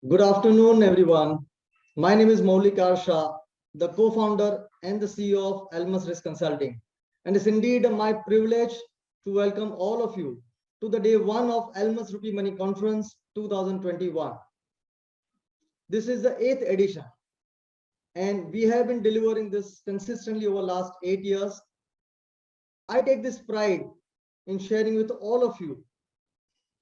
Good afternoon, everyone. My name is Maulik Shah, the co-founder and the CEO of Almus Risk Consulting. And it's indeed my privilege to welcome all of you to the day one of Almus Rupee Money Conference 2021. This is the 8th edition, and we have been delivering this consistently over the last 8 years. I take this pride in sharing with all of you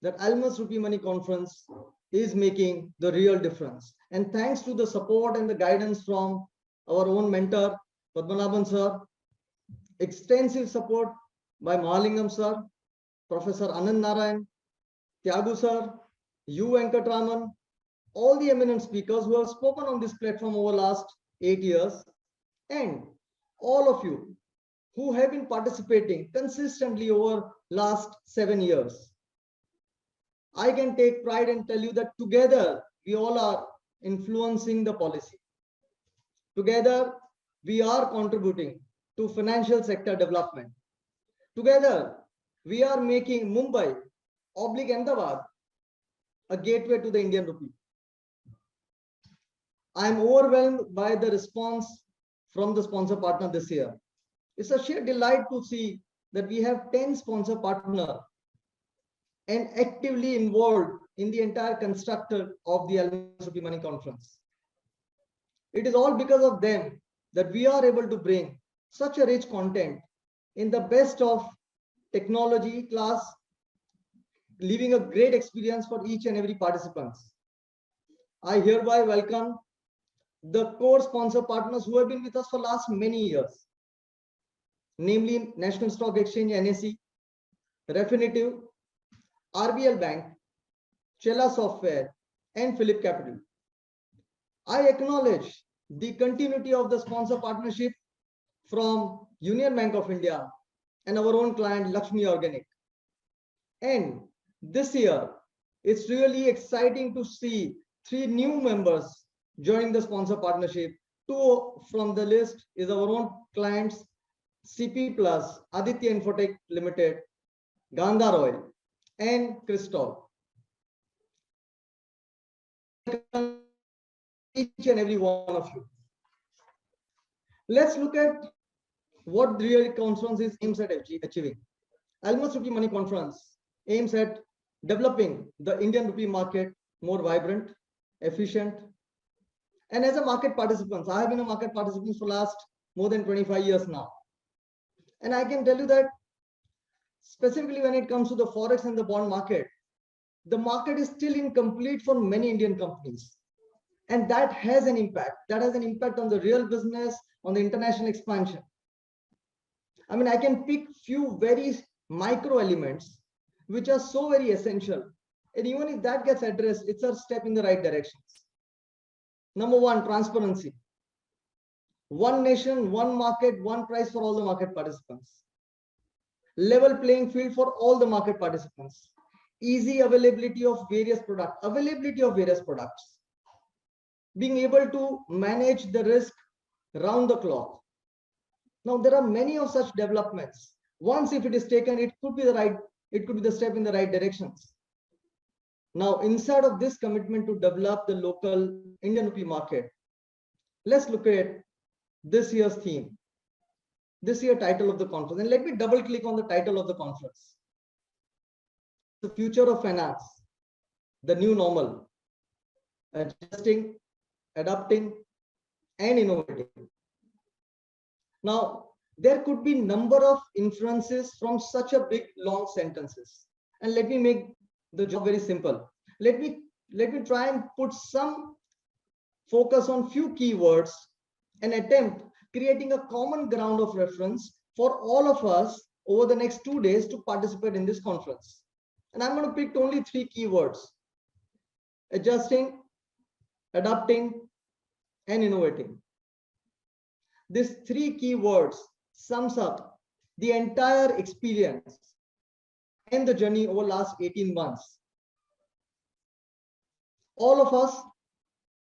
that Almus Rupee Money Conference is making the real difference. And thanks to the support and the guidance from our own mentor, Padmanabhan sir, extensive support by Mahalingam sir, Professor Anand Narayan, Tyagu sir, U. Venkatraman, all the eminent speakers who have spoken on this platform over the last 8 years, and all of you who have been participating consistently over last 7 years. I can take pride and tell you that together we all are influencing the policy. Together we are contributing to financial sector development. Together we are making Mumbai / Ahmedabad a gateway to the Indian rupee. I am overwhelmed by the response from the sponsor partner this year. It's a sheer delight to see that we have 10 sponsor partners and actively involved in the entire construction of the Almus Rupee Money Conference. It is all because of them that we are able to bring such a rich content in the best of technology class, leaving a great experience for each and every participant. I hereby welcome the core sponsor partners who have been with us for last many years, namely National Stock Exchange, NSE, Refinitiv, RBL Bank, Chella Software, and PhillipCapital. I acknowledge the continuity of the sponsor partnership from Union Bank of India and our own client Lakshmi Organic. And this year, it's really exciting to see 3 new members joining the sponsor partnership. 2 from the list is our own clients, CP Plus, Aditya Infotech Limited, Gandhar Oil, and Crystal. Each and every one of you. Let's look at what the real conference is aims at achieving. Almus Rupee Money Conference aims at developing the Indian rupee market more vibrant, efficient, and as a market participant, I have been a market participant for last more than 25 years now. And I can tell you that specifically when it comes to the forex and the bond market, the market is still incomplete for many Indian companies. And that has an impact. That has an impact on the real business, on the international expansion. I mean, I can pick few very micro elements which are so very essential. And even if that gets addressed, it's a step in the right directions. Number 1, transparency. One nation, one market, one price for all the market participants. Level playing field for all the market participants. Easy availability of various products. Being able to manage the risk round the clock. Now there are many of such developments. Once if it is taken, it could be the step in the right directions. Now inside of this commitment to develop the local Indian rupee market, let's look at this year's theme. This year title of the conference, and let me double click on the title of the conference. The future of finance, the new normal, adjusting, adapting, and innovating. Now, there could be number of inferences from such a big long sentences. And let me make the job very simple. Let me try and put some focus on few keywords and attempt creating a common ground of reference for all of us over the next 2 days to participate in this conference. And I'm going to pick only 3 keywords: adjusting, adapting, and innovating. These 3 keywords sums up the entire experience and the journey over last 18 months. All of us,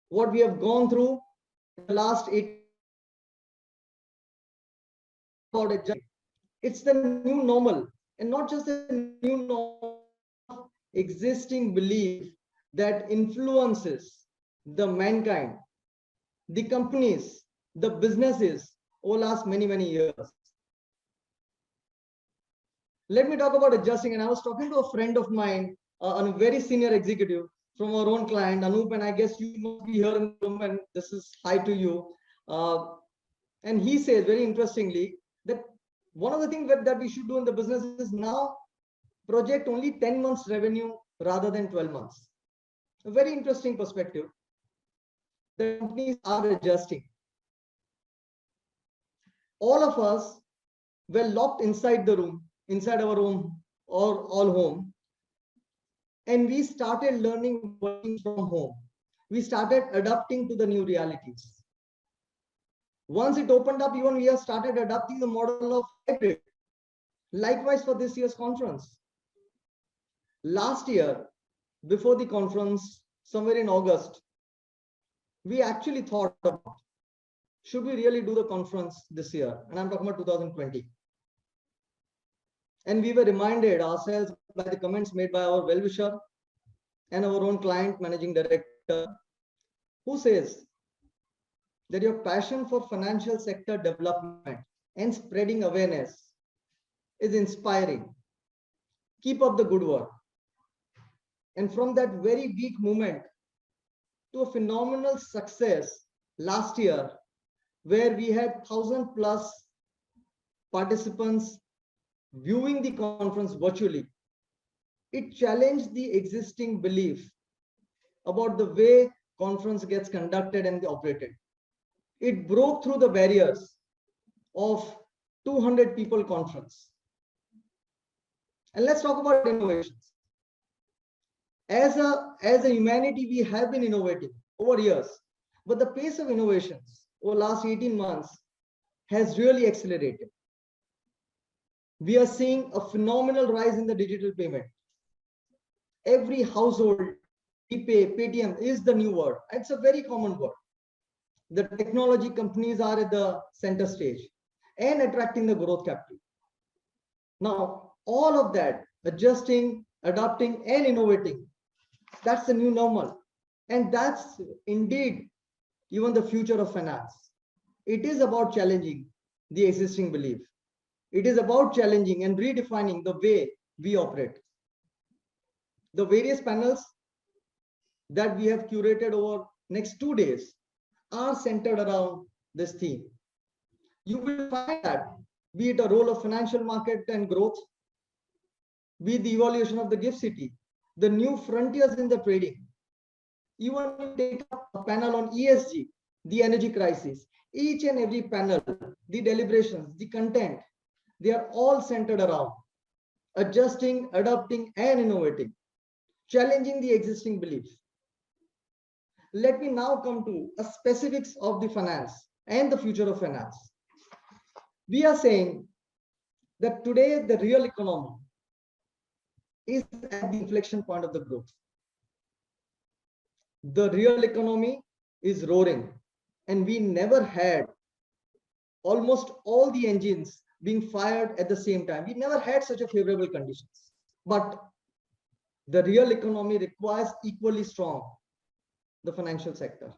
what we have gone through the last 18 months, it's the new normal, and not just the new normal, existing belief that influences the mankind, the companies, the businesses over last many, many years. Let me talk about adjusting. And I was talking to a friend of mine, a very senior executive from our own client, Anup, and I guess you must be here in the room, and this is hi to you. And he says very interestingly that one of the things that we should do in the business is now project only 10 months revenue rather than 12 months. A very interesting perspective. The companies are adjusting. All of us were locked inside the room, inside our home or all home, and we started learning working from home. We started adapting to the new realities. Once it opened up, even we have started adapting the model of hybrid. Likewise for this year's conference. Last year, before the conference, somewhere in August, we actually thought about, should we really do the conference this year? And I'm talking about 2020. And we were reminded ourselves by the comments made by our well-wisher and our own client managing director, who says that your passion for financial sector development and spreading awareness is inspiring. Keep up the good work. And from that very weak moment to a phenomenal success last year, where we had 1,000+ participants viewing the conference virtually, it challenged the existing belief about the way conference gets conducted and operated. It broke through the barriers of 200 people conference. And let's talk about innovations. As a humanity, we have been innovating over years, but the pace of innovations over the last 18 months has really accelerated. We are seeing a phenomenal rise in the digital payment. Every household, Rupee, Paytm is the new word. It's a very common word. The technology companies are at the center stage and attracting the growth capital. Now, all of that, adjusting, adapting, and innovating, that's the new normal. And that's indeed even the future of finance. It is about challenging the existing belief. It is about challenging and redefining the way we operate. The various panels that we have curated over next 2 days are centered around this theme. You will find that, be it a role of financial market and growth, be it the evaluation of the gift city, the new frontiers in the trading, even you take up a panel on ESG, the energy crisis, each and every panel, the deliberations, the content, they are all centered around adjusting, adapting, and innovating, challenging the existing beliefs. Let me now come to a specifics of the finance and the future of finance. We are saying that today the real economy is at the inflection point of the growth. The real economy is roaring, and we never had almost all the engines being fired at the same time. We never had such a favorable conditions. But the real economy requires equally strong the financial sector.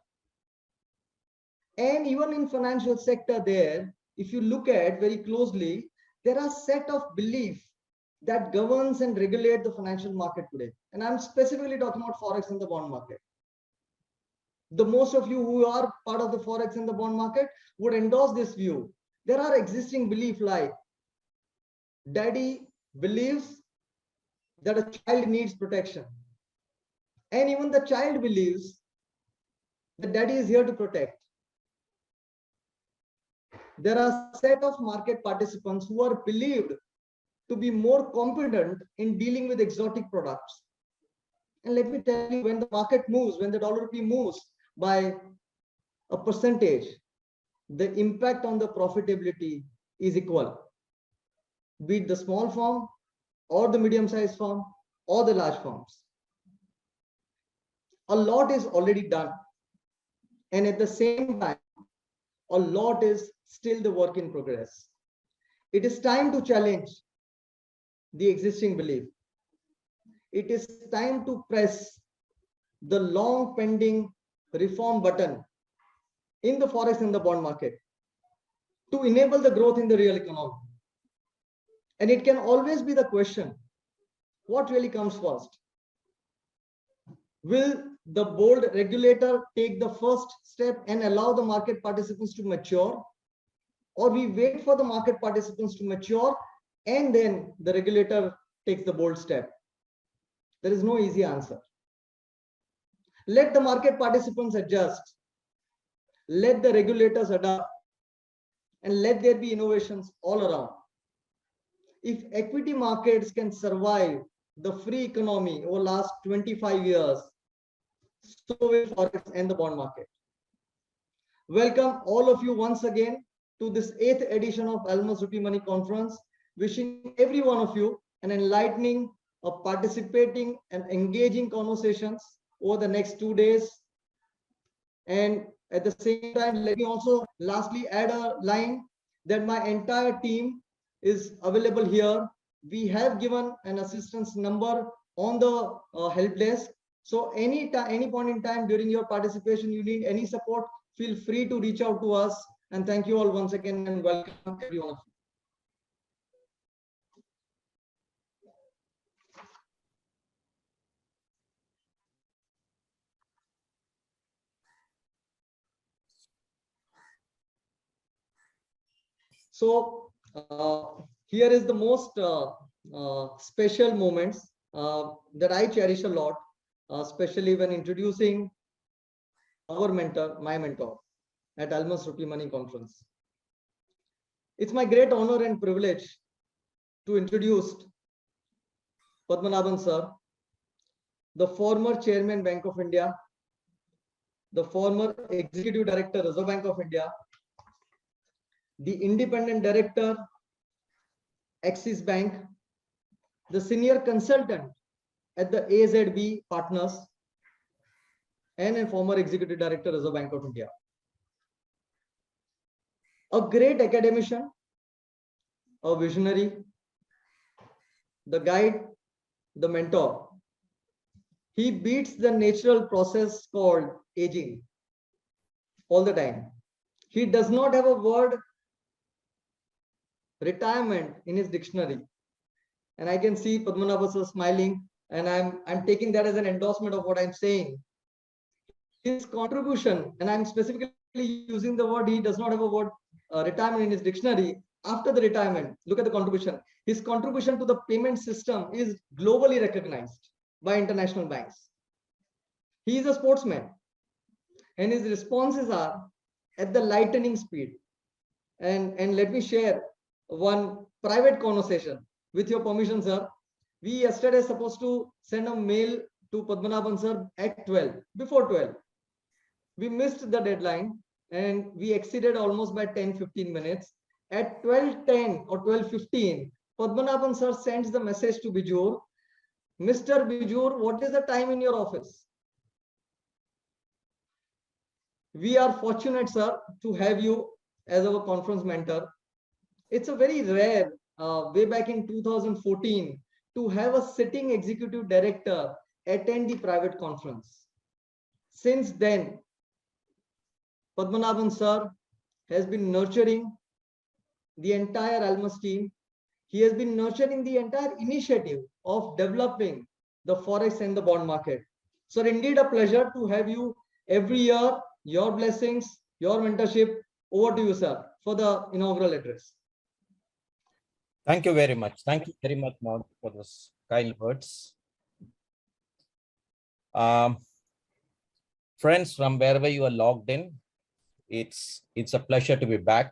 And even in financial sector there, if you look at very closely, there are set of beliefs that governs and regulate the financial market today. And I'm specifically talking about Forex and the bond market. The most of you who are part of the Forex and the bond market would endorse this view. There are existing beliefs like daddy believes that a child needs protection. And even the child believes that daddy is here to protect. There are a set of market participants who are believed to be more competent in dealing with exotic products. And let me tell you, when the market moves, when the dollar rupee moves by a percentage, the impact on the profitability is equal, be it the small firm or the medium-sized firm or the large firms. A lot is already done. And at the same time, a lot is still the work in progress. It is time to challenge the existing belief. It is time to press the long pending reform button in the forex and the bond market to enable the growth in the real economy. And it can always be the question, what really comes first? Will the bold regulator take the first step and allow the market participants to mature? Or we wait for the market participants to mature and then the regulator takes the bold step? There is no easy answer. Let the market participants adjust. Let the regulators adapt. And let there be innovations all around. If equity markets can survive the free economy over the last 25 years, so will forex and the bond market. Welcome all of you once again to this 8th edition of Almus Rupee Money Conference. Wishing every one of you an enlightening, participating and engaging conversations over the next 2 days. And at the same time, let me also lastly add a line that my entire team is available here. We have given an assistance number on the help desk. So any point in time during your participation, you need any support, feel free to reach out to us. And thank you all once again and welcome every one of you. So here is the most special moments that I cherish a lot, especially when introducing our mentor, my mentor at Almus Rupee Money Conference. It's my great honor and privilege to introduce Padmanabhan sir, the former chairman Bank of India, the former executive director Reserve Bank of India, the independent director Axis Bank, the senior consultant at the AZB Partners, and a former executive director Reserve Bank of India. A great academician, a visionary, the guide, the mentor. He beats the natural process called aging all the time. He does not have a word retirement in his dictionary. And I can see Padmanabhan sir smiling, and I'm taking that as an endorsement of what I'm saying. His contribution, and I'm specifically using the word, he does not have a word retirement in his dictionary. After the retirement, look at the contribution. His contribution to the payment system is globally recognized by international banks. He is a sportsman, and his responses are at the lightning speed. And let me share one private conversation with your permission, sir. We yesterday supposed to send a mail to Padmanabhan sir at 12, before 12. We missed the deadline and we exceeded almost by 10-15 minutes. At 12:10 or 12:15, Padmanabhan sir sends the message to Bijur, Mr. Bijur, what is the time in your office? We are fortunate, sir, to have you as our conference mentor. It's a very rare, way back in 2014, to have a sitting executive director attend the private conference. Since then, Padmanabhan sir has been nurturing the entire Almus team. He has been nurturing the entire initiative of developing the forex and the bond market. So indeed a pleasure to have you every year. Your blessings, your mentorship. Over to you, sir, for the inaugural address. Thank you very much. Thank you very much, Maulik, for those kind words. Friends, from wherever you are logged in, it's a pleasure to be back.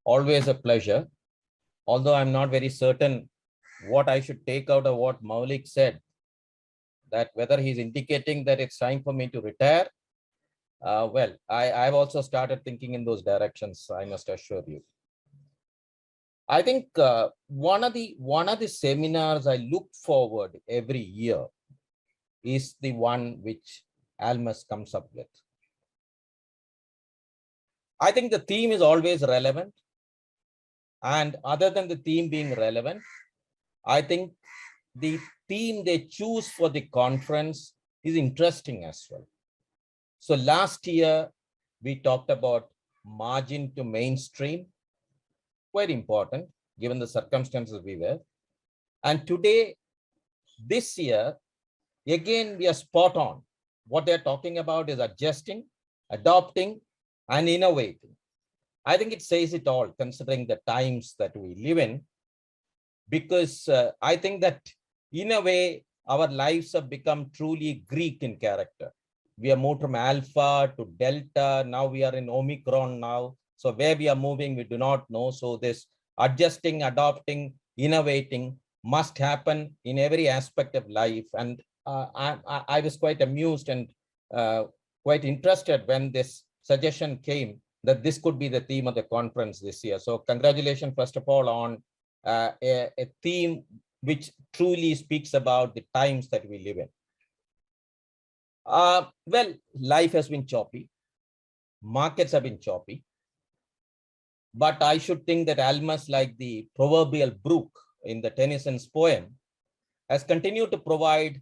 Always a pleasure. Although I'm not very certain what I should take out of what Maulik said, that whether he's indicating that it's time for me to retire. Well, I've also started thinking in those directions, I must assure you. I think one of the seminars I look forward every year is the one which Almus comes up with. I think the theme is always relevant. And other than the theme being relevant, I think the theme they choose for the conference is interesting as well. So last year, we talked about margin to mainstream, quite important given the circumstances we were. And today, this year, again, we are spot on. What they're talking about is adjusting, adopting, and innovating. I think it says it all, considering the times that we live in, because I think that in a way, our lives have become truly Greek in character. We are moved from alpha to delta. Now we are in Omicron now. So where we are moving, we do not know. So this adjusting, adopting, innovating must happen in every aspect of life. And I was quite amused and quite interested when this suggestion came that this could be the theme of the conference this year. So congratulations, first of all, on a theme which truly speaks about the times that we live in. Well, life has been choppy. Markets have been choppy. But I should think that Almus, like the proverbial brook in the Tennyson's poem, has continued to provide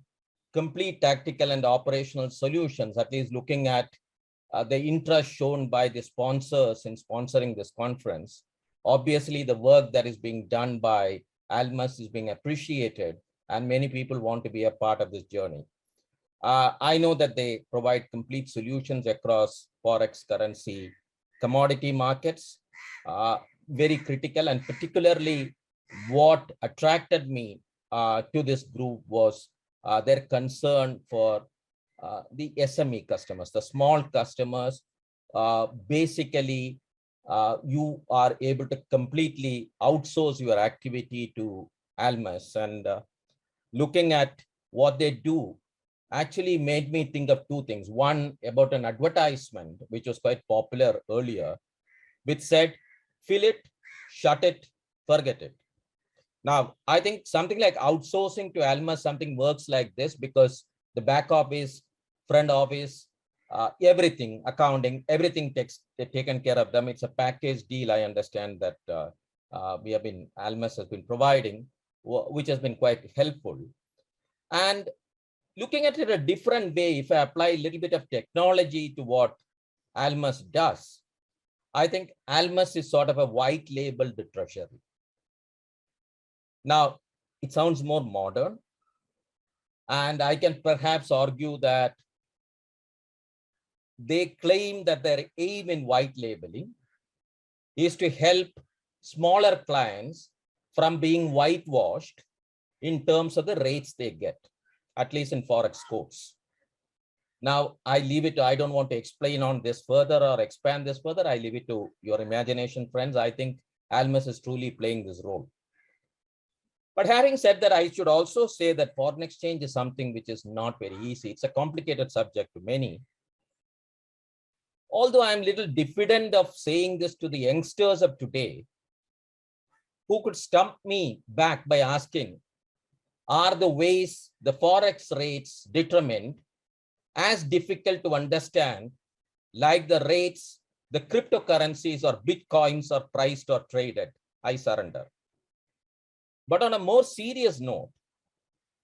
complete tactical and operational solutions, at least looking at the interest shown by the sponsors in sponsoring this conference. Obviously, the work that is being done by Almus is being appreciated, and many people want to be a part of this journey. I know that they provide complete solutions across Forex, currency, commodity markets, very critical, and particularly what attracted me to this group was their concern for the SME customers, the small customers. Basically, you are able to completely outsource your activity to Almus, and looking at what they do actually made me think of two things. One, about an advertisement, which was quite popular earlier, which said, fill it, shut it, forget it. Now, I think something like outsourcing to Almus, something works like this because the back office, front office, everything, accounting, everything takes taken care of them. It's a package deal. I understand that Almus has been providing, which has been quite helpful. And looking at it a different way, if I apply a little bit of technology to what Almus does, I think Almus is sort of a white labeled treasury. Now, it sounds more modern, and I can perhaps argue that they claim that their aim in white labeling is to help smaller clients from being whitewashed in terms of the rates they get, at least in Forex quotes. Now, I leave it to, I don't want to explain on this further or expand this further. I leave it to your imagination, friends. I think Almus is truly playing this role. But having said that, I should also say that foreign exchange is something which is not very easy. It's a complicated subject to many. Although I'm a little diffident of saying this to the youngsters of today, who could stump me back by asking, are the ways the Forex rates determined as difficult to understand like the rates the cryptocurrencies or bitcoins are priced or traded? I surrender. But on a more serious note,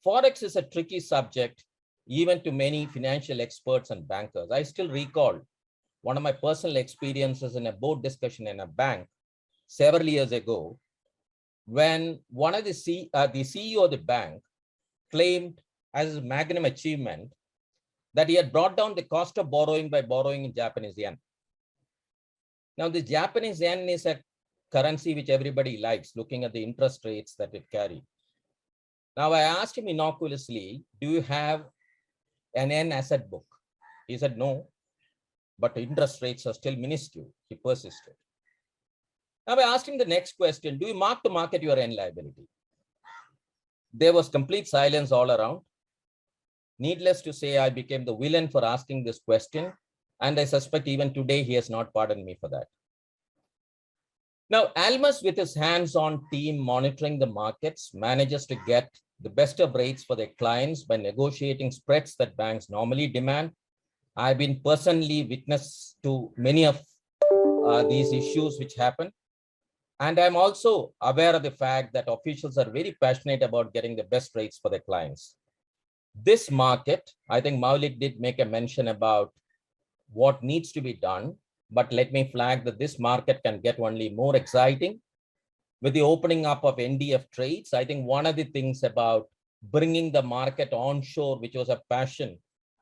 Forex is a tricky subject, even to many financial experts and bankers. I still recall one of my personal experiences in a board discussion in a bank several years ago, when one of the CEO of the bank claimed as a magnum achievement that he had brought down the cost of borrowing by borrowing in Japanese yen. Now, the Japanese yen is a currency which everybody likes, looking at the interest rates that it carried. Now, I asked him innocuously, do you have an yen asset book? He said, no, but interest rates are still minuscule. He persisted. Now, I asked him the next question, do you mark to market your yen liability? There was complete silence all around. Needless to say, I became the villain for asking this question, and I suspect even today he has not pardoned me for that. Now, Almus, with his hands-on team monitoring the markets, manages to get the best of rates for their clients by negotiating spreads that banks normally demand. I've been personally witness to many of these issues which happen. And I'm also aware of the fact that officials are very passionate about getting the best rates for their clients. This market, I think Maulik did make a mention about what needs to be done. But let me flag that this market can get only more exciting with the opening up of NDF trades. I think one of the things about bringing the market onshore, which was a passion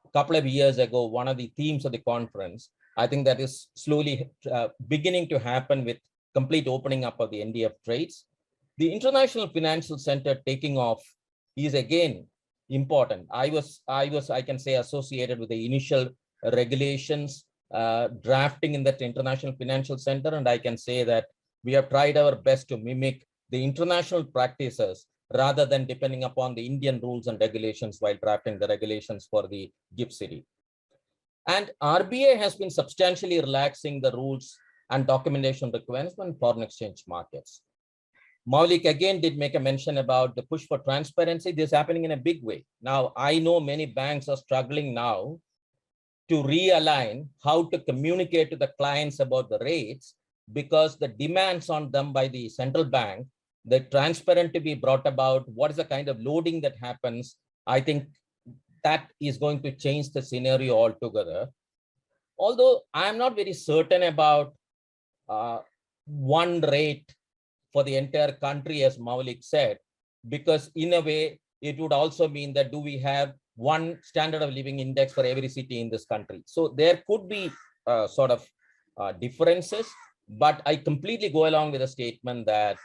a couple of years ago, one of the themes of the conference, I think that is slowly beginning to happen with complete opening up of the NDF trades. The International Financial Center taking off is again important. I can say, associated with the initial regulations drafting in that International Financial Center, and I can say that we have tried our best to mimic the international practices rather than depending upon the Indian rules and regulations while drafting the regulations for the GIFT City. And RBI has been substantially relaxing the rules and documentation requirements on foreign exchange markets. Maulik again did make a mention about the push for transparency. This is happening in a big way. Now, I know many banks are struggling now to realign how to communicate to the clients about the rates, because the demands on them by the central bank, the transparent to be brought about, what is the kind of loading that happens. I think that is going to change the scenario altogether. Although I'm not very certain about one rate for the entire country, as Maulik said, because in a way, it would also mean that do we have one standard of living index for every city in this country? So there could be sort of differences, but I completely go along with the statement that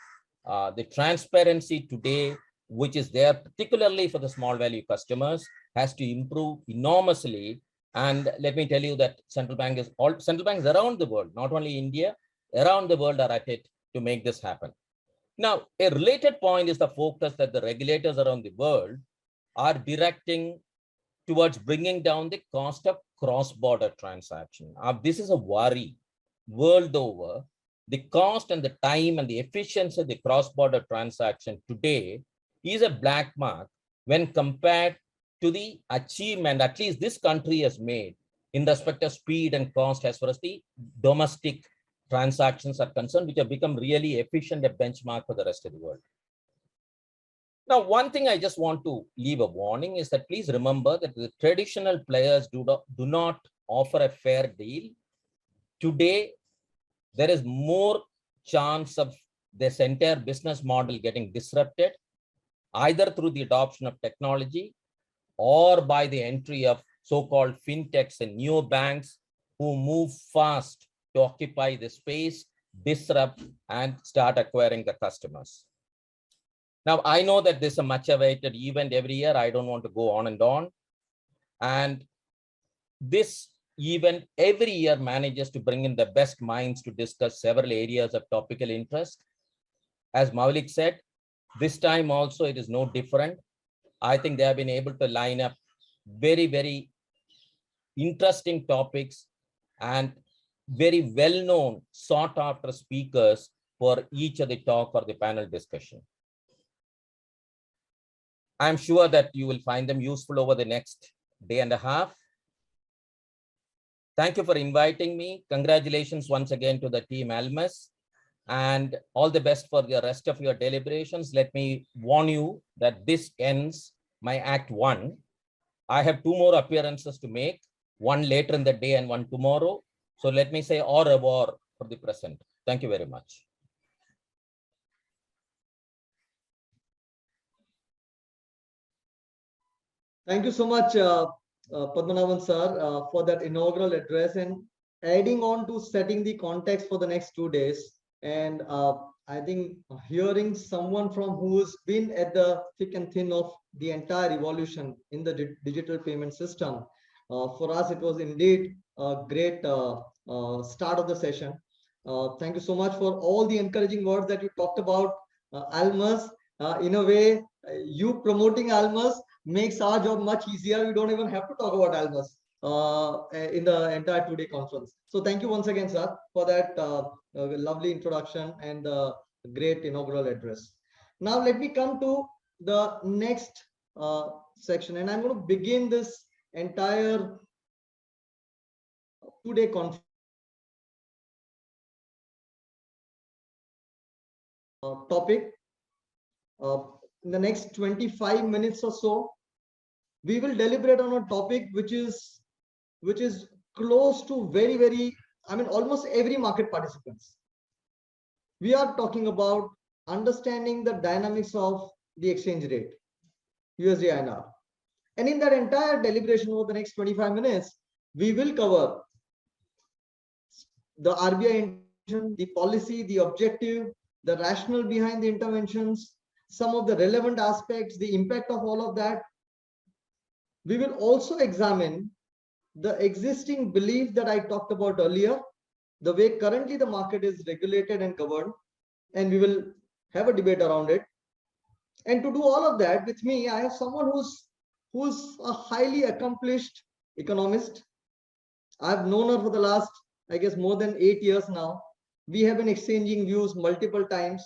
the transparency today, which is there particularly for the small value customers, has to improve enormously. And let me tell you that central banks around the world, not only India, around the world are at it to make this happen. Now, a related point is the focus that the regulators around the world are directing towards bringing down the cost of cross-border transaction. This is a worry world over. The cost and the time and the efficiency of the cross-border transaction today is a black mark when compared to the achievement at least this country has made in respect of speed and cost as far as the domestic transactions are concerned, which have become really efficient, a benchmark for the rest of the world. Now, one thing I just want to leave a warning is that please remember that the traditional players do not offer a fair deal. Today, there is more chance of this entire business model getting disrupted, either through the adoption of technology or by the entry of so-called fintechs and neobanks who move fast to occupy the space, disrupt, and start acquiring the customers. Now, I know that this is a much awaited event every year. I don't want to go on and on. And this event every year manages to bring in the best minds to discuss several areas of topical interest. As Maulik said, this time also it is no different. I think they have been able to line up very, very interesting topics and very well-known, sought-after speakers for each of the talk or the panel discussion. I'm sure that you will find them useful over the next day and a half. Thank you for inviting me. Congratulations once again to the team Almus, and all the best for the rest of your deliberations. Let me warn you that this ends my Act 1. I have 2 more appearances to make, one later in the day and one tomorrow. So let me say au revoir for the present. Thank you very much. Thank you so much, Padmanabhan sir, for that inaugural address and adding on to setting the context for the next 2 days. And I think hearing someone from who's been at the thick and thin of the entire evolution in the digital payment system, for us, it was indeed a great start of the session. Thank you so much for all the encouraging words that you talked about Almus. In a way, you promoting Almus makes our job much easier. We don't even have to talk about Almus in the entire 2-day conference. So thank you once again, sir, for that lovely introduction and the great inaugural address. Now let me come to the next section, and I'm going to begin this entire 2-day conference topic. In the next 25 minutes or so, we will deliberate on a topic which is close to very, I mean, almost every market participants. We are talking about understanding the dynamics of the exchange rate, USD INR. And in that entire deliberation over the next 25 minutes, we will cover the RBI intervention, the policy, the objective, the rationale behind the interventions, some of the relevant aspects, the impact of all of that. We will also examine the existing belief that I talked about earlier, the way currently the market is regulated and governed, and we will have a debate around it. And to do all of that with me, I have someone who's a highly accomplished economist. I've known her for the last, I guess, more than 8 years now. We have been exchanging views multiple times.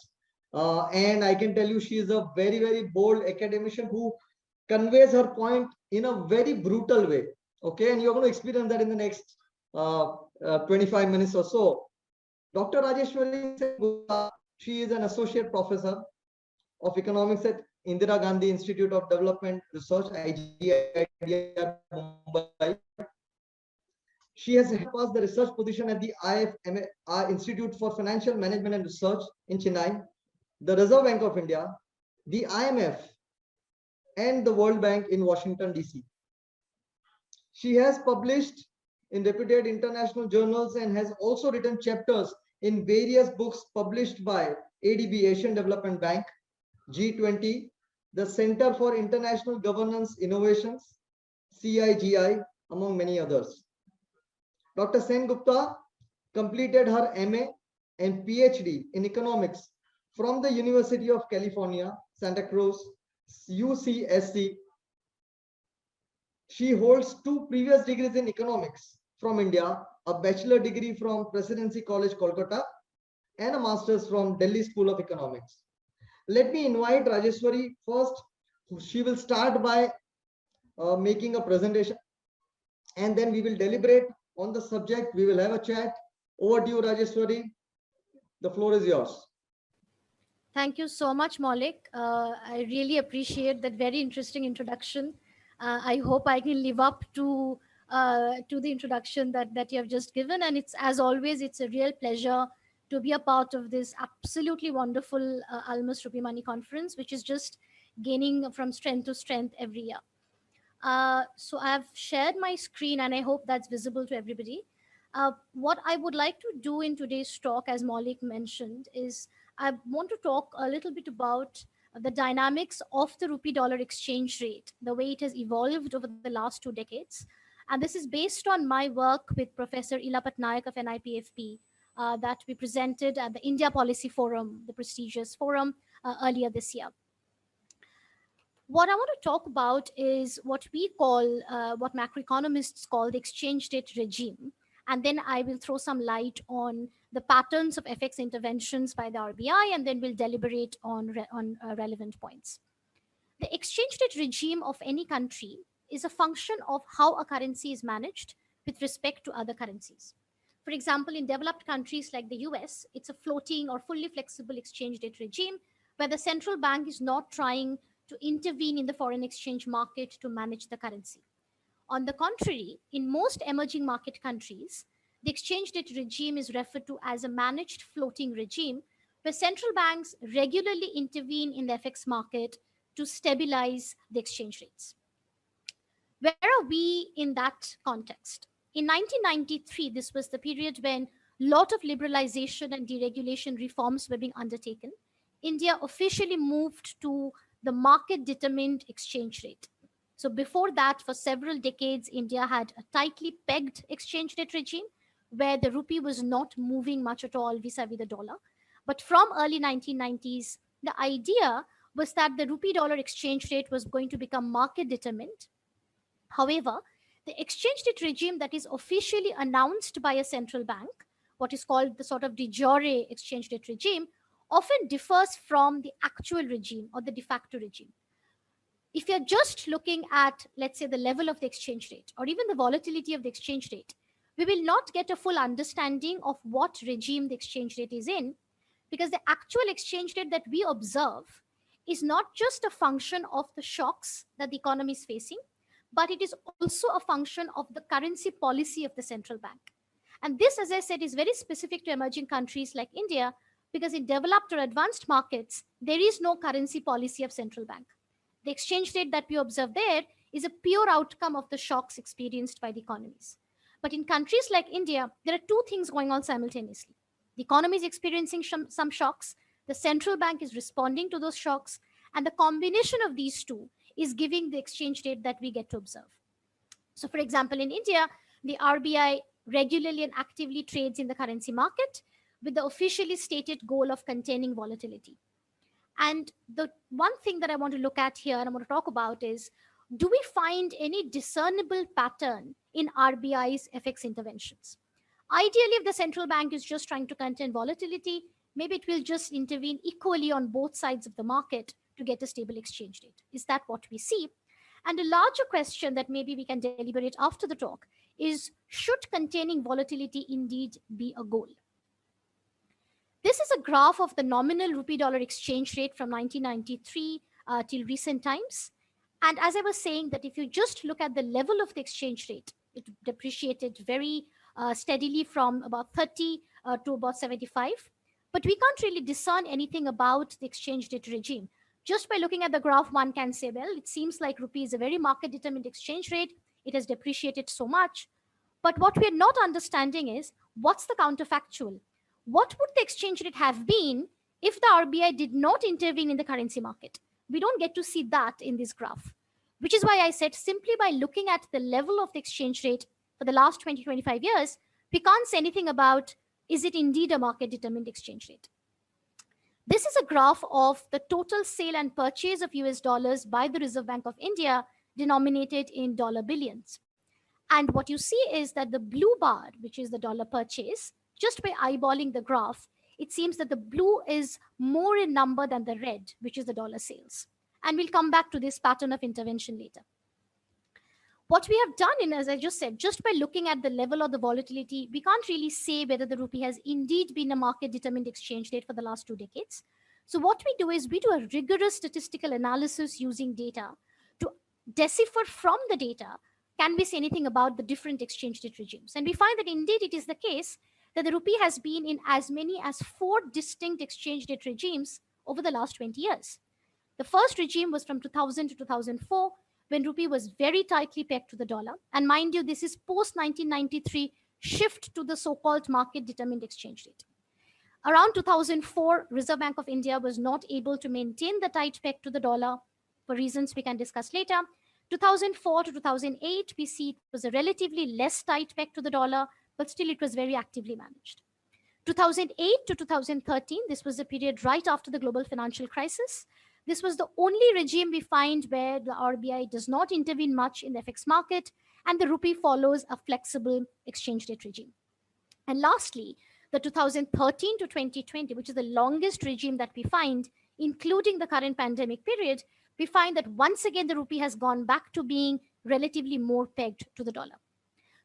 And I can tell you she is a very bold academician who conveys her point in a very brutal way. Okay, and you're going to experience that in the next 25 minutes or so. Dr. Rajeswari Sengupta, she is an associate professor of economics at Indira Gandhi Institute of Development Research, IGIDR, Mumbai. She has passed the research position at the IFSC Institute for Financial Management and Research in Chennai, the Reserve Bank of India, the IMF, and the World Bank in Washington, DC. She has published in reputed international journals and has also written chapters in various books published by ADB, Asian Development Bank, G20, the Center for International Governance Innovations, CIGI, among many others. Dr. Sengupta completed her MA and PhD in economics from the University of California, Santa Cruz, UCSC. She holds 2 previous degrees in economics from India, a bachelor degree from Presidency College, Kolkata, and a master's from Delhi School of Economics. Let me invite Rajeswari first. She will start by making a presentation, and then we will deliberate on the subject. We will have a chat. Over to you, Rajeswari. The floor is yours. Thank you so much, Maulik. I really appreciate that very interesting introduction. I hope I can live up to the introduction that you have just given. And it's, as always, it's a real pleasure to be a part of this absolutely wonderful Almus Rupee Money Conference, which is just gaining from strength to strength every year. So I've shared my screen and I hope that's visible to everybody. What I would like to do in today's talk, as Maulik mentioned, is I want to talk a little bit about the dynamics of the rupee dollar exchange rate, the way it has evolved over the last 2 decades. And this is based on my work with Professor Ila Patnaik of NIPFP that we presented at the India Policy Forum, the prestigious forum, earlier this year. What I want to talk about is what we call, what macroeconomists call the exchange rate regime. And then I will throw some light on the patterns of FX interventions by the RBI, and then we'll deliberate on relevant points. The exchange rate regime of any country is a function of how a currency is managed with respect to other currencies. For example, in developed countries like the US, it's a floating or fully flexible exchange rate regime where the central bank is not trying to intervene in the foreign exchange market to manage the currency. On the contrary, in most emerging market countries, the exchange rate regime is referred to as a managed floating regime, where central banks regularly intervene in the FX market to stabilize the exchange rates. Where are we in that context? In 1993, this was the period when a lot of liberalization and deregulation reforms were being undertaken. India officially moved to the market-determined exchange rate. So before that, for several decades, India had a tightly pegged exchange rate regime where the rupee was not moving much at all vis-a-vis the dollar. But from early 1990s, the idea was that the rupee dollar exchange rate was going to become market determined. However, the exchange rate regime that is officially announced by a central bank, what is called the sort of de jure exchange rate regime, often differs from the actual regime or the de facto regime. If you're just looking at, let's say, the level of the exchange rate or even the volatility of the exchange rate, we will not get a full understanding of what regime the exchange rate is in, because the actual exchange rate that we observe is not just a function of the shocks that the economy is facing, but it is also a function of the currency policy of the central bank. And this, as I said, is very specific to emerging countries like India, because in developed or advanced markets, there is no currency policy of central bank. The exchange rate that we observe there is a pure outcome of the shocks experienced by the economies. But in countries like India, there are two things going on simultaneously. The economy is experiencing some shocks, the central bank is responding to those shocks, and the combination of these two is giving the exchange rate that we get to observe. So, for example, in India, the RBI regularly and actively trades in the currency market with the officially stated goal of containing volatility. And the one thing that I want to look at here and I want to talk about is, do we find any discernible pattern in RBI's FX interventions? Ideally, if the central bank is just trying to contain volatility, maybe it will just intervene equally on both sides of the market to get a stable exchange rate. Is that what we see? And a larger question that maybe we can deliberate after the talk is, should containing volatility indeed be a goal? This is a graph of the nominal rupee dollar exchange rate from 1993 till recent times. And as I was saying, that if you just look at the level of the exchange rate, it depreciated very steadily from about 30 to about 75. But we can't really discern anything about the exchange rate regime. Just by looking at the graph, one can say, well, it seems like rupee is a very market-determined exchange rate. It has depreciated so much. But what we're not understanding is, what's the counterfactual? What would the exchange rate have been if the RBI did not intervene in the currency market? We don't get to see that in this graph, which is why I said simply by looking at the level of the exchange rate for the last 20-25 years, we can't say anything about, is it indeed a market-determined exchange rate? This is a graph of the total sale and purchase of US dollars by the Reserve Bank of India denominated in dollar billions. And what you see is that the blue bar, which is the dollar purchase, just by eyeballing the graph, it seems that the blue is more in number than the red, which is the dollar sales. And we'll come back to this pattern of intervention later. What we have done, as I just said, just by looking at the level of the volatility, we can't really say whether the rupee has indeed been a market-determined exchange rate for the last 2 decades. So what we do is we do a rigorous statistical analysis using data to decipher from the data, can we say anything about the different exchange rate regimes? And we find that indeed it is the case that the rupee has been in as many as 4 distinct exchange rate regimes over the last 20 years. The first regime was from 2000 to 2004, when rupee was very tightly pegged to the dollar. And mind you, this is post-1993 shift to the so-called market-determined exchange rate. Around 2004, Reserve Bank of India was not able to maintain the tight peg to the dollar for reasons we can discuss later. 2004 to 2008, we see it was a relatively less tight peg to the dollar, but still it was very actively managed. 2008 to 2013, this was the period right after the global financial crisis. This was the only regime we find where the RBI does not intervene much in the FX market, and the rupee follows a flexible exchange rate regime. And lastly, the 2013 to 2020, which is the longest regime that we find, including the current pandemic period, we find that once again the rupee has gone back to being relatively more pegged to the dollar.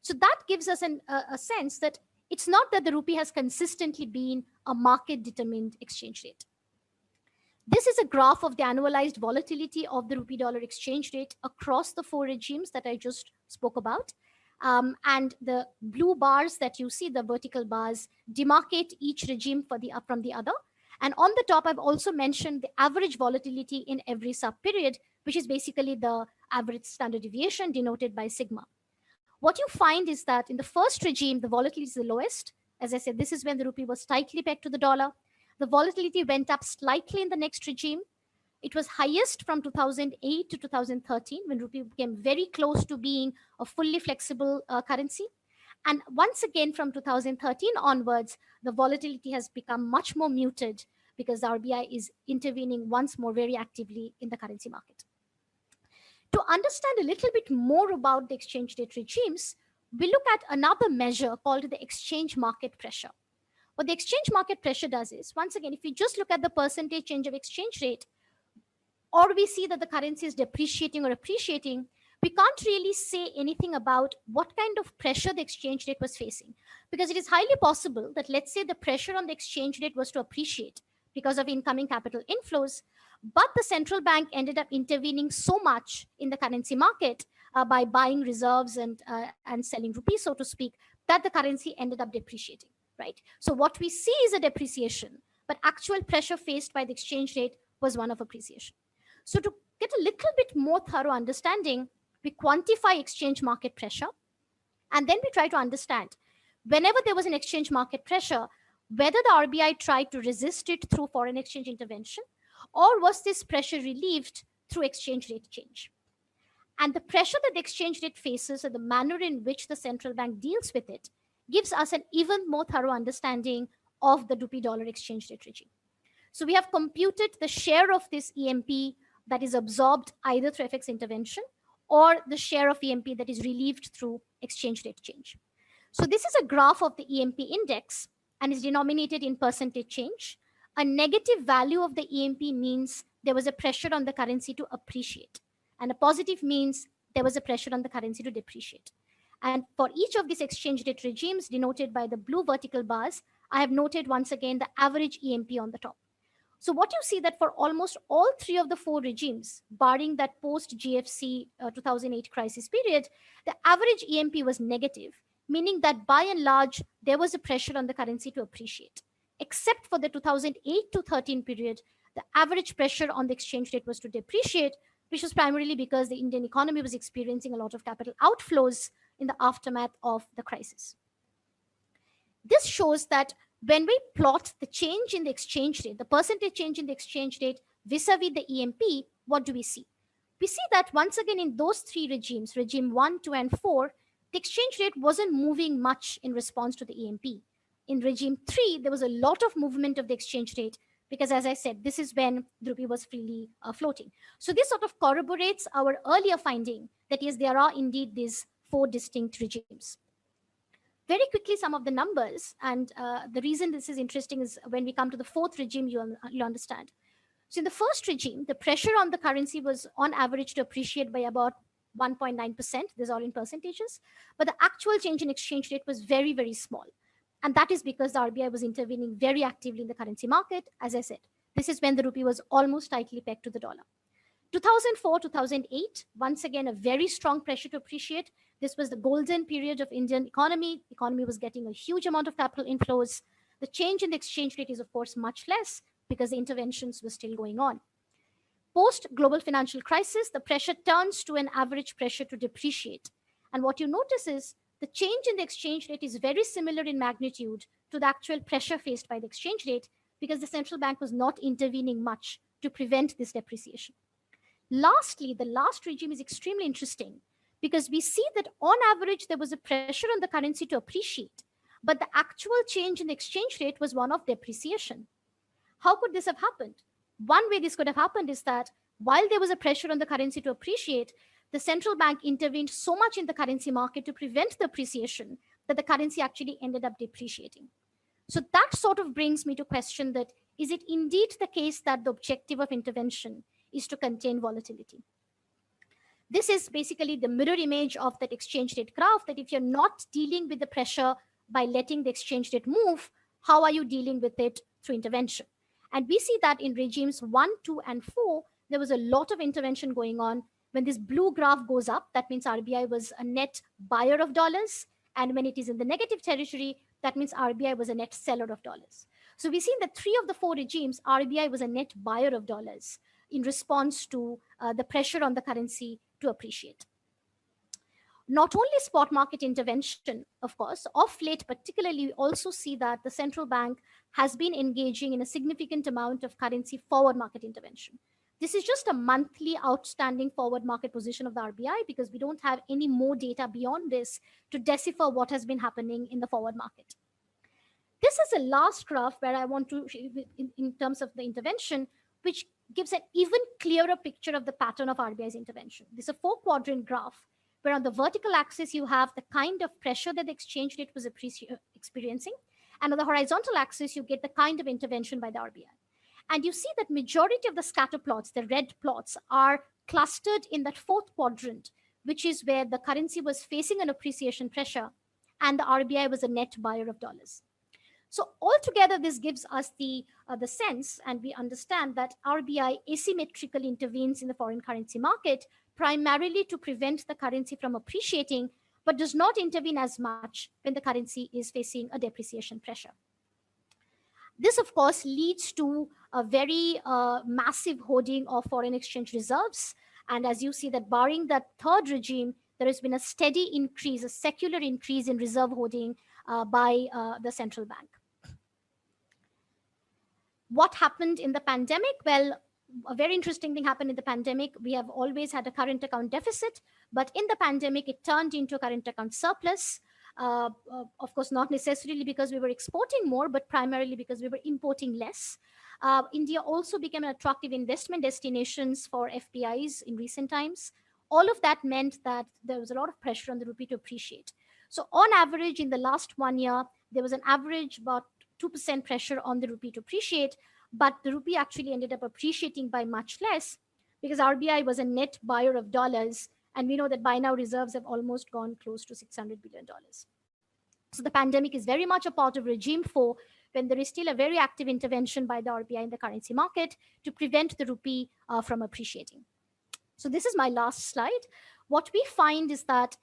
So that gives us a sense that it's not that the rupee has consistently been a market-determined exchange rate. This is a graph of the annualized volatility of the rupee dollar exchange rate across the 4 regimes that I just spoke about. And the blue bars that you see, the vertical bars, demarcate each regime from the other. And on the top, I've also mentioned the average volatility in every sub-period, which is basically the average standard deviation denoted by sigma. What you find is that in the first regime, the volatility is the lowest. As I said, this is when the rupee was tightly pegged to the dollar. The volatility went up slightly in the next regime. It was highest from 2008 to 2013, when rupee became very close to being a fully flexible currency. And once again, from 2013 onwards, the volatility has become much more muted because the RBI is intervening once more very actively in the currency market. To understand a little bit more about the exchange rate regimes, we look at another measure called the exchange market pressure. What the exchange market pressure does is, once again, if we just look at the percentage change of exchange rate, or we see that the currency is depreciating or appreciating, we can't really say anything about what kind of pressure the exchange rate was facing. Because it is highly possible that, let's say, the pressure on the exchange rate was to appreciate because of incoming capital inflows, but the central bank ended up intervening so much in the currency market by buying reserves and selling rupees, so to speak, that the currency ended up depreciating, right? So what we see is a depreciation, but actual pressure faced by the exchange rate was one of appreciation. So to get a little bit more thorough understanding, we quantify exchange market pressure, and then we try to understand whenever there was an exchange market pressure, whether the RBI tried to resist it through foreign exchange intervention, or was this pressure relieved through exchange rate change. And the pressure that the exchange rate faces and the manner in which the central bank deals with it gives us an even more thorough understanding of the rupee dollar exchange rate regime. So we have computed the share of this EMP that is absorbed either through FX intervention or the share of EMP that is relieved through exchange rate change. So this is a graph of the EMP index and is denominated in percentage change. A negative value of the EMP means there was a pressure on the currency to appreciate, and a positive means there was a pressure on the currency to depreciate. And for each of these exchange rate regimes denoted by the blue vertical bars, I have noted once again the average EMP on the top. So what you see that for almost all three of the four regimes, barring that post-GFC 2008 crisis period, the average EMP was negative, meaning that by and large, there was a pressure on the currency to appreciate. Except for the 2008 to 13 period, the average pressure on the exchange rate was to depreciate, which was primarily because the Indian economy was experiencing a lot of capital outflows in the aftermath of the crisis. This shows that when we plot the change in the exchange rate, the percentage change in the exchange rate vis-a-vis the EMP, what do we see? We see that once again in those three regimes, regime 1, 2, and 4, the exchange rate wasn't moving much in response to the EMP. In regime 3, there was a lot of movement of the exchange rate because, as I said, this is when the rupee was freely floating. So this sort of corroborates our earlier finding that yes, there are indeed these four distinct regimes. Very quickly, some of the numbers, and the reason this is interesting is when we come to the fourth regime, you'll understand. So in the first regime, the pressure on the currency was on average to appreciate by about 1.9%. These are in percentages. But the actual change in exchange rate was very, very small. And that is because the RBI was intervening very actively in the currency market. As I said, this is when the rupee was almost tightly pegged to the dollar. 2004, 2008, once again, a very strong pressure to appreciate. This was the golden period of Indian economy. The economy was getting a huge amount of capital inflows. The change in the exchange rate is, of course, much less because the interventions were still going on. Post-global financial crisis, the pressure turns to an average pressure to depreciate. And what you notice is the change in the exchange rate is very similar in magnitude to the actual pressure faced by the exchange rate because the central bank was not intervening much to prevent this depreciation. Lastly, the last regime is extremely interesting because we see that on average, there was a pressure on the currency to appreciate, but the actual change in the exchange rate was one of depreciation. How could this have happened? One way this could have happened is that while there was a pressure on the currency to appreciate, the central bank intervened so much in the currency market to prevent the appreciation that the currency actually ended up depreciating. So that sort of brings me to question that, is it indeed the case that the objective of intervention is to contain volatility? This is basically the mirror image of that exchange rate graph, that if you're not dealing with the pressure by letting the exchange rate move, how are you dealing with it through intervention? And we see that in regimes 1, 2, and 4, there was a lot of intervention going on. When this blue graph goes up, that means RBI was a net buyer of dollars. And when it is in the negative territory, that means RBI was a net seller of dollars. So we see in the 3 of the 4 regimes, RBI was a net buyer of dollars in response to the pressure on the currency to appreciate. Not only spot market intervention, of course, of late particularly, we also see that the central bank has been engaging in a significant amount of currency forward market intervention. This is just a monthly outstanding forward market position of the RBI because we don't have any more data beyond this to decipher what has been happening in the forward market. This is the last graph where I want to, in terms of the intervention, which gives an even clearer picture of the pattern of RBI's intervention. This is a 4-quadrant graph where on the vertical axis, you have the kind of pressure that the exchange rate was experiencing. And on the horizontal axis, you get the kind of intervention by the RBI. And you see that majority of the scatter plots, the red plots, are clustered in that 4th quadrant, which is where the currency was facing an appreciation pressure and the RBI was a net buyer of dollars. So altogether, this gives us the sense, and we understand that RBI asymmetrically intervenes in the foreign currency market primarily to prevent the currency from appreciating, but does not intervene as much when the currency is facing a depreciation pressure. This, of course, leads to a very massive hoarding of foreign exchange reserves. And as you see that barring that third regime, there has been a steady increase, a secular increase in reserve hoarding by the central bank. What happened in the pandemic? Well, a very interesting thing happened in the pandemic. We have always had a current account deficit, but in the pandemic, it turned into a current account surplus. Of course, not necessarily because we were exporting more, but primarily because we were importing less. India also became an attractive investment destinations for FPIs in recent times. All of that meant that there was a lot of pressure on the rupee to appreciate. So on average, in the last 1 year, there was an average about 2% pressure on the rupee to appreciate, but the rupee actually ended up appreciating by much less because RBI was a net buyer of dollars, and we know that by now reserves have almost gone close to $600 billion. So the pandemic is very much a part of regime 4 when there is still a very active intervention by the RBI in the currency market to prevent the rupee from appreciating. So this is my last slide. What we find is that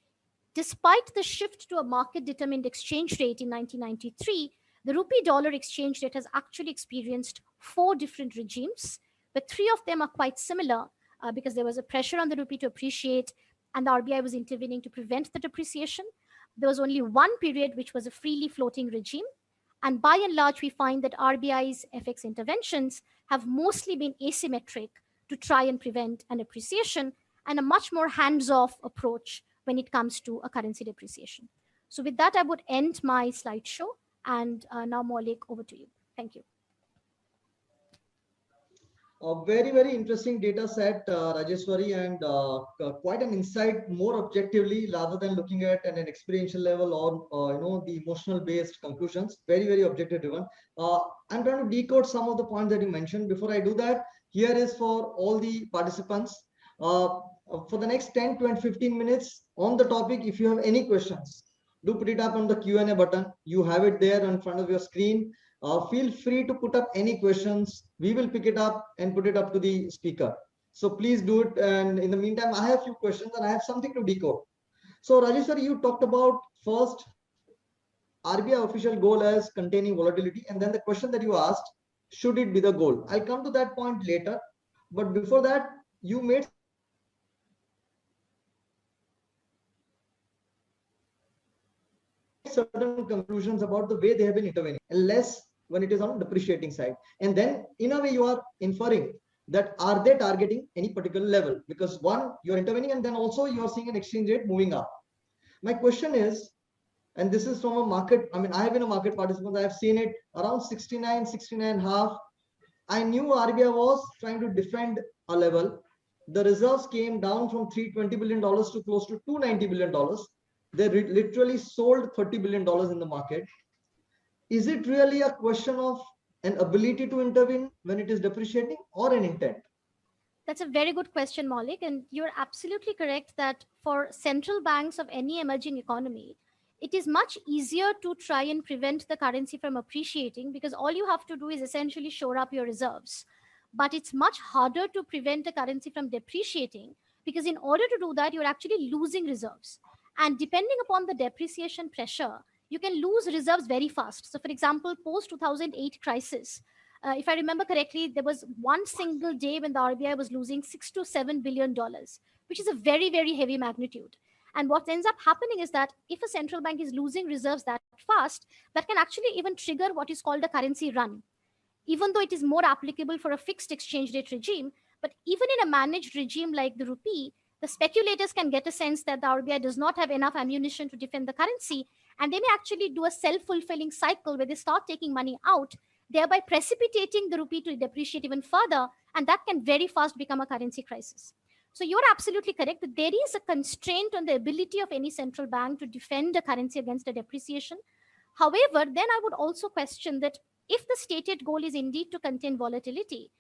despite the shift to a market-determined exchange rate in 1993, the rupee-dollar exchange rate has actually experienced 4 different regimes, but 3 of them are quite similar because there was a pressure on the rupee to appreciate and the RBI was intervening to prevent the depreciation. There was only one period which was a freely floating regime. And by and large, we find that RBI's FX interventions have mostly been asymmetric to try and prevent an appreciation and a much more hands-off approach when it comes to a currency depreciation. So with that, I would end my slideshow. And now, Maulik, over to you. Thank you. A very, very interesting data set, Rajeswari, and quite an insight more objectively rather than looking at an experiential level or the emotional based conclusions. Very, very objective driven. I'm trying to decode some of the points that you mentioned. Before I do that, here is for all the participants. For the next 10, 20, 15 minutes on the topic, if you have any questions, do put it up on the Q&A button. You have it there in front of your screen. Feel free to put up any questions. We will pick it up and put it up to the speaker. So please do it. And in the meantime, I have a few questions and I have something to decode. So Rajeswari, you talked about first RBI official goal as containing volatility. And then the question that you asked, should it be the goal? I'll come to that point later. But before that, you made certain conclusions about the way they have been intervening, and less when it is on the depreciating side. And then in a way you are inferring that are they targeting any particular level, because one, you're intervening, and then also you're seeing an exchange rate moving up. My question is, and this is from a market, I mean, I have been a market participant, I have seen it around 69, 69.5. I knew RBI was trying to defend a level. The reserves came down from $320 billion to close to $290 billion. They literally sold $30 billion in the market. Is it really a question of an ability to intervene when it is depreciating or an intent? That's a very good question, Maulik. And you're absolutely correct that for central banks of any emerging economy, it is much easier to try and prevent the currency from appreciating because all you have to do is essentially shore up your reserves. But it's much harder to prevent the currency from depreciating because in order to do that, you're actually losing reserves. And depending upon the depreciation pressure, you can lose reserves very fast. So for example, post-2008 crisis, if I remember correctly, there was one single day when the RBI was losing $6 to $7 billion, which is a very, very heavy magnitude. And what ends up happening is that if a central bank is losing reserves that fast, that can actually even trigger what is called a currency run, even though it is more applicable for a fixed exchange rate regime. But even in a managed regime like the rupee, the speculators can get a sense that the RBI does not have enough ammunition to defend the currency, and they may actually do a self-fulfilling cycle where they start taking money out, thereby precipitating the rupee to depreciate even further, and that can very fast become a currency crisis. So you're absolutely correct that there is a constraint on the ability of any central bank to defend a currency against a depreciation. However, then I would also question that if the stated goal is indeed to contain volatility,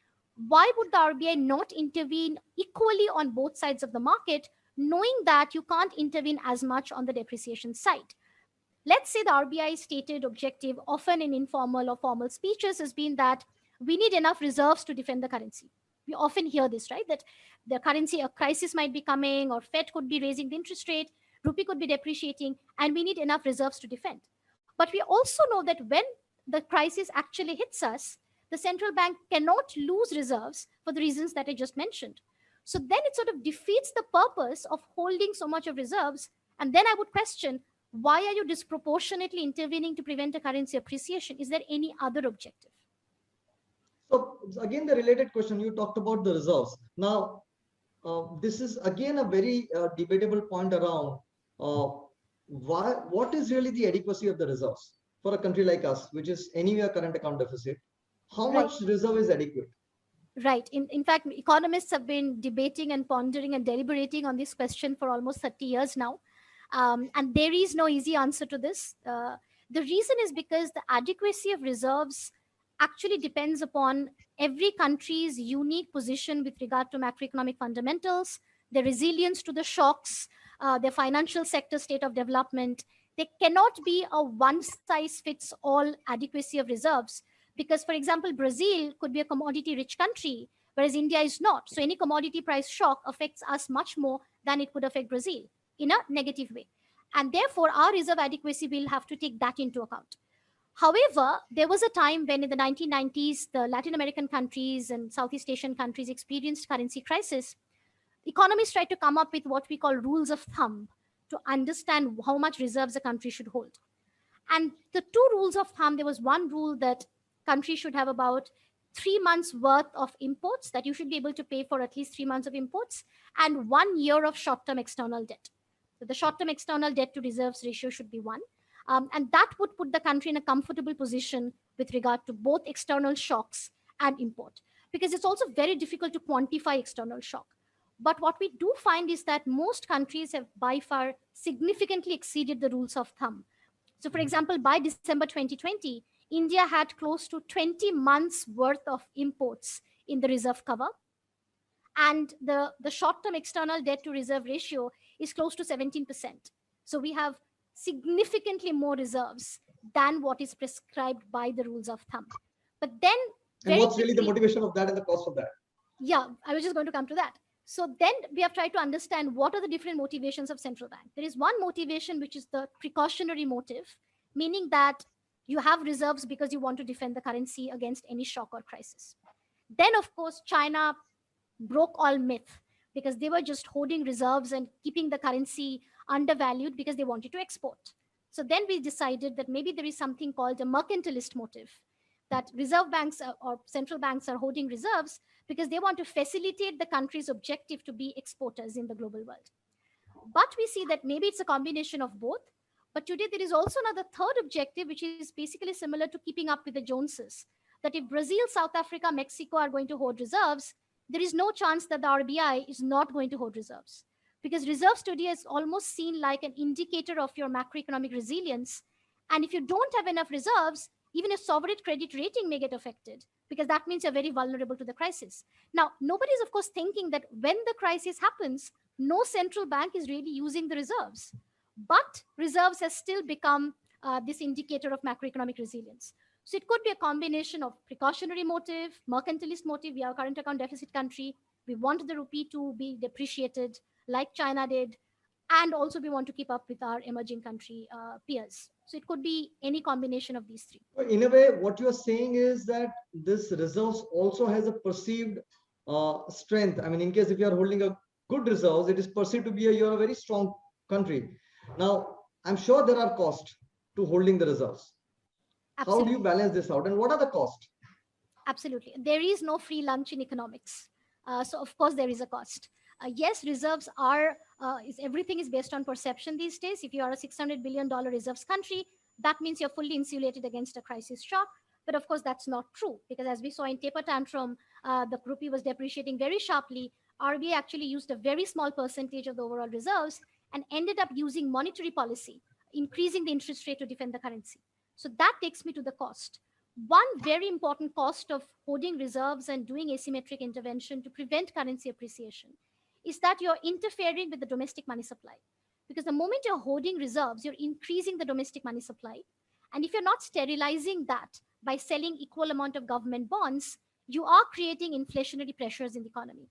why would the RBI not intervene equally on both sides of the market, knowing that you can't intervene as much on the depreciation side? Let's say the RBI's stated objective, often in informal or formal speeches, has been that we need enough reserves to defend the currency. We often hear this, right? That the currency, a crisis might be coming, or Fed could be raising the interest rate, rupee could be depreciating, and we need enough reserves to defend. But we also know that when the crisis actually hits us, the central bank cannot lose reserves for the reasons that I just mentioned. So then it sort of defeats the purpose of holding so much of reserves. And then I would question, why are you disproportionately intervening to prevent a currency appreciation? Is there any other objective? So again, the related question, you talked about the reserves. Now, this is again a very debatable point around what is really the adequacy of the reserves for a country like us, which is anywhere current account deficit. How Right. much reserve is adequate? Right. In fact, economists have been debating and pondering and deliberating on this question for almost 30 years now. And there is no easy answer to this. The reason is because the adequacy of reserves actually depends upon every country's unique position with regard to macroeconomic fundamentals, their resilience to the shocks, their financial sector state of development. There cannot be a one size fits all adequacy of reserves because, for example, Brazil could be a commodity rich country, whereas India is not. So any commodity price shock affects us much more than it could affect Brazil in a negative way. And therefore, our reserve adequacy will have to take that into account. However, there was a time when in the 1990s, the Latin American countries and Southeast Asian countries experienced currency crisis. Economists tried to come up with what we call rules of thumb to understand how much reserves a country should hold. And the two rules of thumb, there was one rule that countries should have about 3 months worth of imports, that you should be able to pay for at least 3 months of imports, and 1 year of short-term external debt. So the short-term external debt to reserves ratio should be 1. And that would put the country in a comfortable position with regard to both external shocks and import, because it's also very difficult to quantify external shock. But what we do find is that most countries have by far significantly exceeded the rules of thumb. So, for example, by December 2020, India had close to 20 months worth of imports in the reserve cover. And the short-term external debt to reserve ratio is close to 17%. So we have significantly more reserves than what is prescribed by the rules of thumb. But then, and what's really the motivation of that and the cost of that? Yeah, I was just going to come to that. So then we have tried to understand what are the different motivations of central bank. There is one motivation, which is the precautionary motive, meaning that you have reserves because you want to defend the currency against any shock or crisis. Then, of course, China broke all myth because they were just holding reserves and keeping the currency undervalued because they wanted to export. So then we decided that maybe there is something called a mercantilist motive, that reserve banks or central banks are holding reserves because they want to facilitate the country's objective to be exporters in the global world. But we see that maybe it's a combination of both. But today there is also another third objective, which is basically similar to keeping up with the Joneses. That if Brazil, South Africa, Mexico are going to hold reserves, there is no chance that the RBI is not going to hold reserves. Because reserves today is almost seen like an indicator of your macroeconomic resilience. And if you don't have enough reserves, even a sovereign credit rating may get affected, because that means you're very vulnerable to the crisis. Now, nobody is, of course, thinking that when the crisis happens, no central bank is really using the reserves. But reserves has still become this indicator of macroeconomic resilience. So it could be a combination of precautionary motive, mercantilist motive. We are a current account deficit country. We want the rupee to be depreciated like China did. And also we want to keep up with our emerging country peers. So it could be any combination of these three. In a way, what you are saying is that this reserves also has a perceived strength. I mean, in case if you are holding a good reserves, it is perceived to be you're a very strong country. Now, I'm sure there are costs to holding the reserves. Absolutely. How do you balance this out, and what are the costs? Absolutely. There is no free lunch in economics. So of course there is a cost. Yes, reserves are, everything is based on perception these days. If you are a $600 billion reserves country, that means you're fully insulated against a crisis shock. But of course, that's not true, because as we saw in taper tantrum, the rupee was depreciating very sharply. RBI actually used a very small percentage of the overall reserves and ended up using monetary policy, increasing the interest rate to defend the currency. So that takes me to the cost. One very important cost of holding reserves and doing asymmetric intervention to prevent currency appreciation is that you're interfering with the domestic money supply. Because the moment you're holding reserves, you're increasing the domestic money supply. And if you're not sterilizing that by selling equal amount of government bonds, you are creating inflationary pressures in the economy.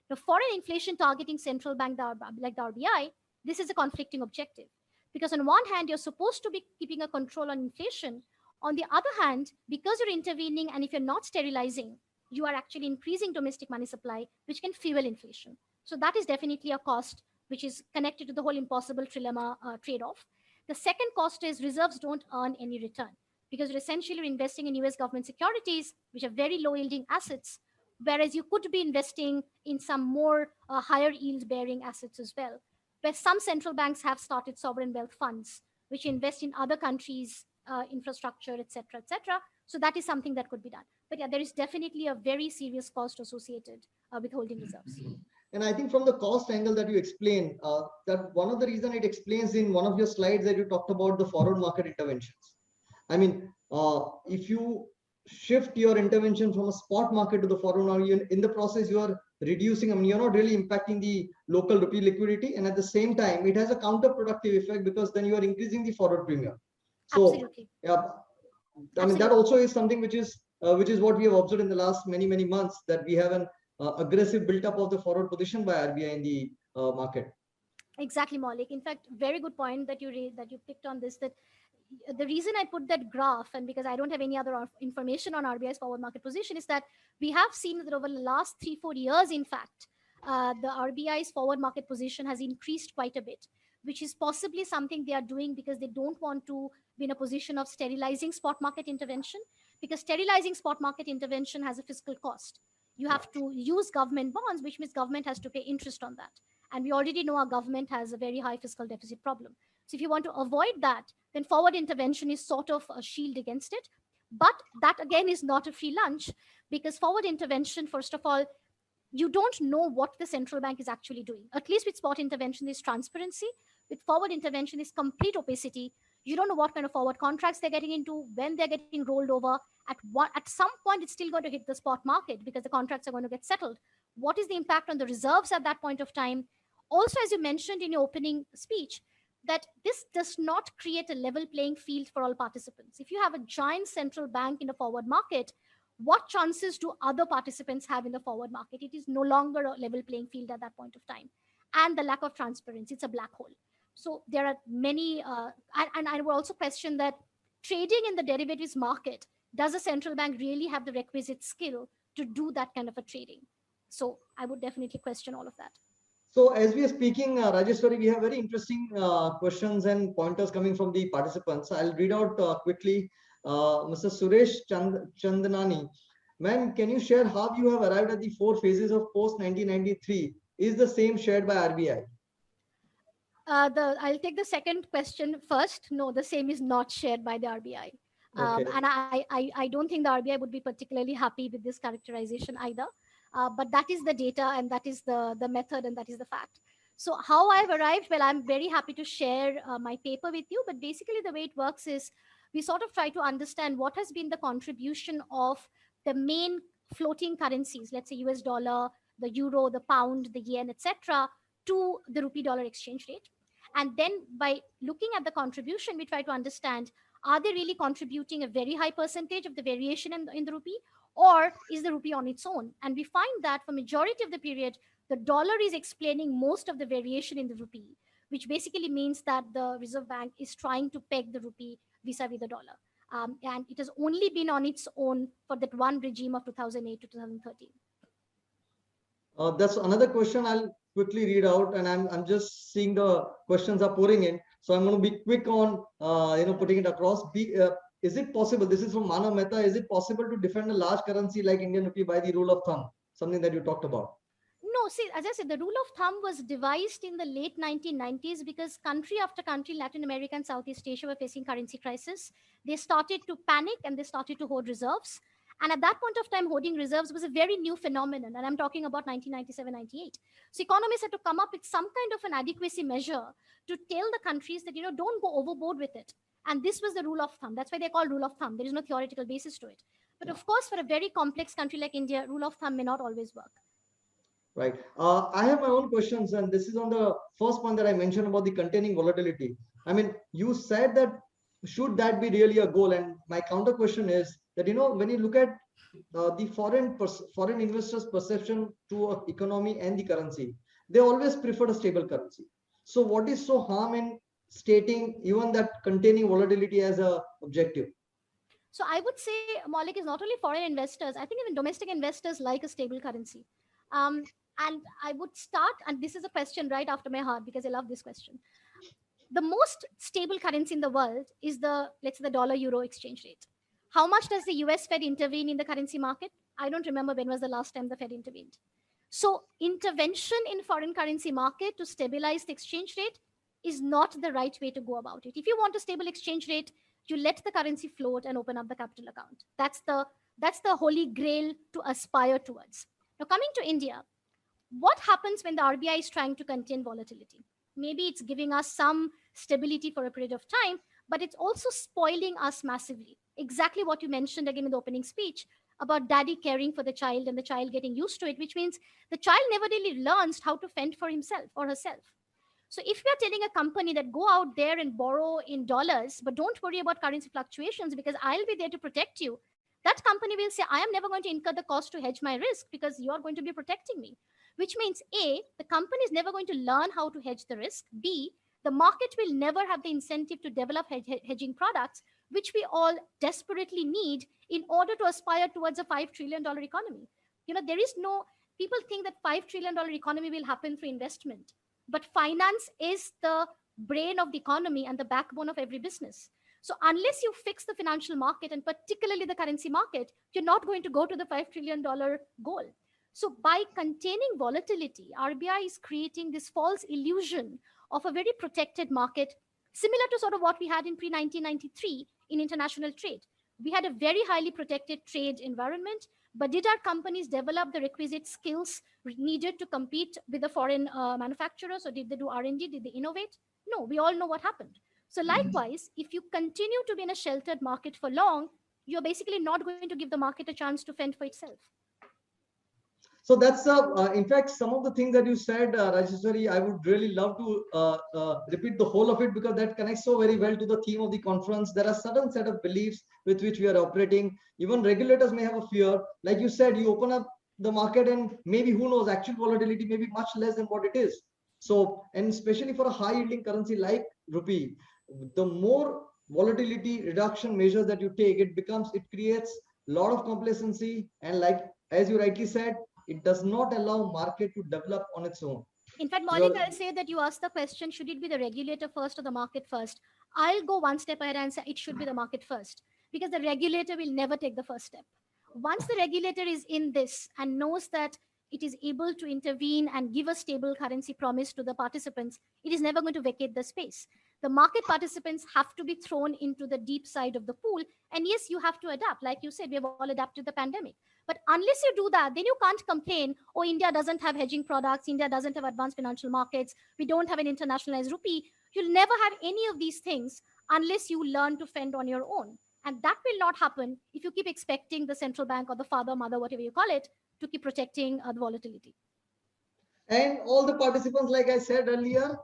Now, for an inflation targeting central bank like the RBI, this is a conflicting objective. Because on one hand, you're supposed to be keeping a control on inflation. On the other hand, because you're intervening and if you're not sterilizing, you are actually increasing domestic money supply, which can fuel inflation. So that is definitely a cost which is connected to the whole impossible trilemma trade-off. The second cost is reserves don't earn any return because you're essentially investing in US government securities, which are very low yielding assets, whereas you could be investing in some more higher yield bearing assets as well, where some central banks have started sovereign wealth funds, which invest in other countries' infrastructure, etc., etc. So that is something that could be done. But yeah, there is definitely a very serious cost associated with holding reserves. And I think from the cost angle that you explained, that one of the reason it explains in one of your slides that you talked about the forward market interventions. I mean, if you shift your intervention from a spot market to the forward market, in the process, you are reducing, I mean, you're not really impacting the local rupee liquidity. And at the same time, it has a counterproductive effect because then you are increasing the forward premium. So, Absolutely. yeah, I mean, that also is something which is what we have observed in the last many months, that we have an aggressive build-up of the forward position by RBI in the market. Exactly, Maulik. In fact, very good point that you picked on this. That the reason I put that graph, and because I don't have any other information on RBI's forward market position, is that we have seen that over the last 3-4 years, in fact, the RBI's forward market position has increased quite a bit, which is possibly something they are doing because they don't want to be in a position of sterilizing spot market intervention, because sterilizing spot market intervention has a fiscal cost. You have to use government bonds, which means government has to pay interest on that. And we already know our government has a very high fiscal deficit problem. So if you want to avoid that, then forward intervention is sort of a shield against it. But that again is not a free lunch, because forward intervention, first of all, you don't know what the central bank is actually doing. At least with spot intervention, there's transparency. With forward intervention, is complete opacity. You don't know what kind of forward contracts they're getting into, when they're getting rolled over. At some point, it's still going to hit the spot market because the contracts are going to get settled. What is the impact on the reserves at that point of time? Also, as you mentioned in your opening speech, that this does not create a level playing field for all participants. If you have a giant central bank in the forward market, what chances do other participants have in the forward market? It is no longer a level playing field at that point of time. And the lack of transparency, it's a black hole. So there are many, and I will also question that trading in the derivatives market, does a central bank really have the requisite skill to do that kind of a trading? So I would definitely question all of that. So as we are speaking, Rajeswari, we have very interesting questions and pointers coming from the participants. I'll read out quickly. Mr. Suresh Chandanani, ma'am, can you share how you have arrived at the 4 phases of post-1993? Is the same shared by RBI? I'll take the second question first. No, the same is not shared by the RBI. Okay. And I don't think the RBI would be particularly happy with this characterization either. But that is the data, and that is the method, and that is the fact. So how I've arrived, well, I'm very happy to share my paper with you. But basically the way it works is we sort of try to understand what has been the contribution of the main floating currencies, let's say US dollar, the euro, the pound, the yen, etc., to the rupee dollar exchange rate. And then by looking at the contribution, we try to understand, are they really contributing a very high percentage of the variation in the rupee, or is the rupee on its own? And we find that for majority of the period, the dollar is explaining most of the variation in the rupee, which basically means that the Reserve Bank is trying to peg the rupee vis-a-vis the dollar. And it has only been on its own for that one regime of 2008 to 2013. That's another question I'll quickly read out, and I'm just seeing the questions are pouring in. So I'm going to be quick on putting it across. Is it possible, this is from Manav Mehta, is it possible to defend a large currency like Indian rupee by the rule of thumb? Something that you talked about. No, see, as I said, the rule of thumb was devised in the late 1990s because country after country, Latin America and Southeast Asia, were facing currency crisis. They started to panic and they started to hoard reserves. And at that point of time, hoarding reserves was a very new phenomenon. And I'm talking about 1997, 98. So economists had to come up with some kind of an adequacy measure to tell the countries that, don't go overboard with it. And this was the rule of thumb. That's why they call rule of thumb. There is no theoretical basis to it. But of course, for a very complex country like India, rule of thumb may not always work. Right. I have my own questions, and this is on the first point that I mentioned about the containing volatility. I mean, you said that should that be really a goal? And my counter question is that, when you look at the foreign investors' perception to a economy and the currency, they always prefer a stable currency. So, what is so harm in stating even that containing volatility as a objective? So I would say, Maulik, is not only foreign investors. I think even domestic investors like a stable currency. Um, and I would start, and this is a question right after my heart because I love this question. The most stable currency in the world is the, let's say, the dollar euro exchange rate. How much does the US Fed intervene in the currency market? I don't remember when was the last time the Fed intervened. So intervention in foreign currency market to stabilize the exchange rate is not the right way to go about it. If you want a stable exchange rate, you let the currency float and open up the capital account. That's the holy grail to aspire towards. Now coming to India, what happens when the RBI is trying to contain volatility? Maybe it's giving us some stability for a period of time, but it's also spoiling us massively. Exactly what you mentioned again in the opening speech about daddy caring for the child and the child getting used to it, which means the child never really learns how to fend for himself or herself. So if we are telling a company that go out there and borrow in dollars, but don't worry about currency fluctuations because I'll be there to protect you, that company will say, I am never going to incur the cost to hedge my risk because you are going to be protecting me. Which means A, the company is never going to learn how to hedge the risk. B, the market will never have the incentive to develop hedging products, which we all desperately need in order to aspire towards a $5 trillion economy. There is no, people think that $5 trillion economy will happen through investment, but finance is the brain of the economy and the backbone of every business. So unless you fix the financial market and particularly the currency market, you're not going to go to the $5 trillion goal. So by containing volatility, RBI is creating this false illusion of a very protected market, similar to sort of what we had in pre 1993 in international trade. We had a very highly protected trade environment, but did our companies develop the requisite skills needed to compete with the foreign manufacturers, or did they do R&D? Did they innovate? No, we all know what happened. So likewise, if you continue to be in a sheltered market for long, you're basically not going to give the market a chance to fend for itself. So that's in fact, some of the things that you said, Rajeswari, I would really love to repeat the whole of it because that connects so very well to the theme of the conference. There are certain set of beliefs with which we are operating. Even regulators may have a fear. Like you said, you open up the market and maybe who knows, actual volatility may be much less than what it is. So, and especially for a high yielding currency like rupee, the more volatility reduction measures that you take, it creates a lot of complacency. And like, as you rightly said, it does not allow market to develop on its own. In fact, Maulik, You're, I'll say that you asked the question, should it be the regulator first or the market first? I'll go one step ahead and say it should be the market first because the regulator will never take the first step. Once the regulator is in this and knows that it is able to intervene and give a stable currency promise to the participants, it is never going to vacate the space. The market participants have to be thrown into the deep side of the pool. And yes, you have to adapt. Like you said, we have all adapted to the pandemic. But unless you do that, then you can't complain, oh, India doesn't have hedging products, India doesn't have advanced financial markets, we don't have an internationalized rupee. You'll never have any of these things unless you learn to fend on your own. And that will not happen if you keep expecting the central bank or the father, mother, whatever you call it, to keep protecting the volatility. and all the participants, like I said earlier,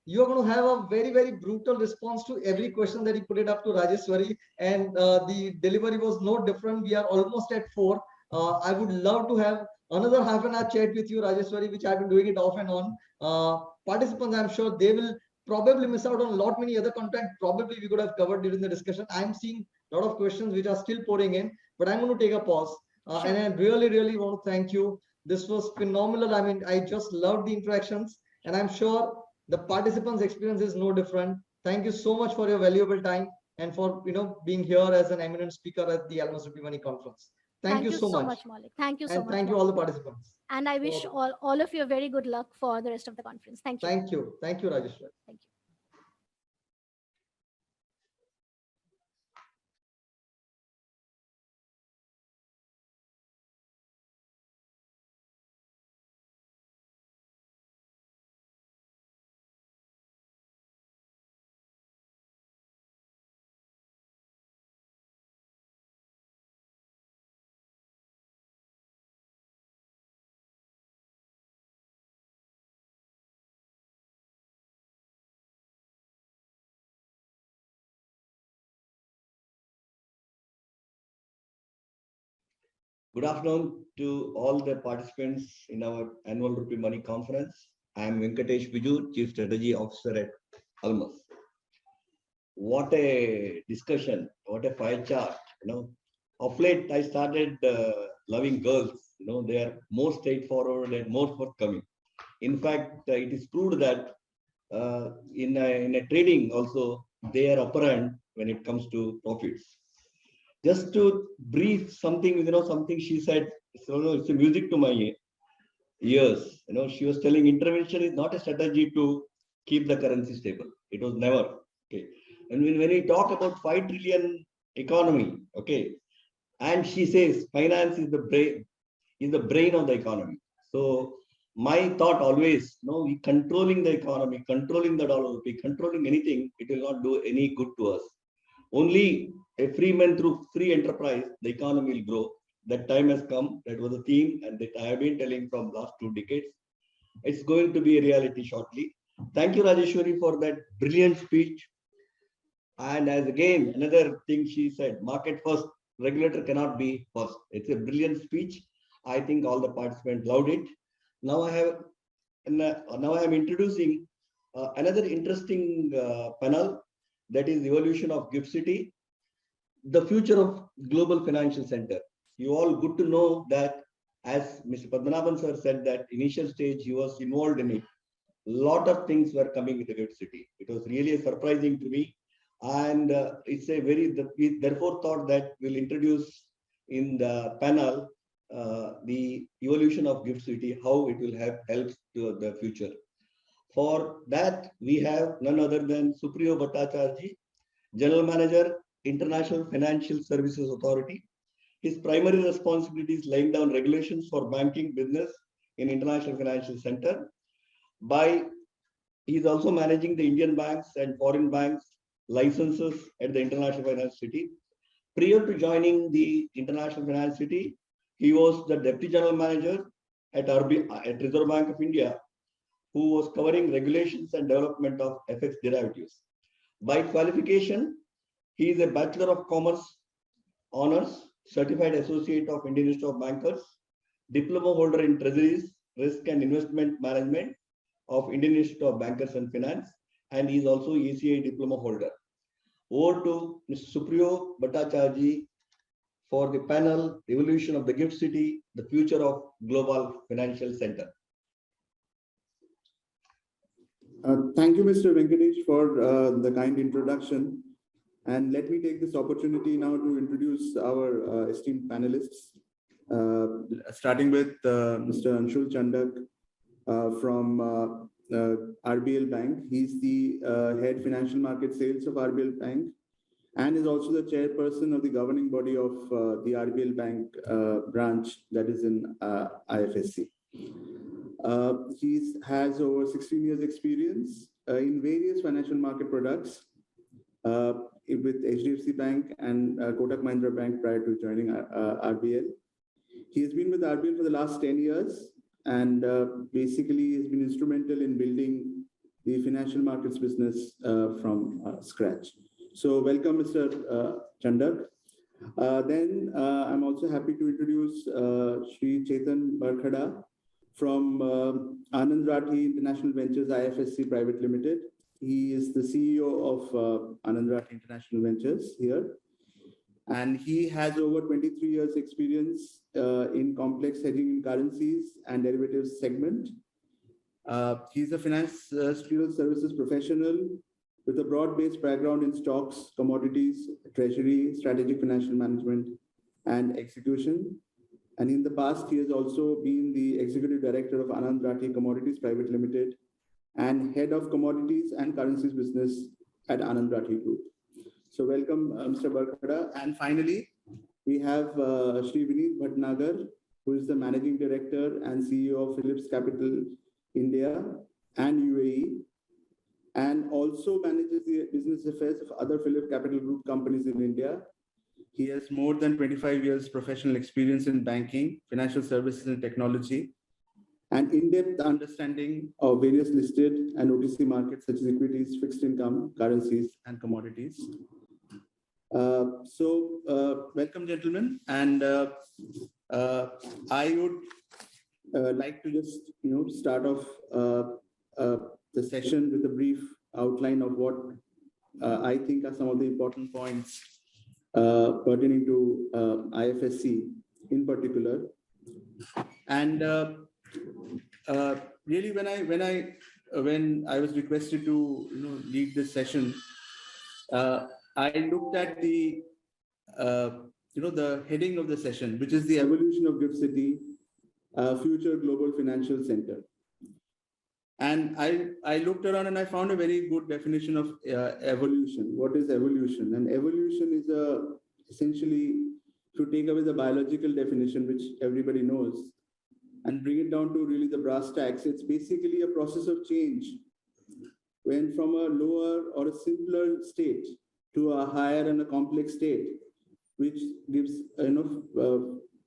you're going to have a very, very brutal response to every question that you put it up to Rajeswari. And the delivery was no different. We are almost at 4. I would love to have another half an hour chat with you, Rajeswari, which I've been doing it off and on. Participants, I'm sure they will probably miss out on a lot many other content probably we could have covered during the discussion. I'm seeing a lot of questions which are still pouring in, but I'm going to take a pause. Sure. And I really, really want to thank you. This was phenomenal. I mean, I just loved the interactions, and I'm sure the participants' experience is no different. Thank you so much for your valuable time and for being here as an eminent speaker at the Almus Rupee Money Conference. Thank you so much. Maulik. Thank you so And much. thank you all the participants. And I wish all of you a very good luck for the rest of the conference. Thank you. Thank you. Thank you, Rajesh. Thank you. Good afternoon to all the participants in our annual Rupee Money Conference. I am Venkatesh Viju, Chief Strategy Officer at Almus. What a discussion, what a file chart. Of late I started loving girls. They are more straightforward and more forthcoming. In fact, it is proved that in a trading also they are apparent when it comes to profits. Just to brief something, something she said, it's a music to my ears. She was telling intervention is not a strategy to keep the currency stable. It was never. Okay. And when we talk about 5 trillion economy, okay, and she says finance is the brain of the economy. So my thought always, we controlling the economy, controlling the dollar rupee, controlling anything, it will not do any good to us. Only a free man through free enterprise, the economy will grow. That time has come. That was the theme, and that I have been telling from last 2 decades. It's going to be a reality shortly. Thank you, Rajeswari, for that brilliant speech. And as again, another thing she said, market first, regulator cannot be first. It's a brilliant speech. I think all the participants loved it. Now I am introducing another interesting panel, that is the evolution of Gift City, the future of global financial center. You all good to know that, as Mr. Padmanabhan sir said, that initial stage he was involved in it. Lot of things were coming with the Gift City. It was really surprising to me. And it's a we therefore thought that we'll introduce in the panel the evolution of Gift City, how it will help to the future. For that, we have none other than Supriyo Bhattacharjee, General Manager, International Financial Services Authority. His primary responsibility is laying down regulations for banking business in International Financial Center. He is also managing the Indian banks and foreign banks licenses at the International Finance City. Prior to joining the International Finance City, he was the Deputy General Manager at Reserve Bank of India, who was covering regulations and development of FX derivatives. By qualification, he is a Bachelor of Commerce Honors, Certified Associate of Indian Institute of Bankers, Diploma holder in Treasuries, Risk and Investment Management of Indian Institute of Bankers and Finance, and he is also ECA diploma holder. Over to Mr. Supriyo Bhattacharjee for the panel, Evolution of the Gift City, the Future of Global Financial Center. Thank you, Mr. Venkatesh, for the kind introduction. And let me take this opportunity now to introduce our esteemed panelists, starting with Mr. Anshul Chandak from RBL Bank. He's the head financial market sales of RBL Bank and is also the chairperson of the governing body of the RBL Bank branch that is in IFSC. He has over 16 years experience in various financial market products with HDFC Bank and Kotak Mahindra Bank prior to joining RBL. He has been with RBL for the last 10 years and basically has been instrumental in building the financial markets business from scratch. So welcome, Mr. Chandak. Then I'm also happy to introduce Shri Chetan Bharkhada from Anand Rathi International Ventures IFSC Private Limited. He is the CEO of Anand Rathi International Ventures here. And he has over 23 years experience in complex hedging in currencies and derivatives segment. He's a financial services professional with a broad-based background in stocks, commodities, treasury, strategic financial management, and execution. And in the past, he has also been the executive director of Anand Rathi Commodities Private Limited and head of commodities and currencies business at Anand Rathi Group. So welcome, Mr. Bharkhada. And finally, we have Shri Vineet Bhatnagar, who is the managing director and CEO of PhillipCapital India and UAE, and also manages the business affairs of other PhillipCapital Group companies in India. He has more than 25 years professional experience in banking, financial services and technology, and in-depth understanding of various listed and OTC markets such as equities, fixed income, currencies, and commodities. Welcome, gentlemen. And I would like to just start off the session with a brief outline of what I think are some of the important points pertaining to IFSC in particular. And really, when I was requested to lead this session, I looked at the the heading of the session, which is the evolution of GIFT City, future global financial center. And I looked around and I found a very good definition of evolution. What is evolution? And evolution is essentially, to take away the biological definition, which everybody knows, and bring it down to really the brass tacks, it's basically a process of change, when from a lower or a simpler state to a higher and a complex state, which gives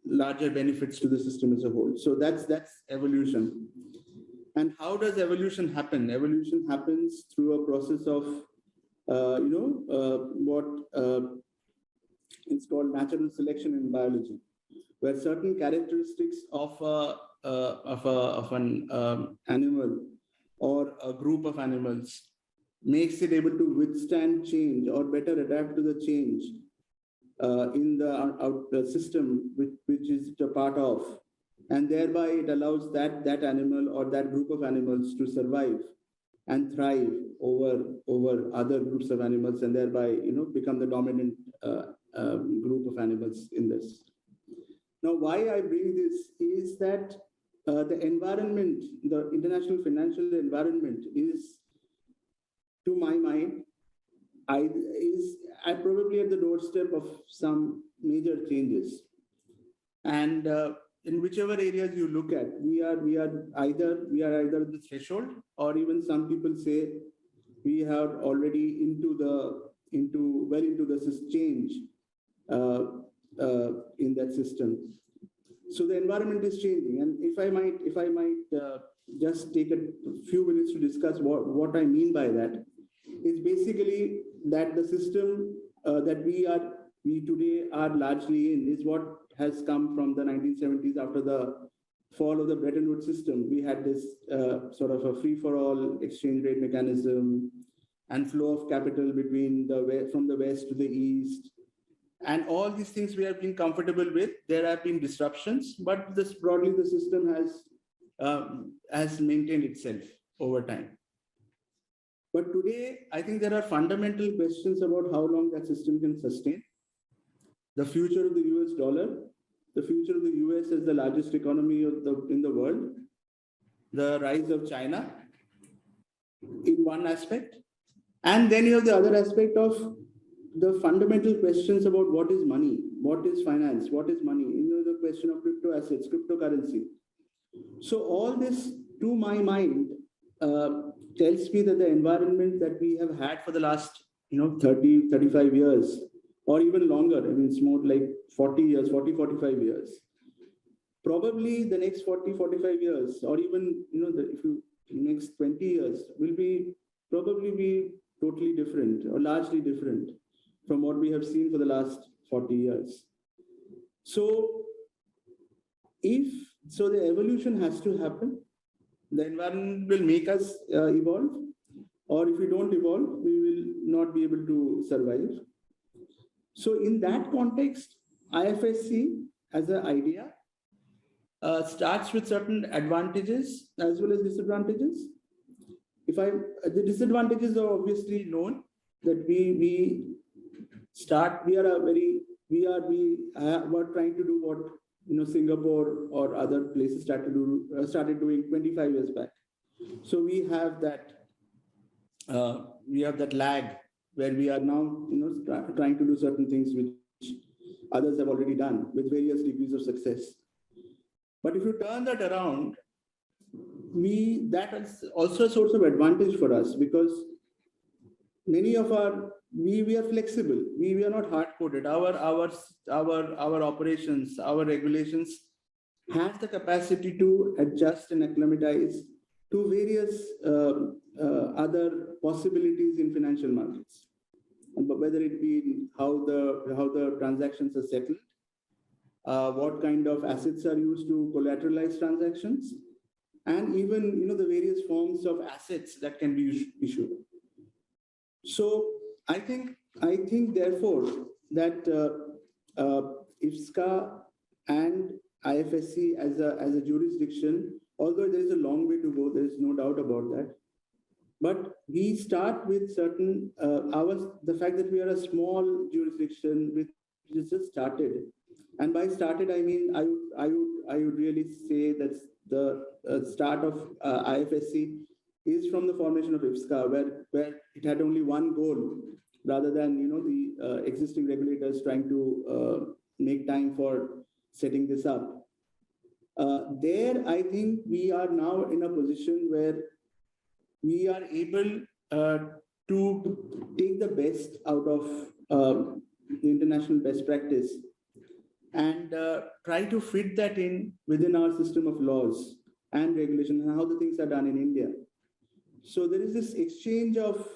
larger benefits to the system as a whole. So that's evolution. And how does evolution happen? Evolution happens through a process of what it's called natural selection in biology, where certain characteristics of an animal or a group of animals makes it able to withstand change or better adapt to the change in the system which is a part of, and thereby it allows that animal or that group of animals to survive and thrive over other groups of animals, and thereby become the dominant group of animals in this. Now, why I bring this is that the environment, the international financial environment, is, to my mind, I probably at the doorstep of some major changes. And in whichever areas you look at, we are either at the threshold, or even some people say we are already well into this change in that system. So the environment is changing, and if I might just take a few minutes to discuss what I mean by that, is basically that the system that we today are largely in is what has come from the 1970s. After the fall of the Bretton Woods system, we had this sort of a free-for-all exchange rate mechanism and flow of capital from the west to the east. And all these things we have been comfortable with. There have been disruptions, but broadly the system has maintained itself over time. But today, I think there are fundamental questions about how long that system can sustain. The future of the US dollar, the future of the US as the largest economy in the world, the rise of China in one aspect, and then you have the other aspect of the fundamental questions about what is money, what is finance, what is money, the question of crypto assets, cryptocurrency. So all this, to my mind, tells me that the environment that we have had for the last 30, 35 years, or even longer, I mean, it's more like 40 years, 40, 45 years, probably the next 40, 45 years, or even if you next 20 years, will probably be totally different or largely different from what we have seen for the last 40 years. So the evolution has to happen. The environment will make us evolve, or if we don't evolve, we will not be able to survive. So in that context, IFSC as an idea starts with certain advantages as well as disadvantages. The disadvantages are obviously known, that we are trying to do what Singapore or other places started doing 25 years back. So we have that lag where we are now trying to do certain things which others have already done with various degrees of success. But if you turn that around, that is also a source of advantage for us, because many of we are flexible. We are not hard-coded. Our operations, our regulations have the capacity to adjust and acclimatize to various other possibilities in financial markets, whether it be how the transactions are settled, what kind of assets are used to collateralize transactions, and even the various forms of assets that can be issued. So I think therefore that IFSCA and IFSC as a jurisdiction, although there is a long way to go, there is no doubt about that. But we start with certain the fact that we are a small jurisdiction which just started, and by started I mean I would really say that the start of IFSC is from the formation of IFSCA, where it had only one goal, rather than the existing regulators trying to make time for setting this up. There, I think we are now in a position where we are able to take the best out of the international best practice and try to fit that in within our system of laws and regulations and how the things are done in India. So there is this exchange of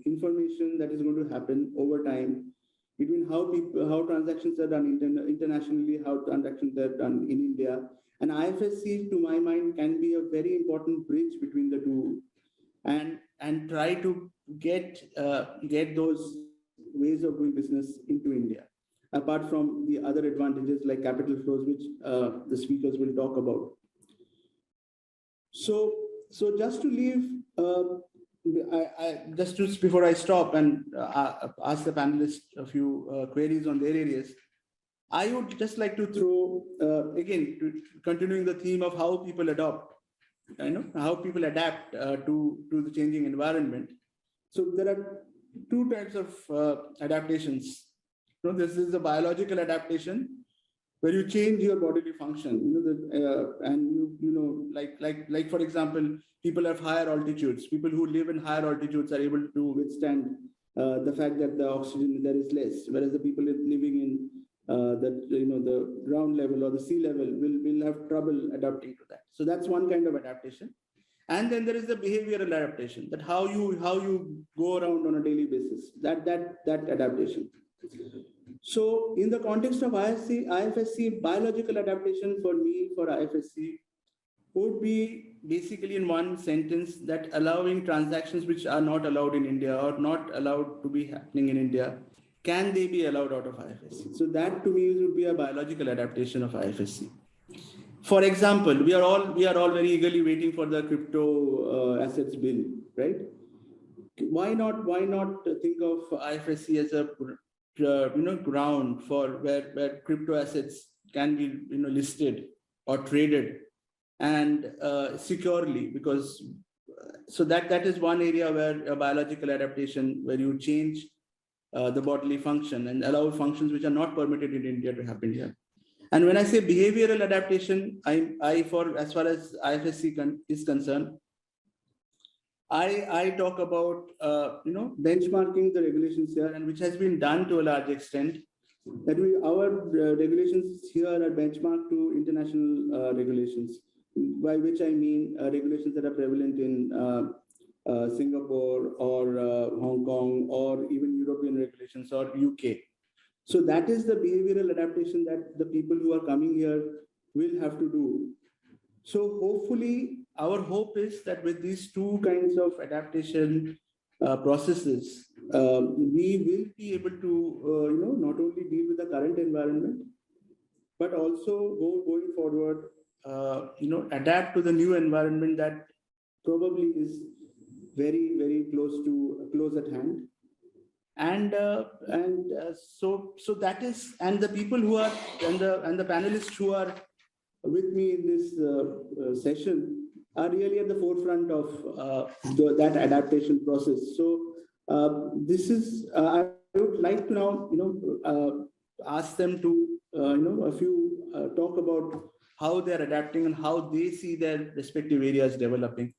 information that is going to happen over time between how transactions are done internationally, how transactions are done in India. And IFSC, to my mind, can be a very important bridge between the two, and try to get those ways of doing business into India, apart from the other advantages like capital flows, which the speakers will talk about. So just to leave, before I stop and ask the panelists a few queries on their areas, I would just like to throw, again, continuing the theme of how people adopt, how people adapt to the changing environment. So there are two types of adaptations. This is a biological adaptation, where you change your bodily function, like for example, people have higher altitudes. People who live in higher altitudes are able to withstand the fact that the oxygen there is less, whereas the people living in the ground level or the sea level will have trouble adapting to that. So that's one kind of adaptation. And then there is the behavioral adaptation, that how you go around on a daily basis, that adaptation. So in the context of IFSC, biological adaptation for me, for IFSC, would be basically in one sentence that allowing transactions which are not allowed in India or not allowed to be happening in India, can they be allowed out of IFSC? So that to me would be a biological adaptation of IFSC. For example, we are all very eagerly waiting for the crypto assets bill, right? Why not think of IFSC as a ground for where crypto assets can be listed or traded and securely, because so that is one area where a biological adaptation, where you change the bodily function and allow functions which are not permitted in India to happen here. And when I say behavioral adaptation, as far as IFSC is concerned, I talk about benchmarking the regulations here, and which has been done to a large extent. That our regulations here are benchmarked to international regulations, by which I mean regulations that are prevalent in Singapore or Hong Kong, or even European regulations or UK. So that is the behavioral adaptation that the people who are coming here will have to do. So hopefully, our hope is that with these two kinds of adaptation processes, we will be able to, not only deal with the current environment, but also going forward, adapt to the new environment that probably is very, very close at hand. And so that is, and the people who are and the panelists who are with me in this session are really at the forefront of that adaptation process. So this is I would like to now ask them to talk about how they're adapting and how they see their respective areas developing.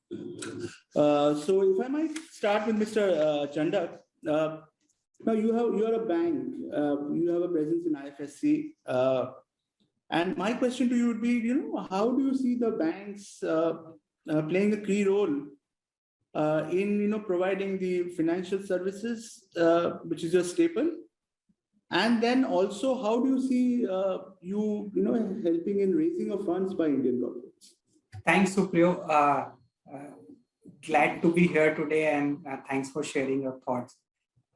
So if I might start with Mr. Chandak. Now you are a bank, you have a presence in IFSC, and my question to you would be, how do you see the banks playing a key role in providing the financial services, which is your staple, And then also, how do you see helping in raising of funds by Indian corporates? Thanks, Supriyo. Glad to be here today, and thanks for sharing your thoughts.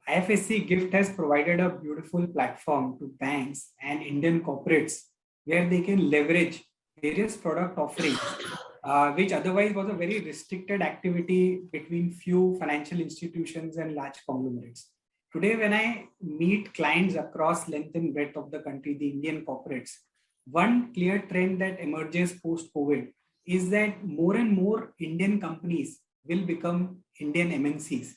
IFSC GIFT has provided a beautiful platform to banks and Indian corporates where they can leverage various product offerings, which otherwise was a very restricted activity between few financial institutions and large conglomerates. Today, when I meet clients across length and breadth of the country, the Indian corporates, one clear trend that emerges post-COVID is that more and more Indian companies will become Indian MNCs.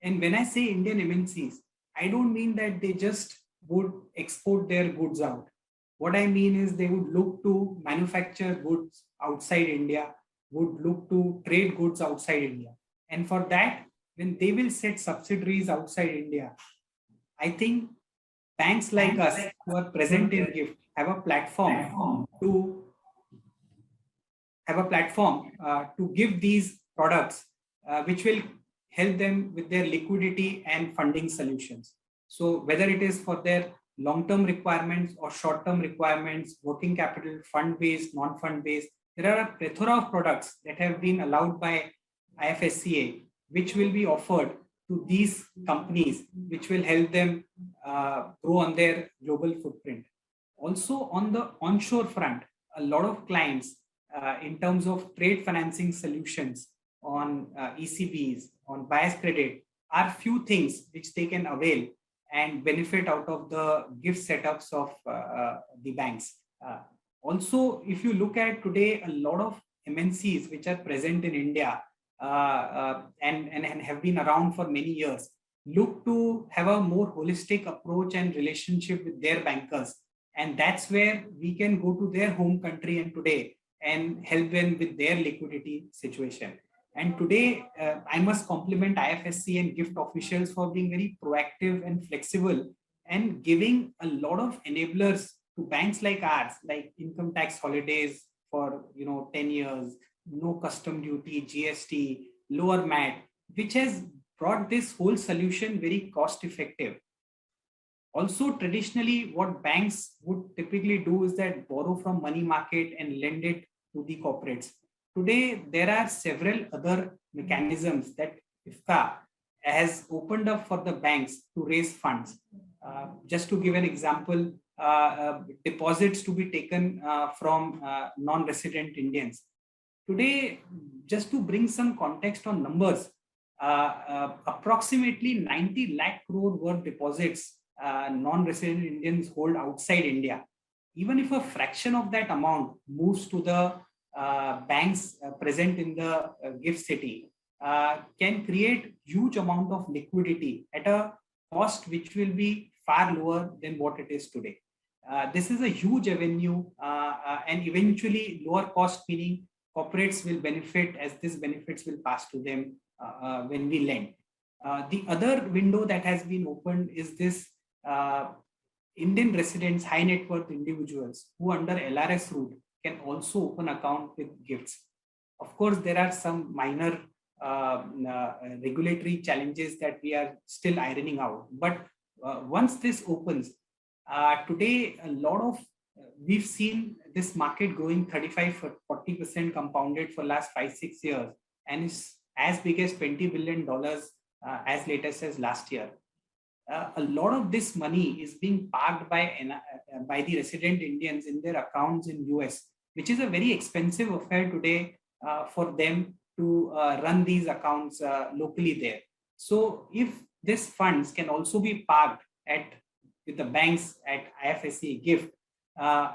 And when I say Indian MNCs, I don't mean that they just would export their goods out. What I mean is they would look to manufacture goods outside India, would look to trade goods outside India. And for that, when they will set subsidiaries outside India, I think banks like us who are present in GIFT have a platform to give these products, which will help them with their liquidity and funding solutions. So whether it is for their long-term requirements or short-term requirements, working capital, fund-based, non-fund-based, there are a plethora of products that have been allowed by IFSCA, which will be offered to these companies, which will help them grow on their global footprint. Also on the onshore front, a lot of clients in terms of trade financing solutions on ECBs, on bias credit, are few things which they can avail and benefit out of the gift setups of the banks. Also, if you look at today, a lot of MNCs which are present in India and have been around for many years, look to have a more holistic approach and relationship with their bankers. And that's where we can go to their home country and today and help them with their liquidity situation. And today, I must compliment IFSC and GIFT officials for being very proactive and flexible and giving a lot of enablers to banks like ours, like income tax holidays for 10 years, no custom duty, GST, lower MAT, which has brought this whole solution very cost effective. Also, traditionally, what banks would typically do is that borrow from money market and lend it to the corporates. Today, there are several other mechanisms that IFSCA has opened up for the banks to raise funds. Just to give an example, deposits to be taken from non-resident Indians. Today, just to bring some context on numbers, approximately 90 lakh crore worth deposits non-resident Indians hold outside India. Even if a fraction of that amount moves to the banks present in the gift city, can create huge amount of liquidity at a cost which will be far lower than what it is today. This is a huge avenue and eventually lower cost, meaning corporates will benefit as these benefits will pass to them when we lend. The other window that has been opened is this Indian residents, high net worth individuals who under LRS route can also open account with gifts. Of course, there are some minor regulatory challenges that we are still ironing out. But once this opens, today a lot of, we've seen this market growing 35-40% compounded for last 5-6 years and is as big as $20 billion as latest as last year. A lot of this money is being parked by the resident Indians in their accounts in US, which is a very expensive affair today for them to run these accounts locally there. So if these funds can also be parked with the banks at IFSC GIFT,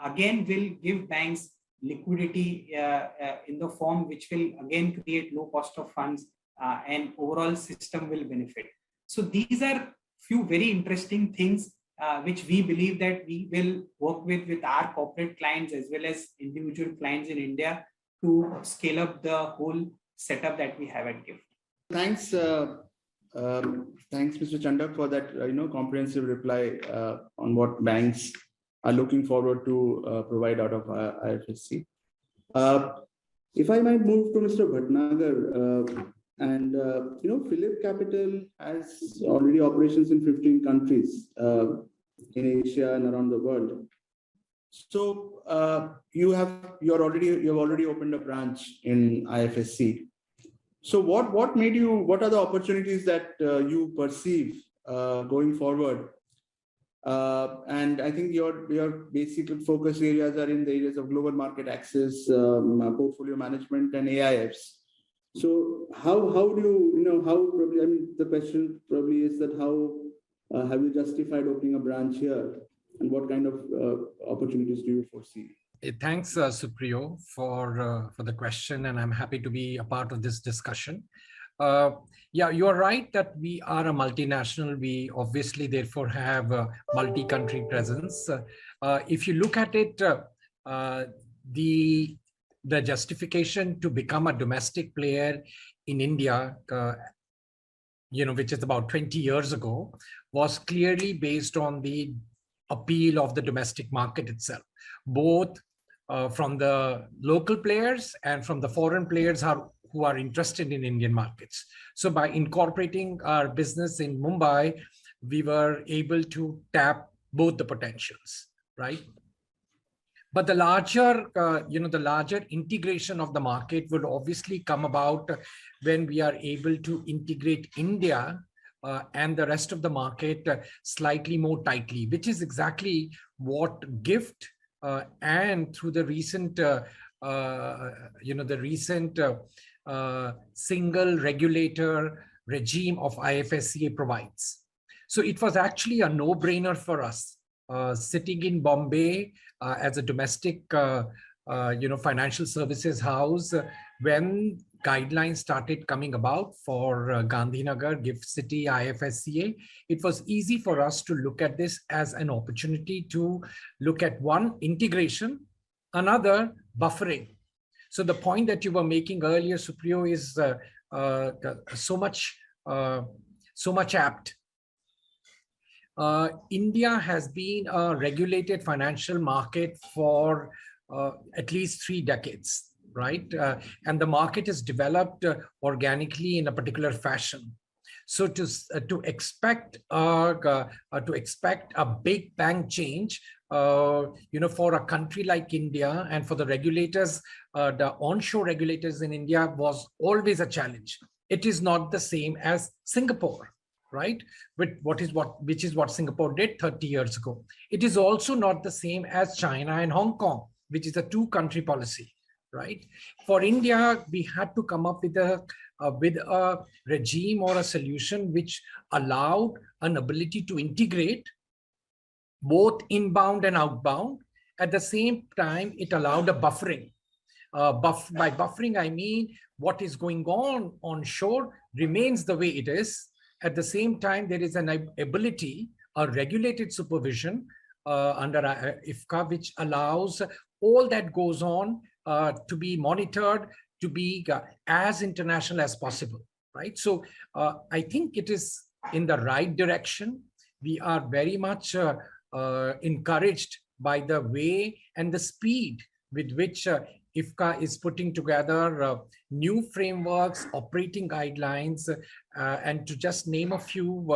again will give banks liquidity in the form which will again create low cost of funds and overall system will benefit. So these are few very interesting things which we believe that we will work with our corporate clients as well as individual clients in India to scale up the whole setup that we have at GIFT. Thanks, thanks, Mr. Chandak, for that comprehensive reply on what banks are looking forward to provide out of IFSC. If I might move to Mr. Bhatnagar, PhillipCapital has already operations in 15 countries. in Asia and around the world. So you've already opened a branch in IFSC. So what made you? What are the opportunities that you perceive going forward? And I think your basic focus areas are in the areas of global market access, portfolio management, and AIFs. So how do you how probably, I mean, the question probably is that how have you justified opening a branch here, and what kind of opportunities do you foresee? Thanks, Supriyo, for the question, and I'm happy to be a part of this discussion. Yeah, you're right that we are a multinational. We obviously therefore have a multi-country presence. If you look at it, the justification to become a domestic player in India, which is about 20 years ago, was clearly based on the appeal of the domestic market itself, both from the local players and from the foreign players who are interested in Indian markets. So by incorporating our business in Mumbai, we were able to tap both the potentials, right? But the larger, the larger integration of the market would obviously come about when we are able to integrate India and the rest of the market slightly more tightly, which is exactly what GIFT and through the recent, single regulator regime of IFSC provides. So it was actually a no-brainer for us sitting in Bombay as a domestic, financial services house when guidelines started coming about for Gandhinagar, GIFT City, IFSCA. It was easy for us to look at this as an opportunity to look at one, integration, another, buffering. So the point that you were making earlier, Supriyo, is so much apt. India has been a regulated financial market for at least 3 decades, right? And the market is developed organically in a particular fashion. So to expect a big bang change, for a country like India and for the regulators, the onshore regulators in India was always a challenge. It is not the same as Singapore, right? Which is what Singapore did 30 years ago. It is also not the same as China and Hong Kong, which is a 2-country policy, right? For India, we had to come up with a regime or a solution which allowed an ability to integrate both inbound and outbound. At the same time, it allowed a buffering. By buffering, I mean what is going on onshore remains the way it is. At the same time, there is an ability, a regulated supervision under IFSC, which allows all that goes on to be monitored, to be as international as possible, right? So I think it is in the right direction. We are very much encouraged by the way and the speed with which IFSC is putting together new frameworks, operating guidelines, and to just name a few,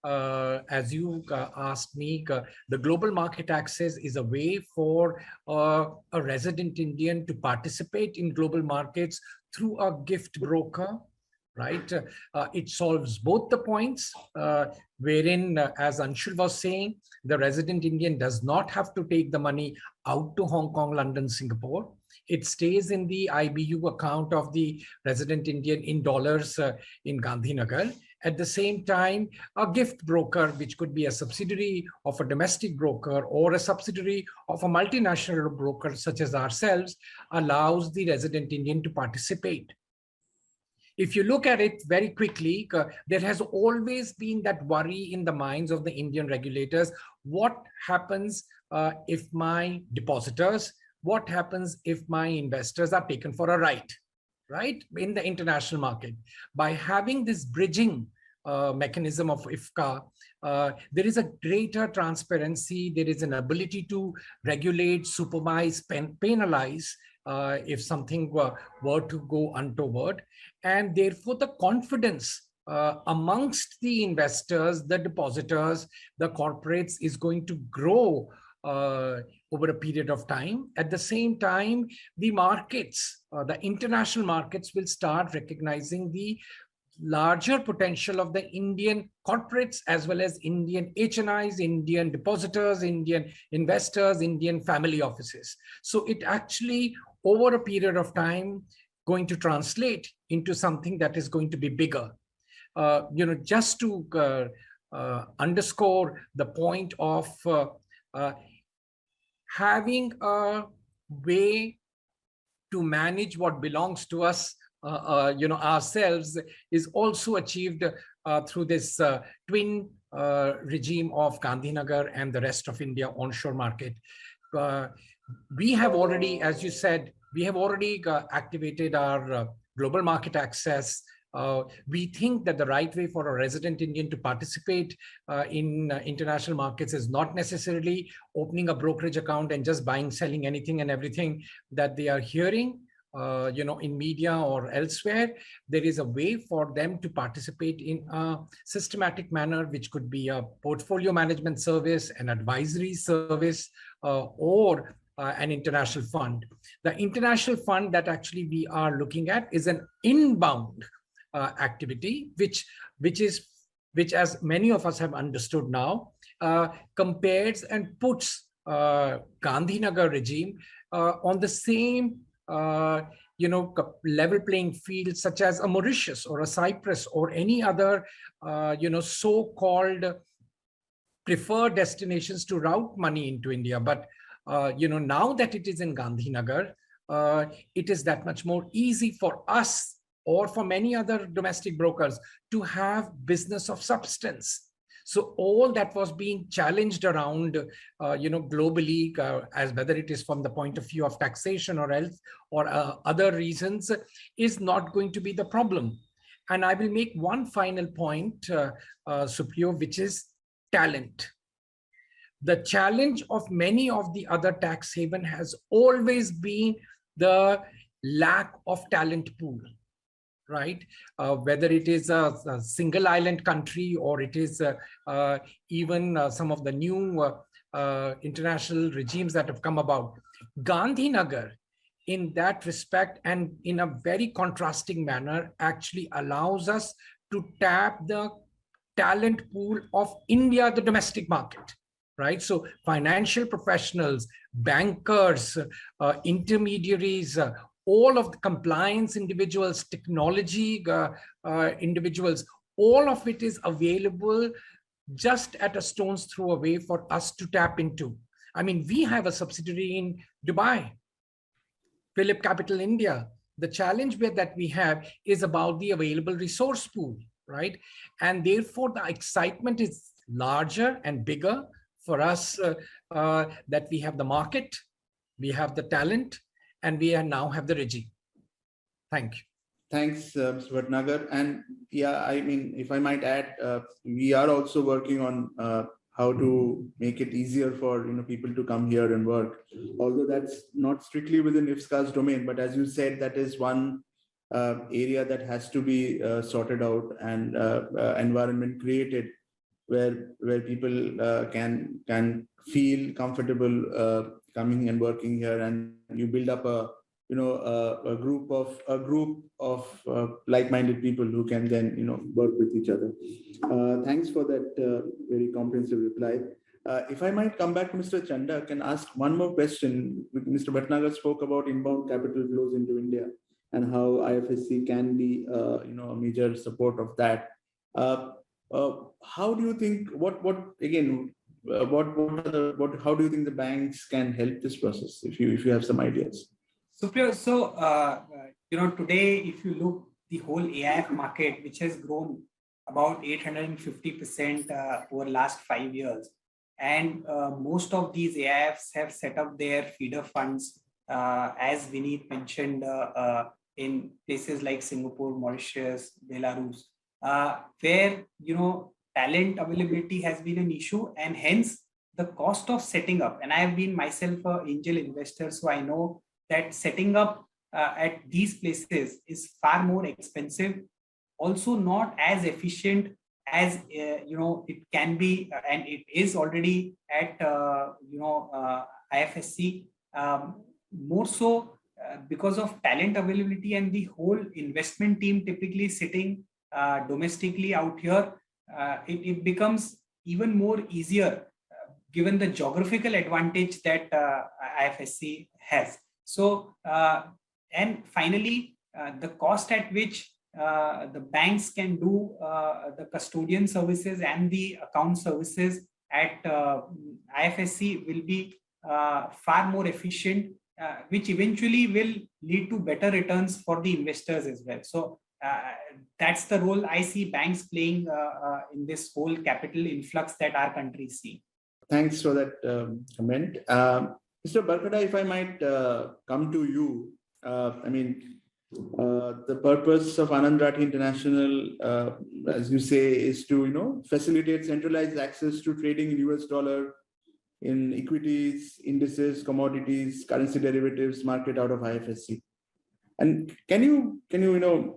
as you asked me, the global market access is a way for a resident Indian to participate in global markets through a gift broker, right? It solves both the points wherein, as Anshul was saying, the resident Indian does not have to take the money out to Hong Kong, London, Singapore. It stays in the IBU account of the resident Indian in dollars in Gandhinagar. At the same time, a gift broker, which could be a subsidiary of a domestic broker or a subsidiary of a multinational broker such as ourselves, allows the resident Indian to participate. If you look at it very quickly, there has always been that worry in the minds of the Indian regulators. What happens if my depositors, what happens if my investors are taken for a ride, right, in the international market? By having this bridging mechanism of IFSC, there is a greater transparency. There is an ability to regulate, supervise, penalize if something were to go untoward. And therefore, the confidence amongst the investors, the depositors, the corporates is going to grow over a period of time. At the same time, the markets, the international markets will start recognizing the larger potential of the Indian corporates as well as Indian HNIs, Indian depositors, Indian investors, Indian family offices. So it actually, over a period of time, going to translate into something that is going to be bigger. Just to underscore the point of having a way to manage what belongs to us, ourselves, is also achieved through this twin regime of Gandhinagar and the rest of India onshore market. We have already, as you said, we have already activated our global market access. We think that the right way for a resident Indian to participate in international markets is not necessarily opening a brokerage account and just buying, selling anything and everything that they are hearing in media or elsewhere. There is a way for them to participate in a systematic manner, which could be a portfolio management service, an advisory service, or an international fund. The international fund that actually we are looking at is an inbound activity, which as many of us have understood now, compares and puts Gandhinagar regime on the same level playing field, such as a Mauritius or a Cyprus or any other so-called preferred destinations to route money into India. But now that it is in Gandhinagar, it is that much more easy for us or for many other domestic brokers to have business of substance. So all that was being challenged around, globally, as whether it is from the point of view of taxation or else or other reasons, is not going to be the problem. And I will make one final point, Supriyo, which is talent. The challenge of many of the other tax haven has always been the lack of talent pool. Right? Whether it is a single island country or it is even some of the new international regimes that have come about. Gandhinagar, in that respect and in a very contrasting manner, actually allows us to tap the talent pool of India, the domestic market. Right? So financial professionals, bankers, intermediaries, all of the compliance individuals, technology individuals, all of it is available just at a stone's throw away for us to tap into. I mean, we have a subsidiary in Dubai, PhillipCapital India. The challenge that we have is about the available resource pool, right? And therefore, the excitement is larger and bigger for us that we have the market, we have the talent, and we now have the regime. Thank you. Thanks, Mr. Bhatnagar. And yeah, I mean, if I might add, we are also working on how to make it easier for people to come here and work. Although that's not strictly within IFSC's domain, but as you said, that is one area that has to be sorted out and environment created where people can feel comfortable coming and working here, and you build up a group of like-minded people who can then work with each other. Thanks for that very comprehensive reply. If I might come back to Mr. Chandak and ask one more question. Mr. Bhatnagar spoke about inbound capital flows into India and how IFSC can be a major support of that. How do you think how do you think the banks can help this process, if you have some ideas? Supriyo, so today, if you look, the whole AIF market, which has grown about 850% over the last 5 years, and most of these AIFs have set up their feeder funds, as Vineet mentioned, in places like Singapore, Mauritius, Belarus, where talent availability has been an issue, and hence the cost of setting up. And I have been myself an angel investor, so I know that setting up at these places is far more expensive also not as efficient as it can be, and it is already at IFSC, more so because of talent availability and the whole investment team typically sitting domestically out here. It becomes even more easier given the geographical advantage that IFSC has. So, and finally, the cost at which the banks can do the custodian services and the account services at IFSC will be far more efficient, which eventually will lead to better returns for the investors as well. So that's the role I see banks playing in this whole capital influx that our country is seeing. Thanks for that comment. Mr. Bharkhada, if I might come to you, the purpose of Anand Rathi International, as you say, is to facilitate centralized access to trading in US dollar, in equities, indices, commodities, currency derivatives market out of IFSC. And can you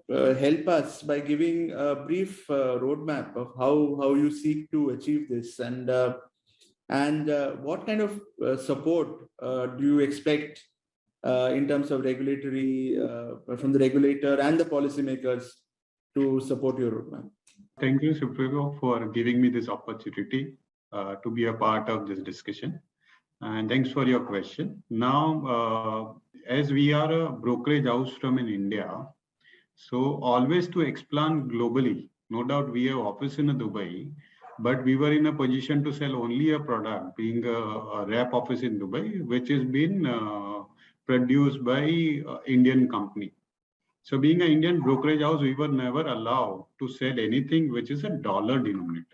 help us by giving a brief roadmap of how you seek to achieve this, and what kind of support do you expect in terms of regulatory from the regulator and the policymakers to support your roadmap? Thank you, Supriyo, for giving me this opportunity to be a part of this discussion. And thanks for your question. Now, as we are a brokerage house from in India, so always to expand globally, no doubt we have office in Dubai, but we were in a position to sell only a product, being a rep office in Dubai, which has been produced by Indian company. So being an Indian brokerage house, we were never allowed to sell anything which is a dollar denominated.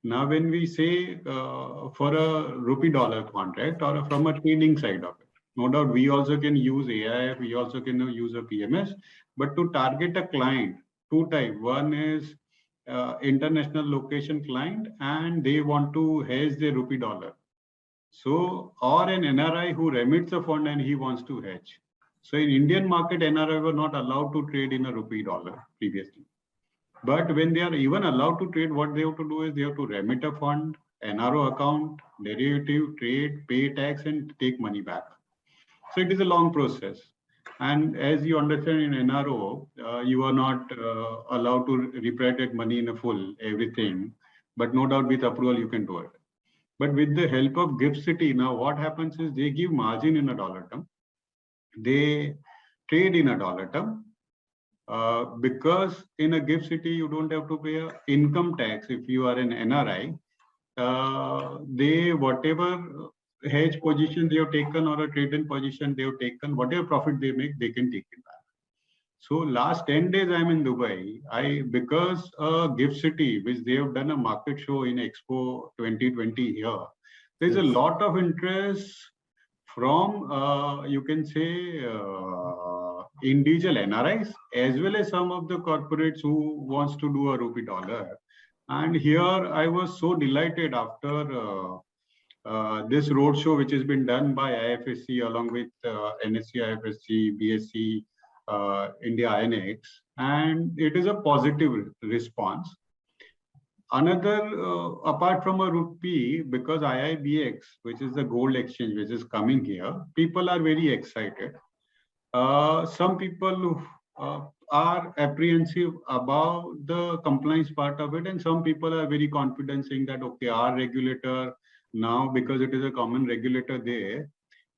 Now, when we say for a rupee dollar contract or from a trading side of it, no doubt we also can use AIF, we also can use a PMS, but to target a client, two types. One is international location client, and they want to hedge their rupee dollar. So, or an NRI who remits a fund and he wants to hedge. So in Indian market, NRI were not allowed to trade in a rupee dollar previously. But when they are even allowed to trade, what they have to do is they have to remit a fund, NRO account, derivative, trade, pay tax, and take money back. So it is a long process. And as you understand in NRO, you are not allowed to repatriate money in a full, everything. But no doubt with approval, you can do it. But with the help of GIFT City, now what happens is they give margin in a dollar term. They trade in a dollar term. Because in a GIFT City, you don't have to pay income tax if you are an NRI. They, whatever hedge position they have taken or a trade-in position they have taken, whatever profit they make, they can take it back. So last 10 days I'm in Dubai. Because GIFT City, which they have done a market show in Expo 2020 here, there's a lot of interest from, you can say, individual NRIs, as well as some of the corporates who wants to do a rupee dollar. And here I was so delighted after this roadshow, which has been done by IFSC along with NSC, IFSC, BSC, India INX, and it is a positive response. Another, apart from a rupee, because IIBX, which is the gold exchange, which is coming here, people are very excited. Some people are apprehensive about the compliance part of it, and some people are very confident saying that, okay, our regulator now, because it is a common regulator there,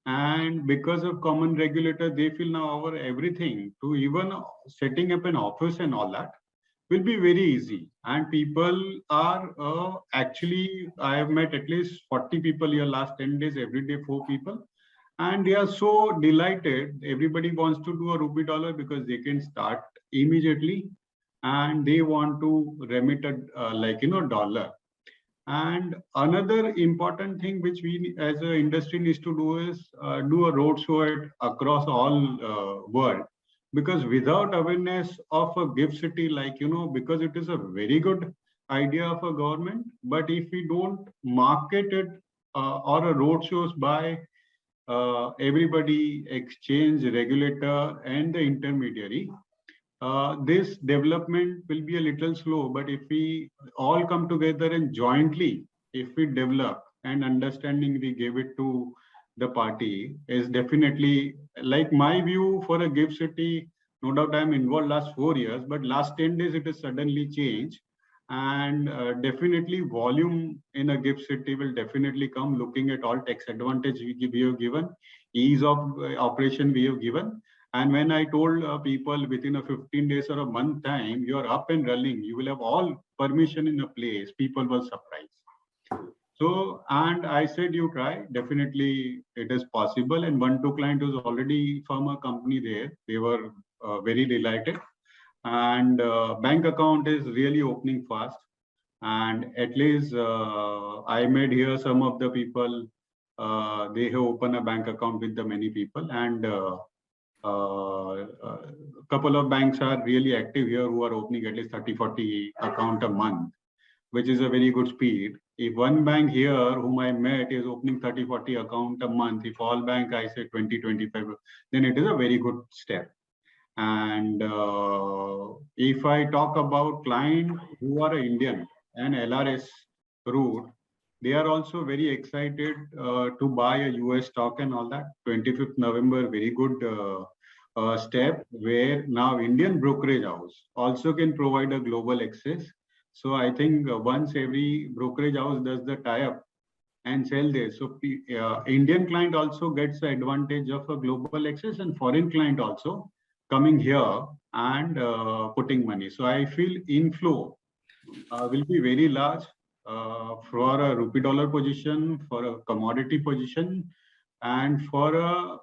and because of common regulator, they feel now our everything to even setting up an office and all that will be very easy. And people are actually, I have met at least 40 people here last 10 days, every day 4 people. And they are so delighted. Everybody wants to do a rupee dollar because they can start immediately and they want to remit a dollar. And another important thing which we as an industry needs to do is do a roadshow across all world. Because without awareness of a GIFT City, because it is a very good idea of a government, but if we don't market it or a roadshows by everybody, exchange, regulator, and the intermediary, this development will be a little slow, but if we all come together and jointly, if we develop and understanding we give it to the party, is definitely like my view for a gift city. No doubt I'm involved last 4 years, but last 10 days it has suddenly changed. And definitely volume in a gift city will definitely come, looking at all tax advantage we have given, ease of operation we have given. And when I told people within a 15 days or a month time, you are up and running, you will have all permission in a place, people were surprised. So, and I said, you try, definitely it is possible. And one, two client was already from a company there. They were very delighted. And bank account is really opening fast. And at least I made here some of the people, they have opened a bank account with the many people. And couple of banks are really active here who are opening at least 30-40 account a month, which is a very good speed. If one bank here whom I met is opening 30-40 account a month, if all bank I say 20-25, then it is a very good step. And if I talk about client who are Indian and LRS route, they are also very excited to buy a US stock and all that. 25th November, very good step where now Indian brokerage house also can provide a global access. So I think once every brokerage house does the tie-up and sell this, so Indian client also gets the advantage of a global access, and foreign client also coming here and putting money. So I feel inflow will be very large for a rupee dollar position, for a commodity position, and for a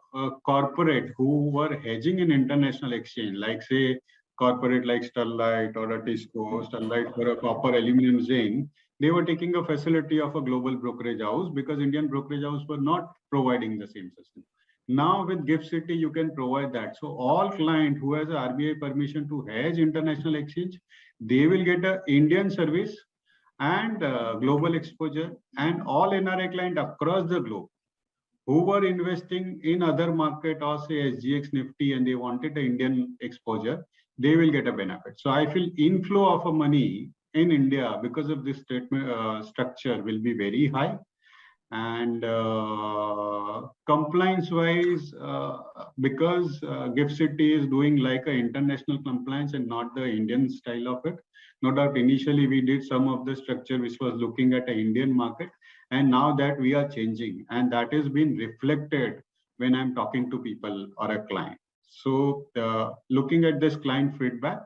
corporate who were hedging in international exchange, like say corporate like Sterlite or a Tisco, Sterlite for a copper, aluminum, zinc. They were taking a facility of a global brokerage house because Indian brokerage house were not providing the same system. Now with Gift City, you can provide that. So all client who has a RBI permission to hedge international exchange, they will get an Indian service and global exposure, and all NRI client across the globe who were investing in other market or say SGX Nifty and they wanted an Indian exposure, they will get a benefit. So I feel inflow of a money in India because of this statement, structure will be very high. And compliance wise, because Gift City is doing like an international compliance and not the Indian style of it. No doubt initially we did some of the structure which was looking at an Indian market, and now that we are changing, and that has been reflected when I'm talking to people or a client. So looking at this client feedback,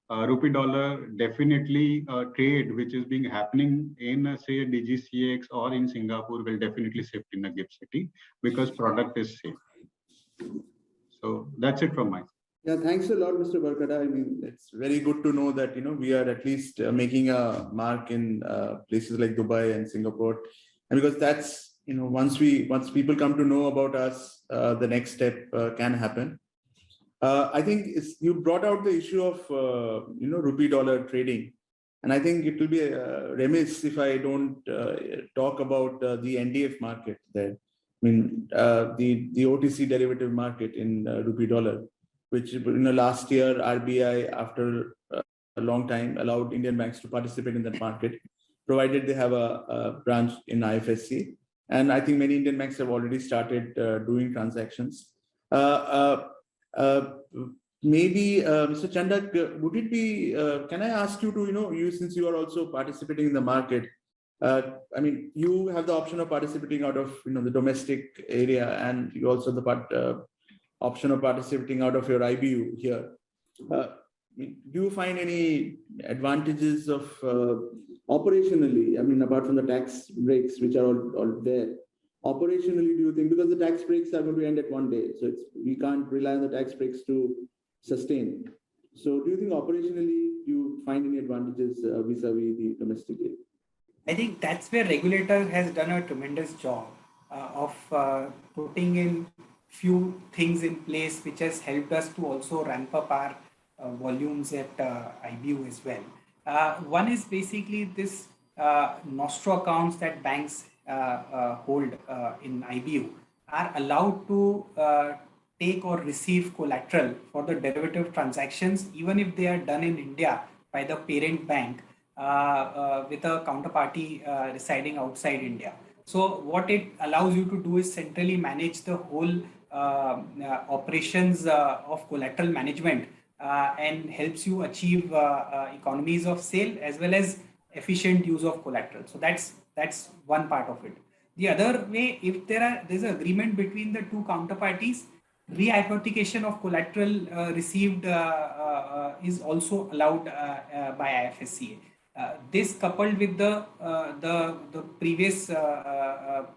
rupee dollar definitely trade which is being happening in say DGCX or in Singapore will definitely shift in a Gift City because product is same. So that's it from my side. Yeah, thanks a lot, Mr. Bharkhada. I mean, it's very good to know that, we are at least making a mark in places like Dubai and Singapore. And because that's, once people come to know about us, the next step can happen. I think you brought out the issue of, rupee dollar trading. And I think it will be remiss if I don't talk about the NDF market there. I mean, the OTC derivative market in rupee dollar, which last year RBI, after a long time, allowed Indian banks to participate in that market, provided they have a branch in IFSC. And I think many Indian banks have already started doing transactions. Maybe, Mr. Chandak, would it be, can I ask you to, since you are also participating in the market, I mean, you have the option of participating out of, the domestic area, and you also have the option of participating out of your IBU here. Do you find any advantages of operationally, I mean, apart from the tax breaks, which are all there, operationally, do you think, because the tax breaks are going to end at one day, so we can't rely on the tax breaks to sustain. So do you think operationally you find any advantages vis-a-vis the domestic area? I think that's where regulator has done a tremendous job of putting in few things in place, which has helped us to also ramp up our volumes at IBU as well. One is basically this nostro accounts that banks hold in IBU are allowed to take or receive collateral for the derivative transactions, even if they are done in India by the parent bank with a counterparty residing outside India. So what it allows you to do is centrally manage the whole operations of collateral management and helps you achieve economies of scale as well as efficient use of collateral. So that's one part of it. The other way, if there's an agreement between the two counterparties, rehypothecation of collateral received is also allowed by IFSC. This coupled with the previous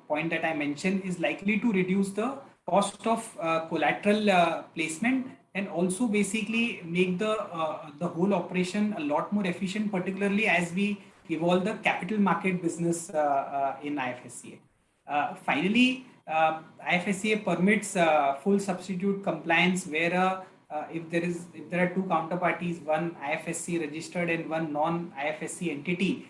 point that I mentioned is likely to reduce the cost of collateral placement and also basically make the whole operation a lot more efficient, particularly as we evolve the capital market business in IFSCA. Finally, IFSCA permits full substitute compliance where if there are two counterparties, one IFSC registered and one non-IFSC entity,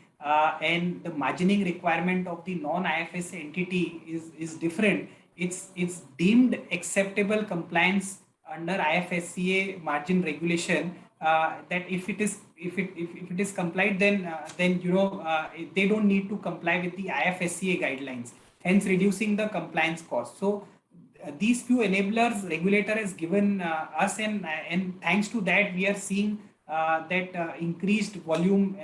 and the margining requirement of the non-IFSC entity is different, it's deemed acceptable compliance under IFSCA margin regulation that if it is complied, then they don't need to comply with the IFSCA guidelines, hence reducing the compliance cost. So these few enablers regulator has given us, and thanks to that we are seeing that increased volume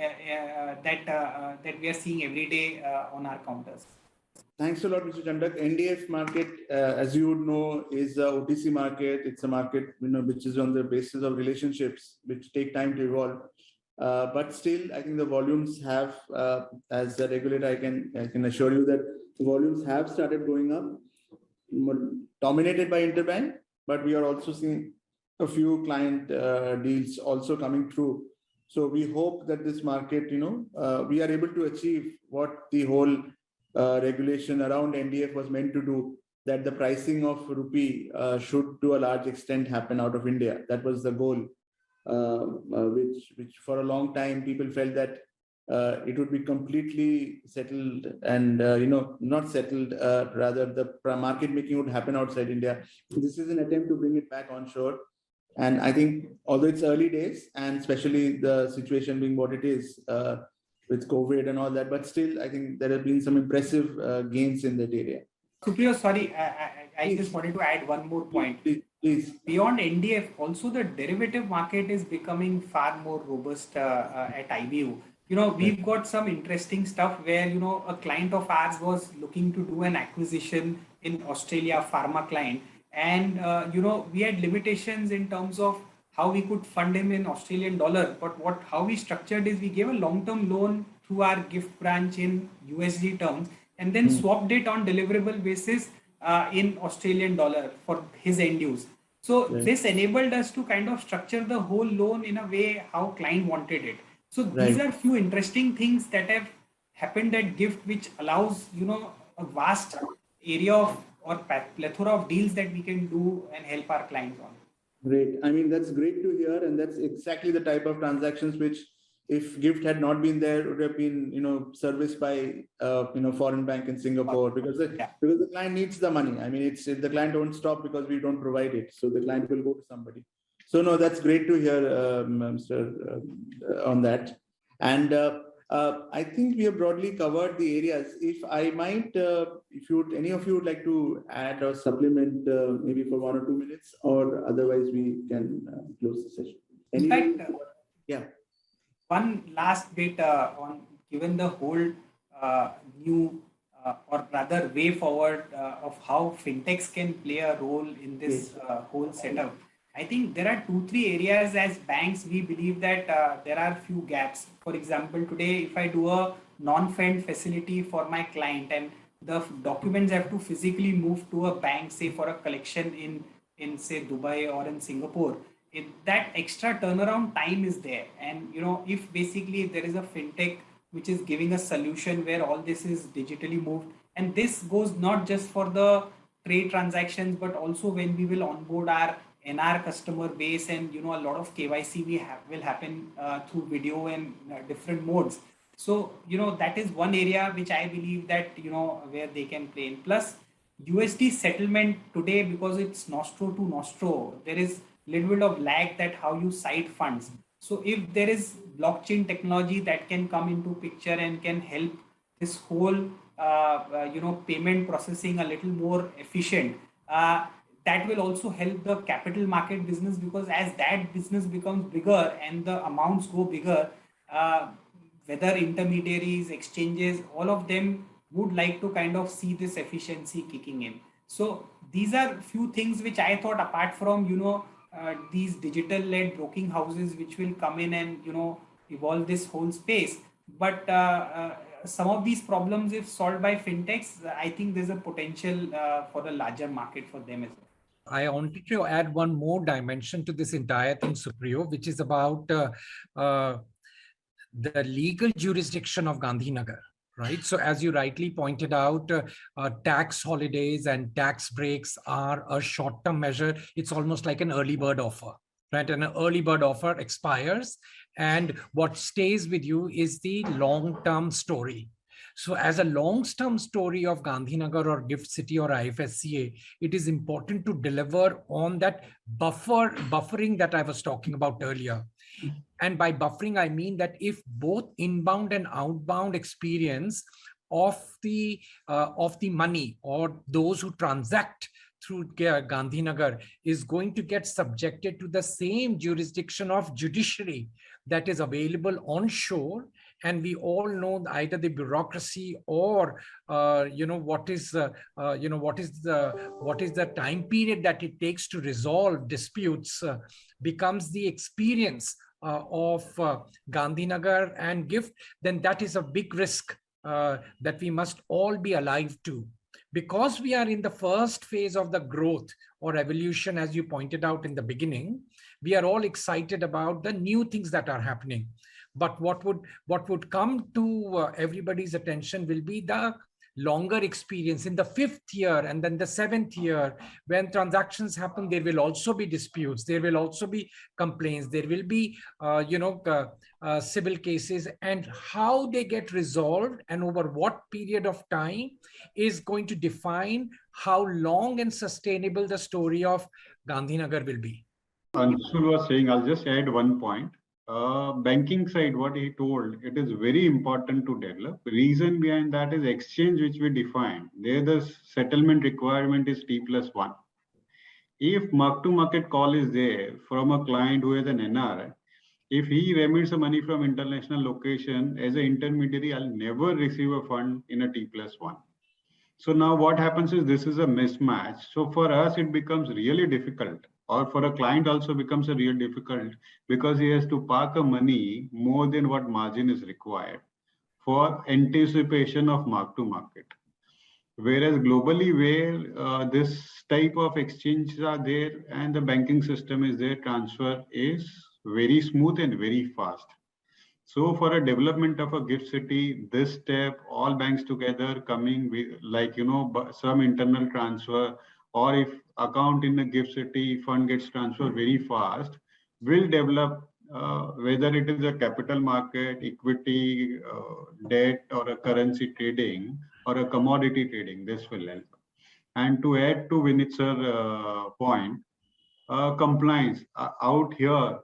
that we are seeing every day on our counters. Thanks a lot, Mr. Chandak. NDF market, as you would know, is a OTC market. It's a market which is on the basis of relationships, which take time to evolve. But still, I think the volumes have, as a regulator, I can assure you that the volumes have started going up, dominated by interbank, but we are also seeing a few client deals also coming through. So we hope that this market, we are able to achieve what the whole regulation around NDF was meant to do, that the pricing of rupee should to a large extent happen out of India. That was the goal, which for a long time people felt that it would be completely settled and, not settled, rather the market making would happen outside India. This is an attempt to bring it back onshore. And I think, although it's early days, and especially the situation being what it is with COVID and all that, but still, I think there have been some impressive gains in that area. Supriyo, sorry, I just wanted to add one more point. Please. Beyond NDF, also the derivative market is becoming far more robust at IBU. We've got some interesting stuff where, a client of ours was looking to do an acquisition in Australia, pharma client. And, we had limitations in terms of how we could fund him in Australian dollar. But how we structured is we gave a long-term loan through our gift branch in USD terms and then swapped it on deliverable basis in Australian dollar for his end use. So this enabled us to kind of structure the whole loan in a way how client wanted it. So these are few interesting things that have happened at GIFT, which allows, a vast area of or plethora of deals that we can do and help our clients on. Great. I mean, that's great to hear. And that's exactly the type of transactions which, if GIFT had not been there, would have been, serviced by, foreign bank in Singapore, because the client needs the money. I mean, the client won't stop because we don't provide it. So the client will go to somebody. So no, that's great to hear, Mr. On that. And I think we have broadly covered the areas. If I might, if any of you would like to add or supplement, maybe for 1 or 2 minutes, or otherwise we can close the session. In fact, one last bit on given the whole new or rather way forward of how fintechs can play a role in this whole setup. I think there are 2-3 areas as banks, we believe that there are few gaps. For example, today, if I do a non-fund facility for my client and the documents have to physically move to a bank, say for a collection in say Dubai or in Singapore, that extra turnaround time is there. And, if basically there is a fintech which is giving a solution where all this is digitally moved, and this goes not just for the trade transactions, but also when we will onboard our NR customer base and, a lot of KYC will happen through video and different modes. So, that is one area which I believe that, where they can play in. Plus, USD settlement today, because it's nostro to nostro, there is little bit of lag that how you cite funds. So if there is blockchain technology that can come into picture and can help this whole payment processing a little more efficient, that will also help the capital market business, because as that business becomes bigger and the amounts go bigger, whether intermediaries, exchanges, all of them would like to kind of see this efficiency kicking in. So these are few things which I thought, apart from these digital led broking houses which will come in and evolve this whole space, but some of these problems, if solved by fintechs, I think there's a potential for a larger market for them as well. I wanted to add one more dimension to this entire thing, Supriyo, which is about the legal jurisdiction of Gandhinagar, right? So as you rightly pointed out, tax holidays and tax breaks are a short-term measure. It's almost like an early bird offer, right? And an early bird offer expires, and what stays with you is the long-term story. So as a long-term story of Gandhinagar or Gift City or IFSCA, it is important to deliver on that buffering that I was talking about earlier. And by buffering, I mean that if both inbound and outbound experience of the money or those who transact through Gandhinagar is going to get subjected to the same jurisdiction of judiciary that is available onshore, and we all know either the bureaucracy or what is the time period that it takes to resolve disputes becomes the experience of Gandhinagar and Gift, then that is a big risk that we must all be alive to. Because we are in the first phase of the growth or evolution, as you pointed out in the beginning, we are all excited about the new things that are happening. But what would come to everybody's attention will be the longer experience in the 5th year and then the 7th year. When transactions happen, there will also be disputes, there will also be complaints, there will be civil cases, and how they get resolved and over what period of time is going to define how long and sustainable the story of Gandhinagar will be. Anshul was saying, I'll just add one point. Banking side, what he told, it is very important to develop. Reason behind that is exchange, which we define. There the settlement requirement is T+1. If mark-to-market call is there from a client who is an NR, if he remits the money from international location, as an intermediary, I'll never receive a fund in a T+1. So now what happens is this is a mismatch. So for us, it becomes really difficult, or for a client also becomes a real difficult, because he has to park a money more than what margin is required for anticipation of mark-to-market. Whereas globally, where this type of exchanges are there and the banking system is there, transfer is very smooth and very fast. So for a development of a gift city, this step, all banks together coming with, like, some internal transfer, or if account in a gift city fund gets transferred very fast, will develop, whether it is a capital market, equity, debt, or a currency trading, or a commodity trading, this will help. And to add to Vineet's point, compliance out here,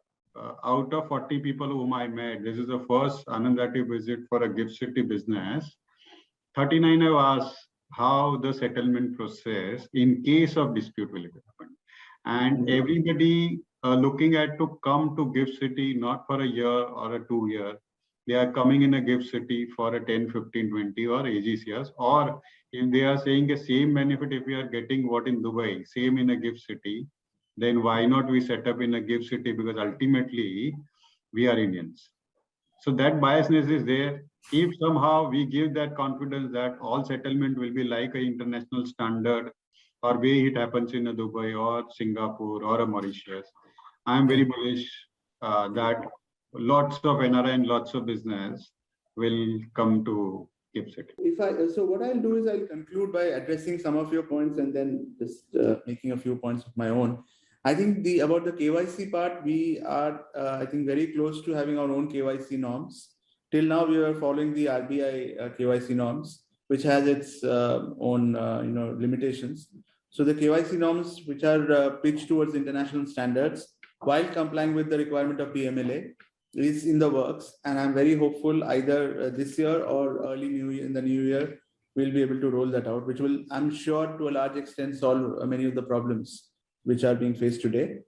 out of 40 people whom I met, this is the first Anand visit for a gift city business. 39 have asked how the settlement process in case of dispute will happen. And everybody looking at to come to gift city, not for a year or a 2 year. They are coming in a gift city for a 10, 15, 20 or AGCS, or if they are saying the same benefit, if we are getting what in Dubai, same in a gift city, then why not we set up in a gift city? Because ultimately we are Indians. So that biasness is there. If somehow we give that confidence that all settlement will be like an international standard, or way it happens in a Dubai or Singapore or a Mauritius, I am very bullish that lots of NRI and lots of business will come to gift city. So what I'll do is I'll conclude by addressing some of your points and then just making a few points of my own. I think about the KYC part, we are, I think, very close to having our own KYC norms. Till now, we were following the RBI KYC norms. which has its own limitations. So the KYC norms, which are pitched towards international standards while complying with the requirement of PMLA, is in the works, and I'm very hopeful either this year or early in the new year we'll be able to roll that out, which will, I'm sure, to a large extent solve many of the problems which are being faced today.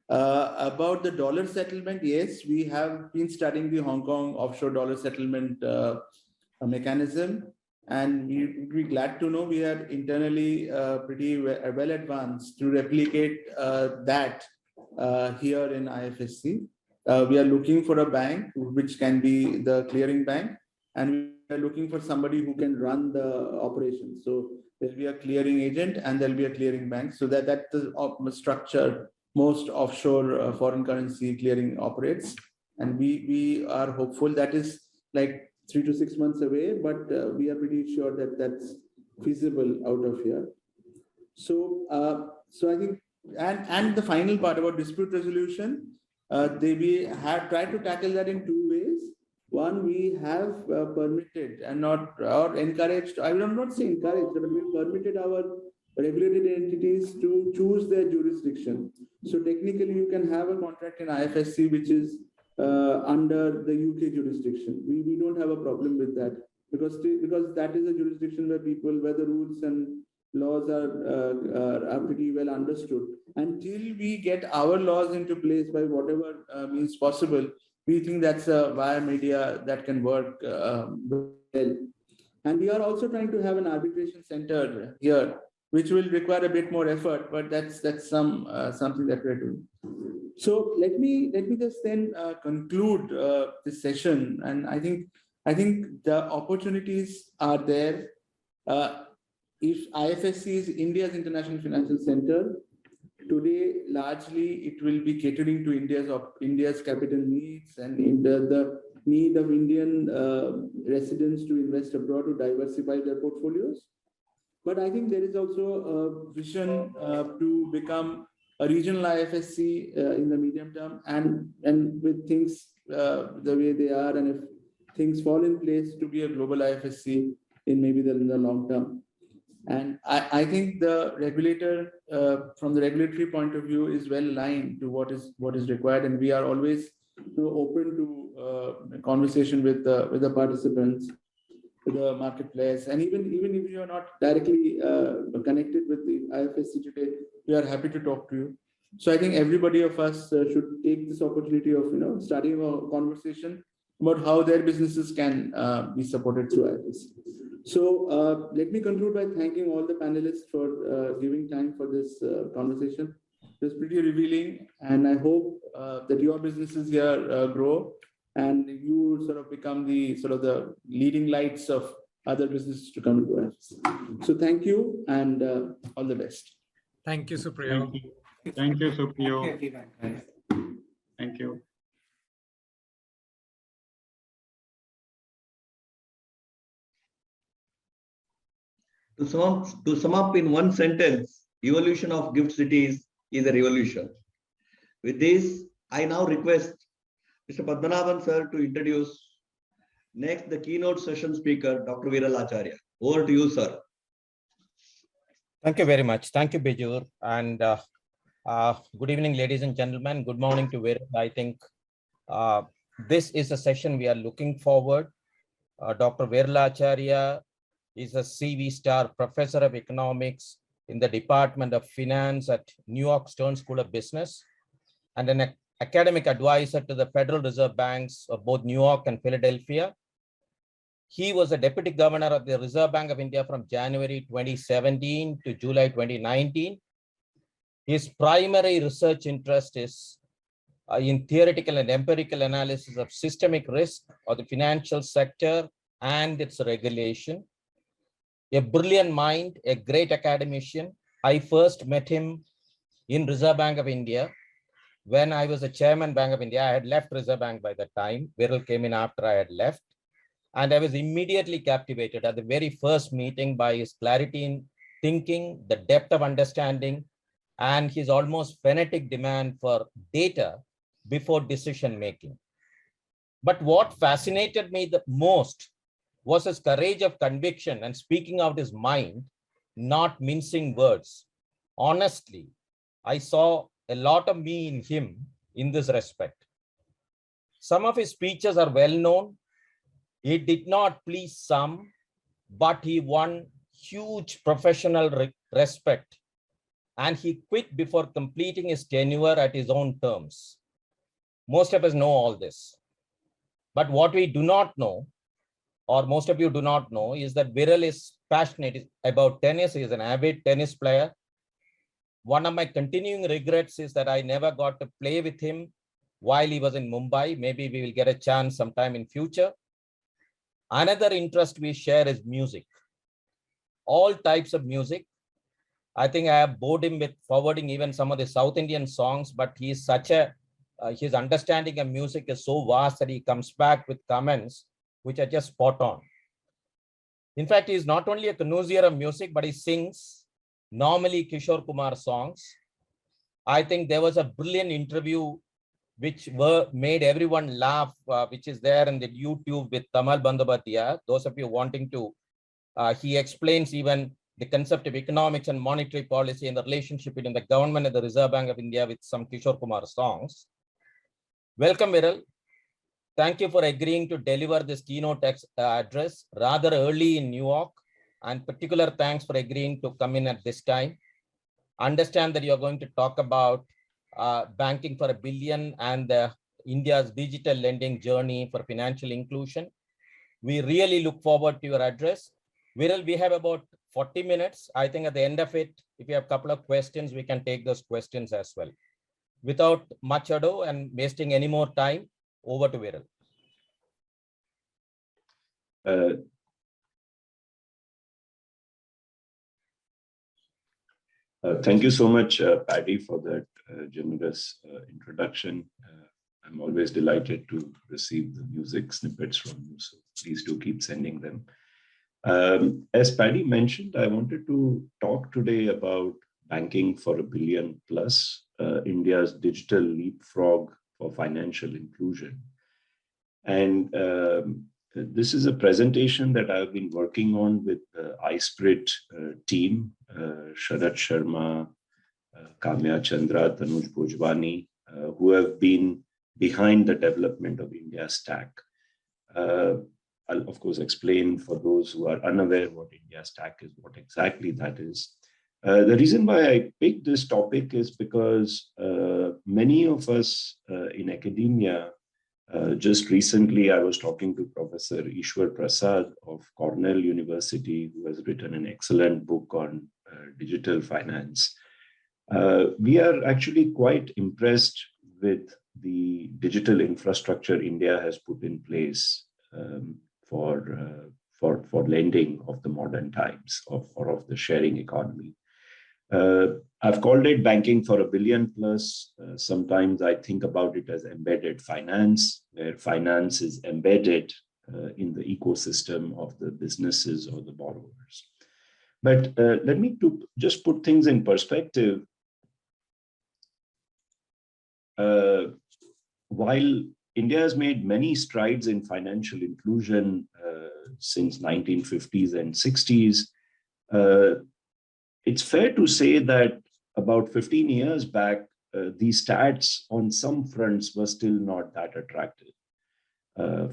About the dollar settlement, yes, we have been studying the Hong Kong offshore dollar settlement mechanism, and we'd be glad to know we are internally pretty well advanced to replicate that here in IFSC. We are looking for a bank which can be the clearing bank, and we are looking for somebody who can run the operation. So there'll be a clearing agent and there'll be a clearing bank, so that's the structure most offshore foreign currency clearing operates. And we are hopeful that is like 3 to 6 months away, but we are pretty sure that that's feasible out of here. So I think, and the final part about dispute resolution, we have tried to tackle that in 2 ways. One, we have permitted and not or encouraged, I will not say encouraged, but we permitted our regulated entities to choose their jurisdiction. So technically you can have a contract in IFSC which is under the UK jurisdiction. We don't have a problem with that, because that is a jurisdiction where the rules and laws are pretty well understood. Until we get our laws into place by whatever means possible, we think that's a via media that can work well. And we are also trying to have an arbitration center here, which will require a bit more effort, but that's something that we're doing. So let me just then conclude this session. And I think the opportunities are there. If IFSC is India's international financial center, today largely it will be catering to India's capital needs and in the need of Indian residents to invest abroad to diversify their portfolios. But I think there is also a vision to become a regional IFSC in the medium term, and with things the way they are, and if things fall in place, to be a global IFSC in maybe in the long term. And I think the regulator, from the regulatory point of view, is well aligned to what is required, and we are always open to conversation with the participants, with the marketplace, and even if you are not directly connected with the IFSC today, we are happy to talk to you. So I think everybody of us should take this opportunity of starting a conversation about how their businesses can be supported through IFSC. So let me conclude by thanking all the panelists for giving time for this conversation. It was pretty revealing, and I hope that your businesses here grow and you sort of become the leading lights of other businesses to come into IFSC. So thank you, and all the best. Thank you, Supriyo. Thank you, Supriyo. Thank you, everyone. Thank you. To sum up in one sentence, evolution of gift cities is a revolution. With this, I now request Mr. Bhatnagar sir to introduce next the keynote session speaker, Dr. Acharya. Over to you, sir. Thank you very much. Thank you, Bijur. And good evening, ladies and gentlemen. Good morning to where I think this is a session we are looking forward. Dr. Acharya is a CV star professor of economics in the Department of Finance at New York Stern School of Business, and an academic advisor to the Federal Reserve Banks of both New York and Philadelphia. He was a deputy governor of the Reserve Bank of India from January 2017 to July 2019. His primary research interest is in theoretical and empirical analysis of systemic risk of the financial sector and its regulation. A brilliant mind, a great academician. I first met him in Reserve Bank of India when I was a chairman Bank of India. I had left Reserve Bank by that time. Viral came in after I had left. And I was immediately captivated at the very first meeting by his clarity in thinking, the depth of understanding, and his almost frenetic demand for data before decision making. But what fascinated me the most was his courage of conviction and speaking out his mind, not mincing words. Honestly, I saw a lot of me in him in this respect. Some of his speeches are well known. He did not please some, but he won huge professional respect, and he quit before completing his tenure at his own terms. Most of us know all this. But what we do not know, or most of you do not know, is that Viral is passionate about tennis. He is an avid tennis player. One of my continuing regrets is that I never got to play with him while he was in Mumbai. Maybe we will get a chance sometime in future. Another interest we share is music. All types of music. I think I have bored him with forwarding even some of the South Indian songs, but he is such a, his understanding of music is so vast that he comes back with comments which are just spot on. In fact, he is not only a connoisseur of music, but he sings normally Kishore Kumar songs. I think there was a brilliant interview which made everyone laugh, which is there in the YouTube with Tamal Bandabatiya. Those of you wanting to, he explains even the concept of economics and monetary policy and the relationship between the government and the Reserve Bank of India with some Kishore Kumar songs. Welcome, Viral. Thank you for agreeing to deliver this keynote address rather early in New York, and particular thanks for agreeing to come in at this time. Understand that you're going to talk about banking for $1 billion and India's digital lending journey for financial inclusion. We really look forward to your address. Viral, we have about 40 minutes. I think at the end of it, if you have a couple of questions, we can take those questions as well. Without much ado and wasting any more time, over to Viral. Thank you so much, Paddy, for that generous introduction. I'm always delighted to receive the music snippets from you, so please do keep sending them. As Paddy mentioned, I wanted to talk today about banking for $1 billion plus, India's digital leapfrog for financial inclusion. And this is a presentation that I've been working on with the iSpirit team, Sharat Sharma, Kamya Chandra, Tanuj Bhojwani, who have been behind the development of India Stack. I'll of course explain for those who are unaware what India Stack is, what exactly that is. The reason why I picked this topic is because many of us in academia, just recently I was talking to Professor Ishwar Prasad of Cornell University, who has written an excellent book on digital finance. We are actually quite impressed with the digital infrastructure India has put in place for lending of the modern times, or of the sharing economy. I've called it banking for $1 billion plus. Sometimes I think about it as embedded finance, where finance is embedded in the ecosystem of the businesses or the borrowers. But let me just put things in perspective. While India has made many strides in financial inclusion since 1950s and 60s, it's fair to say that about 15 years back, these stats on some fronts were still not that attractive.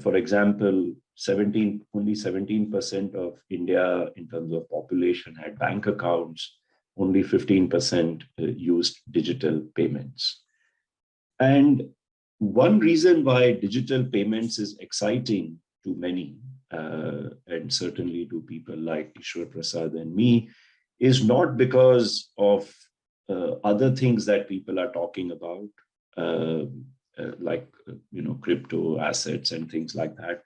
For example, only 17% of India in terms of population had bank accounts, only 15% used digital payments. And one reason why digital payments is exciting to many, and certainly to people like Ishwar Prasad and me, is not because of other things that people are talking about, like crypto assets and things like that,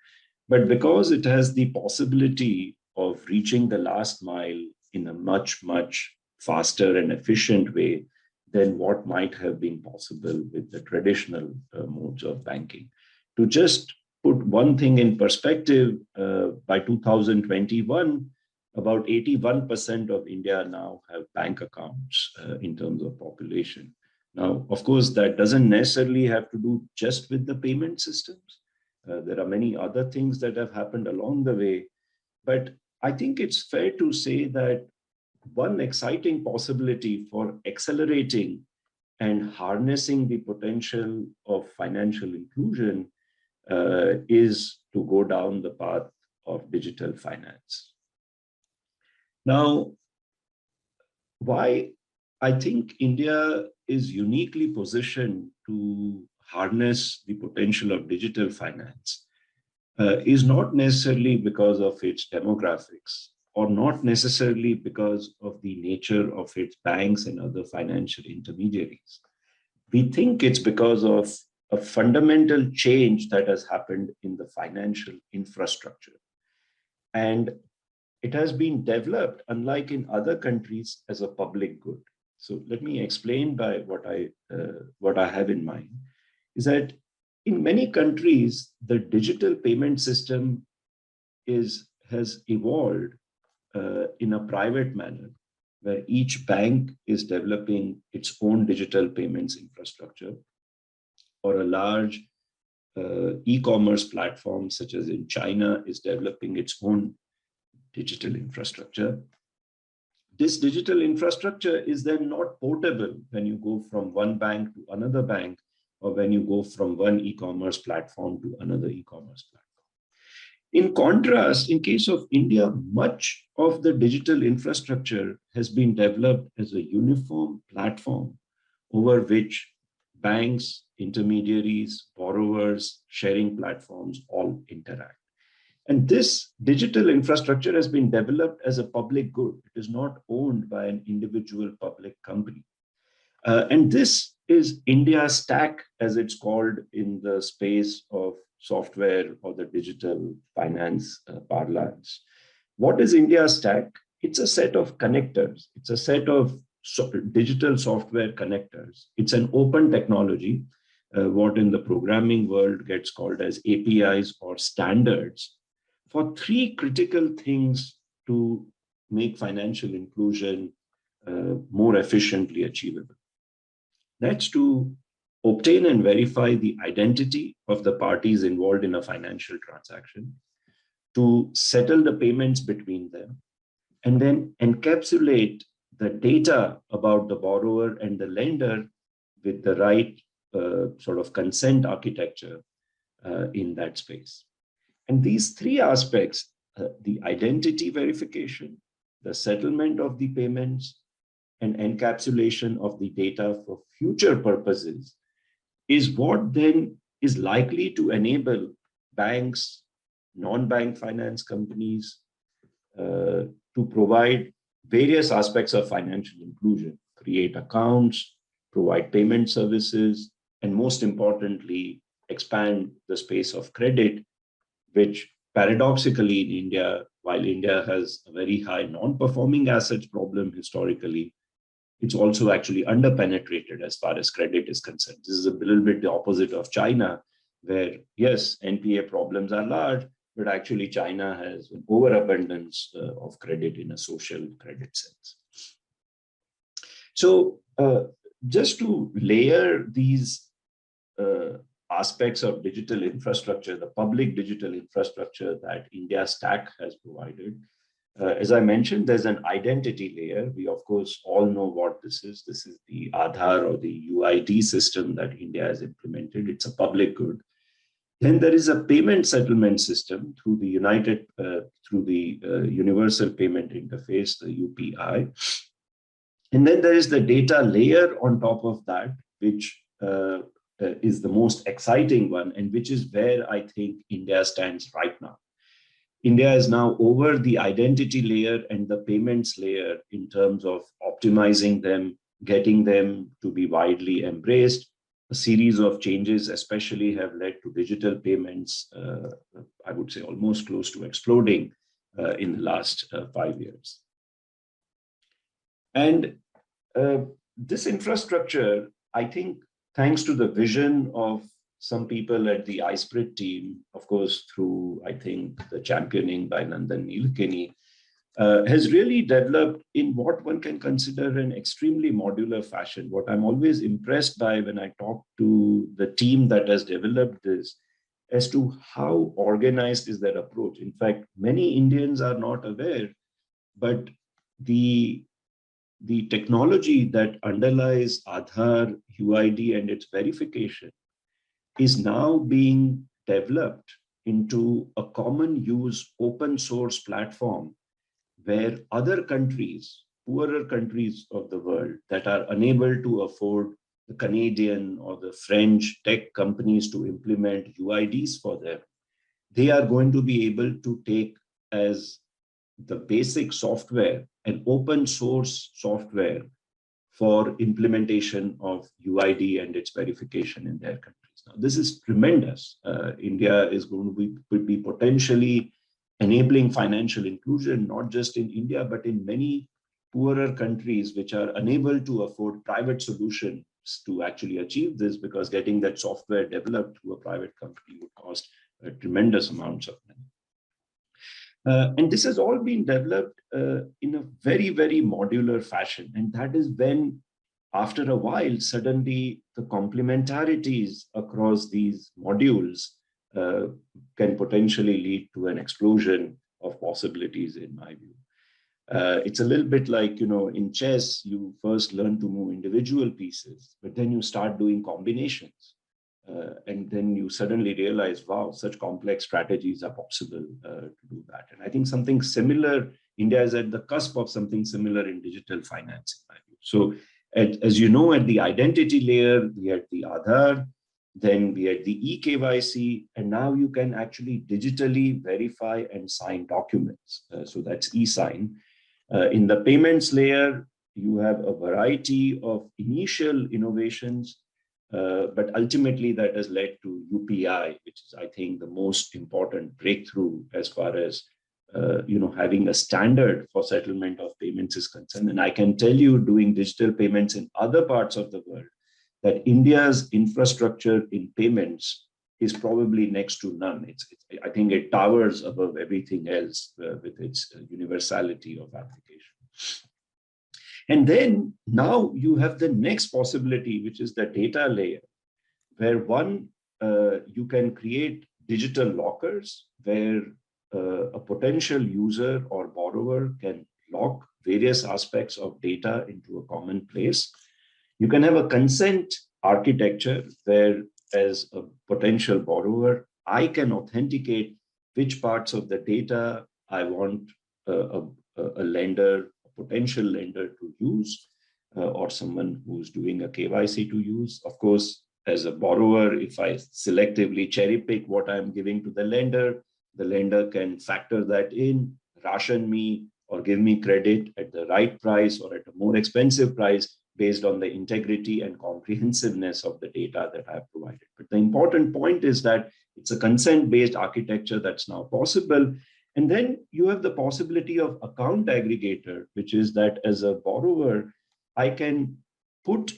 but because it has the possibility of reaching the last mile in a much, much faster and efficient way than what might have been possible with the traditional modes of banking. To just put one thing in perspective, by 2021, about 81% of India now have bank accounts in terms of population. Now, of course, that doesn't necessarily have to do just with the payment systems. There are many other things that have happened along the way, But I think it's fair to say that one exciting possibility for accelerating and harnessing the potential of financial inclusion is to go down the path of digital finance. Now, why I think India is uniquely positioned to harness the potential of digital finance is not necessarily because of its demographics, or not necessarily because of the nature of its banks and other financial intermediaries. We think it's because of a fundamental change that has happened in the financial infrastructure. And it has been developed, unlike in other countries, as a public good. So let me explain by what I have in mind, is that in many countries, the digital payment system has evolved in a private manner, where each bank is developing its own digital payments infrastructure, or a large e-commerce platform, such as in China, is developing its own digital infrastructure. This digital infrastructure is then not portable when you go from one bank to another bank, or when you go from one e-commerce platform to another e-commerce platform. In contrast, in case of India, much of the digital infrastructure has been developed as a uniform platform over which banks, intermediaries, borrowers, sharing platforms all interact. And this digital infrastructure has been developed as a public good. It is not owned by an individual public company. And this is India Stack, as it's called in the space of software or the digital finance parlance. What is India Stack? It's a set of connectors. It's a set of digital software connectors. It's an open technology, what in the programming world gets called as APIs or standards, for three critical things to make financial inclusion more efficiently achievable. That's to obtain and verify the identity of the parties involved in a financial transaction, to settle the payments between them, and then encapsulate the data about the borrower and the lender with the right sort of consent architecture in that space. And these three aspects, the identity verification, the settlement of the payments, and encapsulation of the data for future purposes, is what then is likely to enable banks, non-bank finance companies to provide various aspects of financial inclusion, create accounts, provide payment services, and most importantly, expand the space of credit, which paradoxically in India, while India has a very high non-performing assets problem historically, it's also actually under-penetrated as far as credit is concerned. This is a little bit the opposite of China, where yes, NPA problems are large, but actually China has an overabundance of credit in a social credit sense. So just to layer these aspects of digital infrastructure, the public digital infrastructure that India Stack has provided, as I mentioned, there's an identity layer. We, of course, all know what this is. This is the Aadhaar or the UID system that India has implemented. It's a public good. Then there is a payment settlement system through the Universal Payment Interface, the UPI. And then there is the data layer on top of that, which is the most exciting one, and which is where I think India stands right now. India is now over the identity layer and the payments layer in terms of optimizing them, getting them to be widely embraced. A series of changes especially have led to digital payments, I would say almost close to exploding in the last 5 years. And this infrastructure, I think, thanks to the vision of some people at the iSprit team, of course, through, I think, the championing by Nandan Nilekani, has really developed in what one can consider an extremely modular fashion. What I'm always impressed by when I talk to the team that has developed this as to how organized is that approach. In fact, many Indians are not aware, but the technology that underlies Aadhaar, UID, and its verification is now being developed into a common use open source platform where other countries, poorer countries of the world that are unable to afford the Canadian or the French tech companies to implement UIDs for them, they are going to be able to take as the basic software and open source software for implementation of UID and its verification in their countries. Now, this is tremendous. India is going to be potentially enabling financial inclusion, not just in India, but in many poorer countries which are unable to afford private solutions to actually achieve this, because getting that software developed through a private company would cost tremendous amounts of money. And this has all been developed in a very, very modular fashion. And that is when, after a while, suddenly the complementarities across these modules can potentially lead to an explosion of possibilities, in my view. It's a little bit like, in chess, you first learn to move individual pieces, but then you start doing combinations. And then you suddenly realize, wow, such complex strategies are possible to do that. And I think something similar, India is at the cusp of something similar in digital finance, in my view. So as you know, at the identity layer, we had the Aadhaar, then we had the eKYC, and now you can actually digitally verify and sign documents. So that's e-sign. In the payments layer, you have a variety of initial innovations, but ultimately that has led to UPI, which is, I think, the most important breakthrough as far as having a standard for settlement of payments is concerned. And I can tell you, doing digital payments in other parts of the world, that India's infrastructure in payments is probably next to none. I think it towers above everything else with its universality of application. And then now you have the next possibility, which is the data layer, where you can create digital lockers where a potential user or borrower can lock various aspects of data into a common place. You can have a consent architecture where, as a potential borrower, I can authenticate which parts of the data I want a lender, a potential lender to use, or someone who's doing a KYC to use. Of course, as a borrower, if I selectively cherry pick what I'm giving to the lender can factor that in, ration me, or give me credit at the right price or at a more expensive price based on the integrity and comprehensiveness of the data that I've provided. But the important point is that it's a consent-based architecture that's now possible. And then you have the possibility of account aggregator, which is that as a borrower, I can put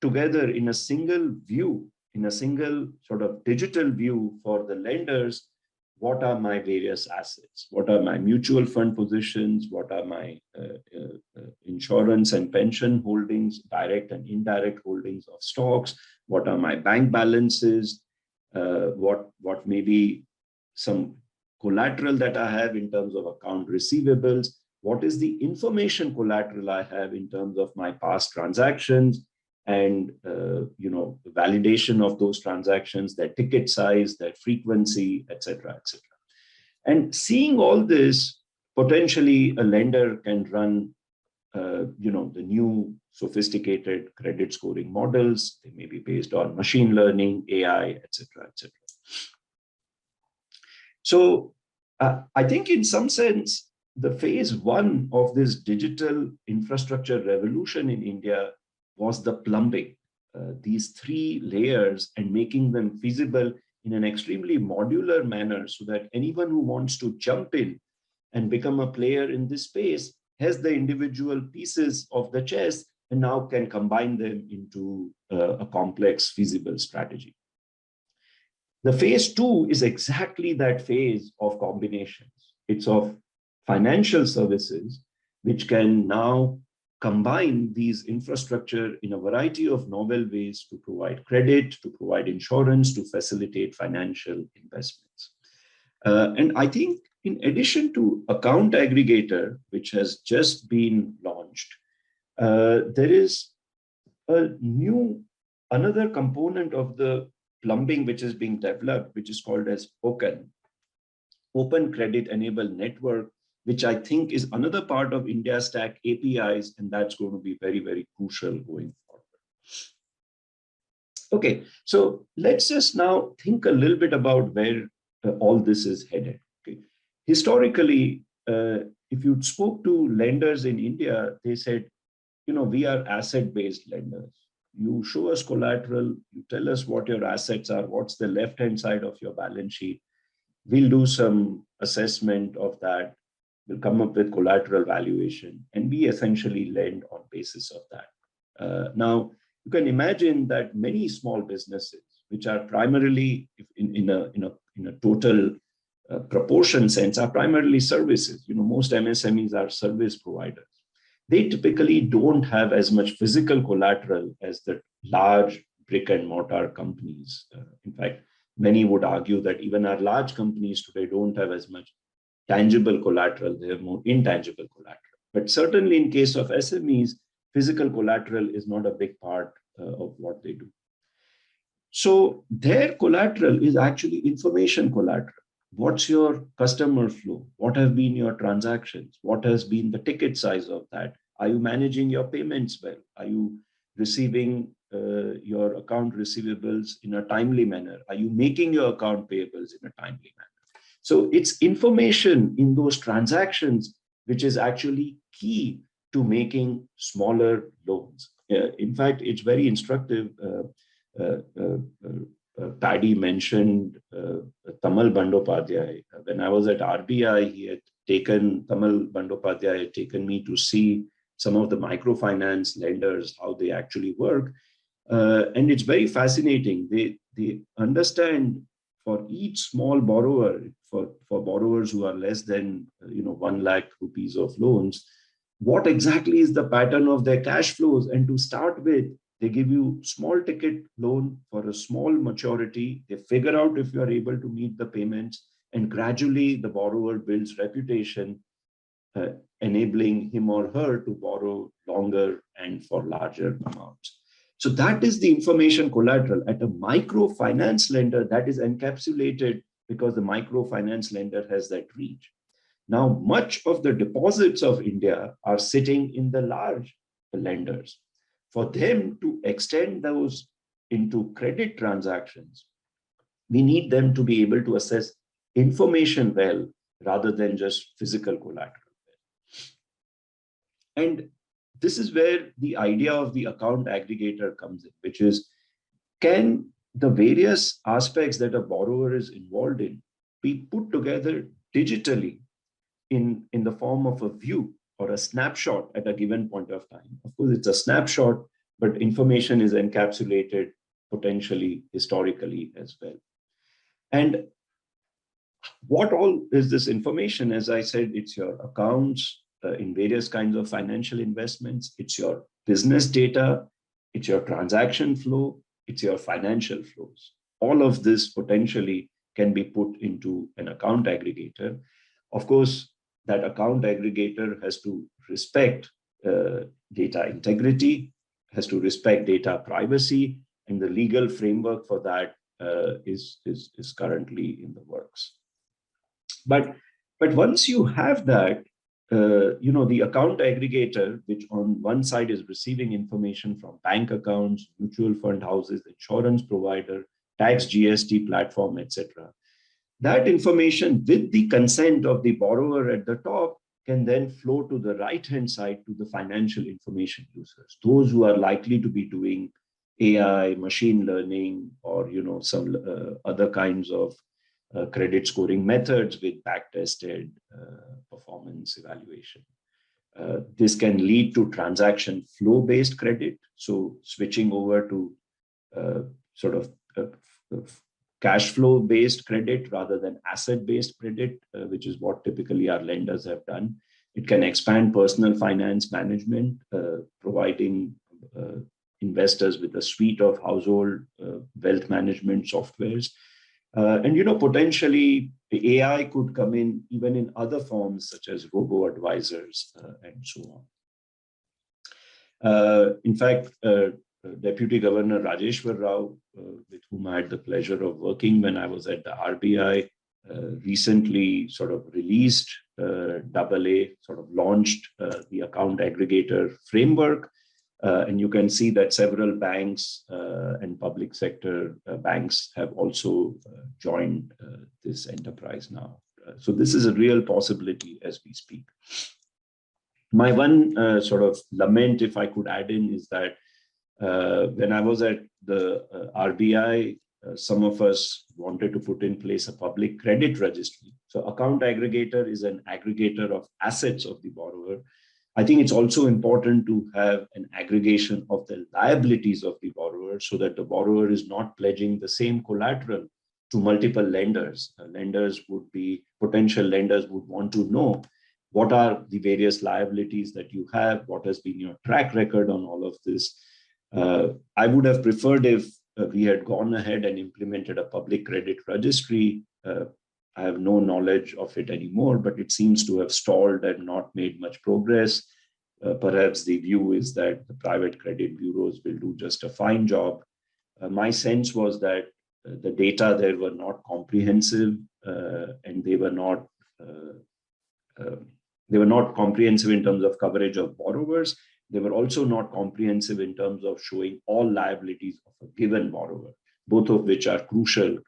together in a single view, in a single sort of digital view for the lenders, what are my various assets? What are my mutual fund positions? What are my insurance and pension holdings, direct and indirect holdings of stocks? What are my bank balances? What may be some collateral that I have in terms of account receivables? What is the information collateral I have in terms of my past transactions? And validation of those transactions, their ticket size, their frequency, etc., etc. And seeing all this, potentially a lender can run, the new sophisticated credit scoring models. They may be based on machine learning, AI, etc., etc. So I think, in some sense, the phase one of this digital infrastructure revolution in India was the plumbing, these three layers, and making them feasible in an extremely modular manner so that anyone who wants to jump in and become a player in this space has the individual pieces of the chess and now can combine them into a complex, feasible strategy. The phase two is exactly that phase of combinations. It's of financial services, which can now combine these infrastructure in a variety of novel ways to provide credit, to provide insurance, to facilitate financial investments. And I think in addition to account aggregator, which has just been launched, there is another component of the plumbing which is being developed, which is called as OCEN, Open Credit Enabled Network, which I think is another part of India Stack APIs, and that's going to be very, very crucial going forward. Okay, so let's just now think a little bit about where all this is headed. Okay. Historically, if you spoke to lenders in India, they said, we are asset-based lenders. You show us collateral, you tell us what your assets are, what's the left-hand side of your balance sheet. We'll do some assessment of that. We'll come up with collateral valuation, and we essentially lend on basis of that. Now, you can imagine that many small businesses, which are primarily in a total proportion sense, are primarily services. Most MSMEs are service providers. They typically don't have as much physical collateral as the large brick and mortar companies. In fact, many would argue that even our large companies today don't have as much tangible collateral, they have more intangible collateral. But certainly in case of SMEs, physical collateral is not a big part of what they do. So their collateral is actually information collateral. What's your customer flow? What have been your transactions? What has been the ticket size of that? Are you managing your payments well? Are you receiving your account receivables in a timely manner? Are you making your account payables in a timely manner? So it's information in those transactions which is actually key to making smaller loans. In fact, it's very instructive. Paddy mentioned Tamal Bandopadhyay. When I was at RBI, Tamal Bandopadhyay had taken me to see some of the microfinance lenders, how they actually work. And it's very fascinating. They understand for each small borrower, for borrowers who are less than 1 lakh rupees of loans, what exactly is the pattern of their cash flows. And to start with, they give you small ticket loan for a small maturity. They figure out if you are able to meet the payments, and gradually the borrower builds reputation, enabling him or her to borrow longer and for larger amounts. So that is the information collateral. At a microfinance lender, that is encapsulated because the microfinance lender has that reach. Now, much of the deposits of India are sitting in the large lenders. For them to extend those into credit transactions, we need them to be able to assess information well rather than just physical collateral. And this is where the idea of the account aggregator comes in, which is, can the various aspects that a borrower is involved in be put together digitally in the form of a view or a snapshot at a given point of time? Of course, it's a snapshot, but information is encapsulated potentially historically as well. And what all is this information? As I said, it's your accounts in various kinds of financial investments. It's your business data. It's your transaction flow. It's your financial flows. All of this potentially can be put into an account aggregator. Of course, that account aggregator has to respect data integrity, has to respect data privacy, and the legal framework for that is currently in the works. But once you have that, the account aggregator, which on one side is receiving information from bank accounts, mutual fund houses, insurance provider, tax GST platform, etc. That information, with the consent of the borrower at the top, can then flow to the right-hand side to the financial information users, those who are likely to be doing AI, machine learning, or some other kinds of credit scoring methods with back-tested performance evaluation. This can lead to transaction flow-based credit, so switching over to cash flow-based credit rather than asset-based credit, which is what typically our lenders have done. It can expand personal finance management, providing investors with a suite of household wealth management softwares. And potentially AI could come in even in other forms such as robo-advisors and so on. In fact, Deputy Governor Rajeswari, with whom I had the pleasure of working when I was at the RBI, recently sort of released AA, sort of launched the account aggregator framework. And you can see that several banks and public sector banks have also joined this enterprise now. So this is a real possibility as we speak. My one sort of lament, if I could add in, is that when I was at the RBI, some of us wanted to put in place a public credit registry. So account aggregator is an aggregator of assets of the borrower. I think it's also important to have an aggregation of the liabilities of the borrower so that the borrower is not pledging the same collateral to multiple lenders. Potential lenders would want to know what are the various liabilities that you have, what has been your track record on all of this. I would have preferred if we had gone ahead and implemented a public credit registry. I have no knowledge of it anymore, but it seems to have stalled and not made much progress. Perhaps the view is that the private credit bureaus will do just a fine job. My sense was that the data there were not comprehensive, and they were not comprehensive in terms of coverage of borrowers. They were also not comprehensive in terms of showing all liabilities of a given borrower, both of which are crucial.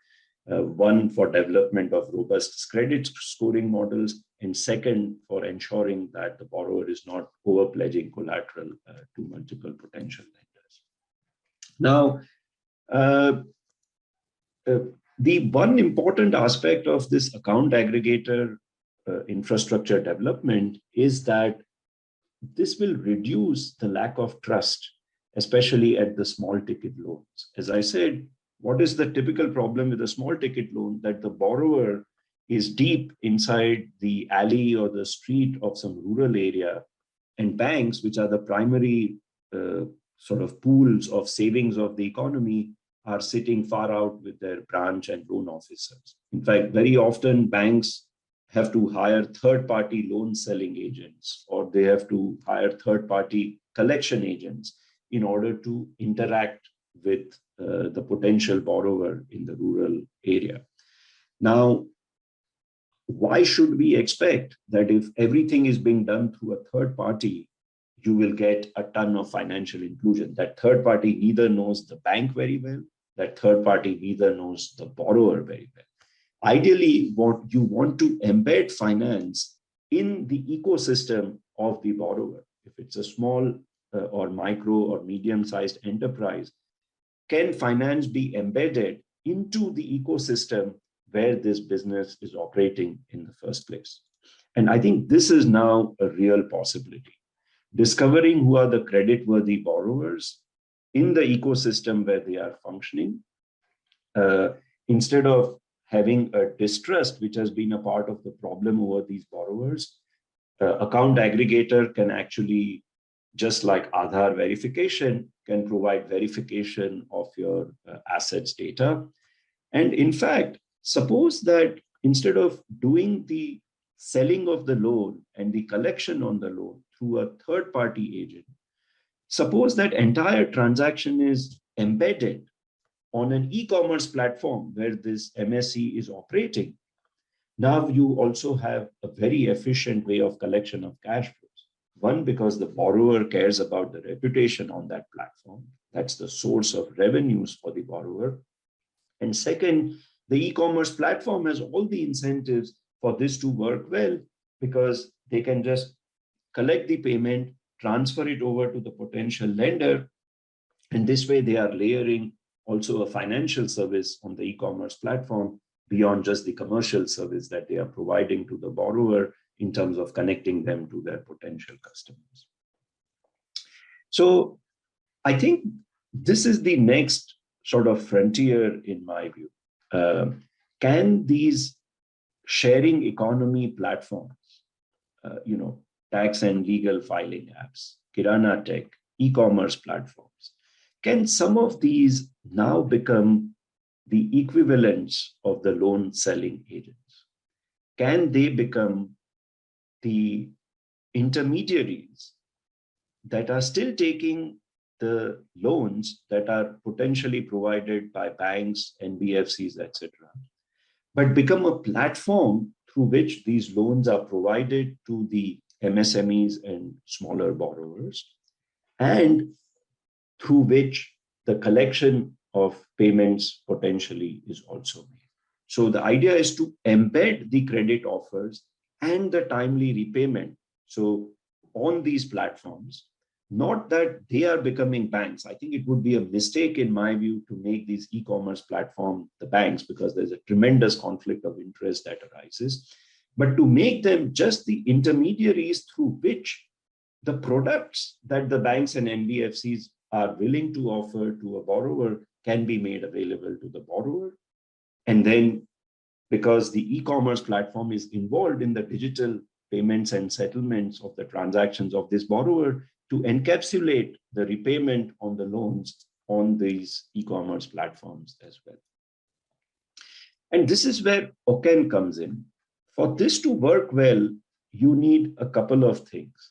One for development of robust credit scoring models, and second for ensuring that the borrower is not over-pledging collateral to multiple potential lenders. Now, the one important aspect of this account aggregator infrastructure development is that this will reduce the lack of trust, especially at the small ticket loans. As I said, what is the typical problem with a small ticket loan? That the borrower is deep inside the alley or the street of some rural area, and banks, which are the primary sort of pools of savings of the economy, are sitting far out with their branch and loan officers. In fact, very often banks have to hire third-party loan selling agents, or they have to hire third-party collection agents in order to interact with the potential borrower in the rural area. Now, why should we expect that if everything is being done through a third party, you will get a ton of financial inclusion? That third party neither knows the bank very well, that third party neither knows the borrower very well. Ideally, what you want to embed finance in the ecosystem of the borrower. If it's a small or micro or medium-sized enterprise, can finance be embedded into the ecosystem where this business is operating in the first place? And I think this is now a real possibility. Discovering who are the credit-worthy borrowers in the ecosystem where they are functioning, instead of having a distrust, which has been a part of the problem over these borrowers, account aggregator can actually, just like Aadhaar verification, can provide verification of your assets data. And in fact, suppose that instead of doing the selling of the loan and the collection on the loan through a third-party agent, suppose that entire transaction is embedded on an e-commerce platform where this MSE is operating. Now you also have a very efficient way of collection of cash flows. One, because the borrower cares about the reputation on that platform. That's the source of revenues for the borrower. And second, the e-commerce platform has all the incentives for this to work well, because they can just collect the payment, transfer it over to the potential lender, and this way they are layering also a financial service on the e-commerce platform beyond just the commercial service that they are providing to the borrower in terms of connecting them to their potential customers. So I think this is the next sort of frontier in my view. Can these sharing economy platforms, tax and legal filing apps, Kirana tech, e-commerce platforms. Can some of these now become the equivalents of the loan selling agents? Can they become the intermediaries that are still taking the loans that are potentially provided by banks, NBFCs, etc., but become a platform through which these loans are provided to the MSMEs and smaller borrowers, and through which the collection of payments potentially is also made. So the idea is to embed the credit offers and the timely repayment. So on these platforms, not that they are becoming banks. I think it would be a mistake in my view to make these e-commerce platform the banks, because there's a tremendous conflict of interest that arises, but to make them just the intermediaries through which the products that the banks and NBFCs are willing to offer to a borrower can be made available to the borrower. And then, because the e-commerce platform is involved in the digital payments and settlements of the transactions of this borrower, to encapsulate the repayment on the loans on these e-commerce platforms as well. And this is where OCEN comes in. For this to work well, you need a couple of things.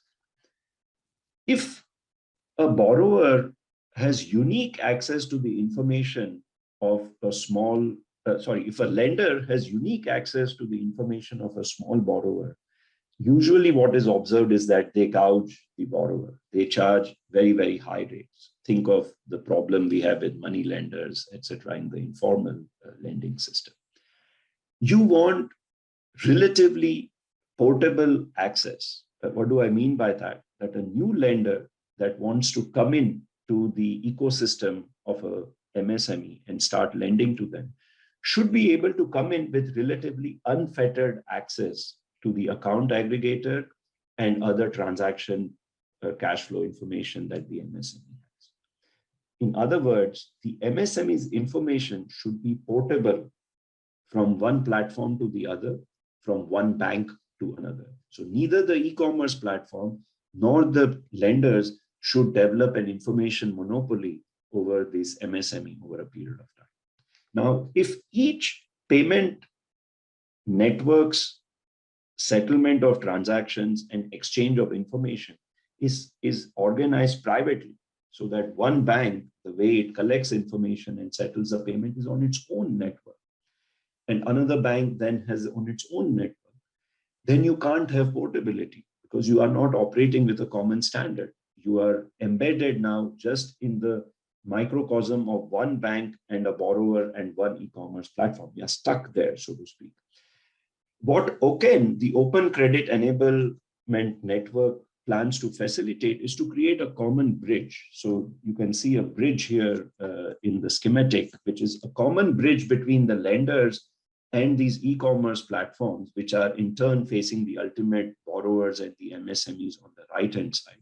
If a borrower has unique access to the information of a small, if a lender has unique access to the information of a small borrower, usually what is observed is that they gouge the borrower. They charge very, very high rates. Think of the problem we have with money lenders, etc., in the informal lending system. You want relatively portable access. What do I mean by that? That a new lender that wants to come in to the ecosystem of a MSME and start lending to them should be able to come in with relatively unfettered access to the account aggregator and other transaction cash flow information that the MSME has. In other words, the MSME's information should be portable from one platform to the other, from one bank to another. So neither the e-commerce platform nor the lenders should develop an information monopoly over this MSME over a period of time. Now, if each payment network's settlement of transactions and exchange of information is organized privately, so that one bank, the way it collects information and settles a payment is on its own network, and another bank then has on its own network, then you can't have portability because you are not operating with a common standard. You are embedded now just in the microcosm of one bank and a borrower and one e-commerce platform. You are stuck there, so to speak. What OCEN, the Open Credit Enablement Network, plans to facilitate is to create a common bridge. So you can see a bridge here in the schematic, which is a common bridge between the lenders and these e-commerce platforms, which are in turn facing the ultimate borrowers and the MSMEs on the right-hand side.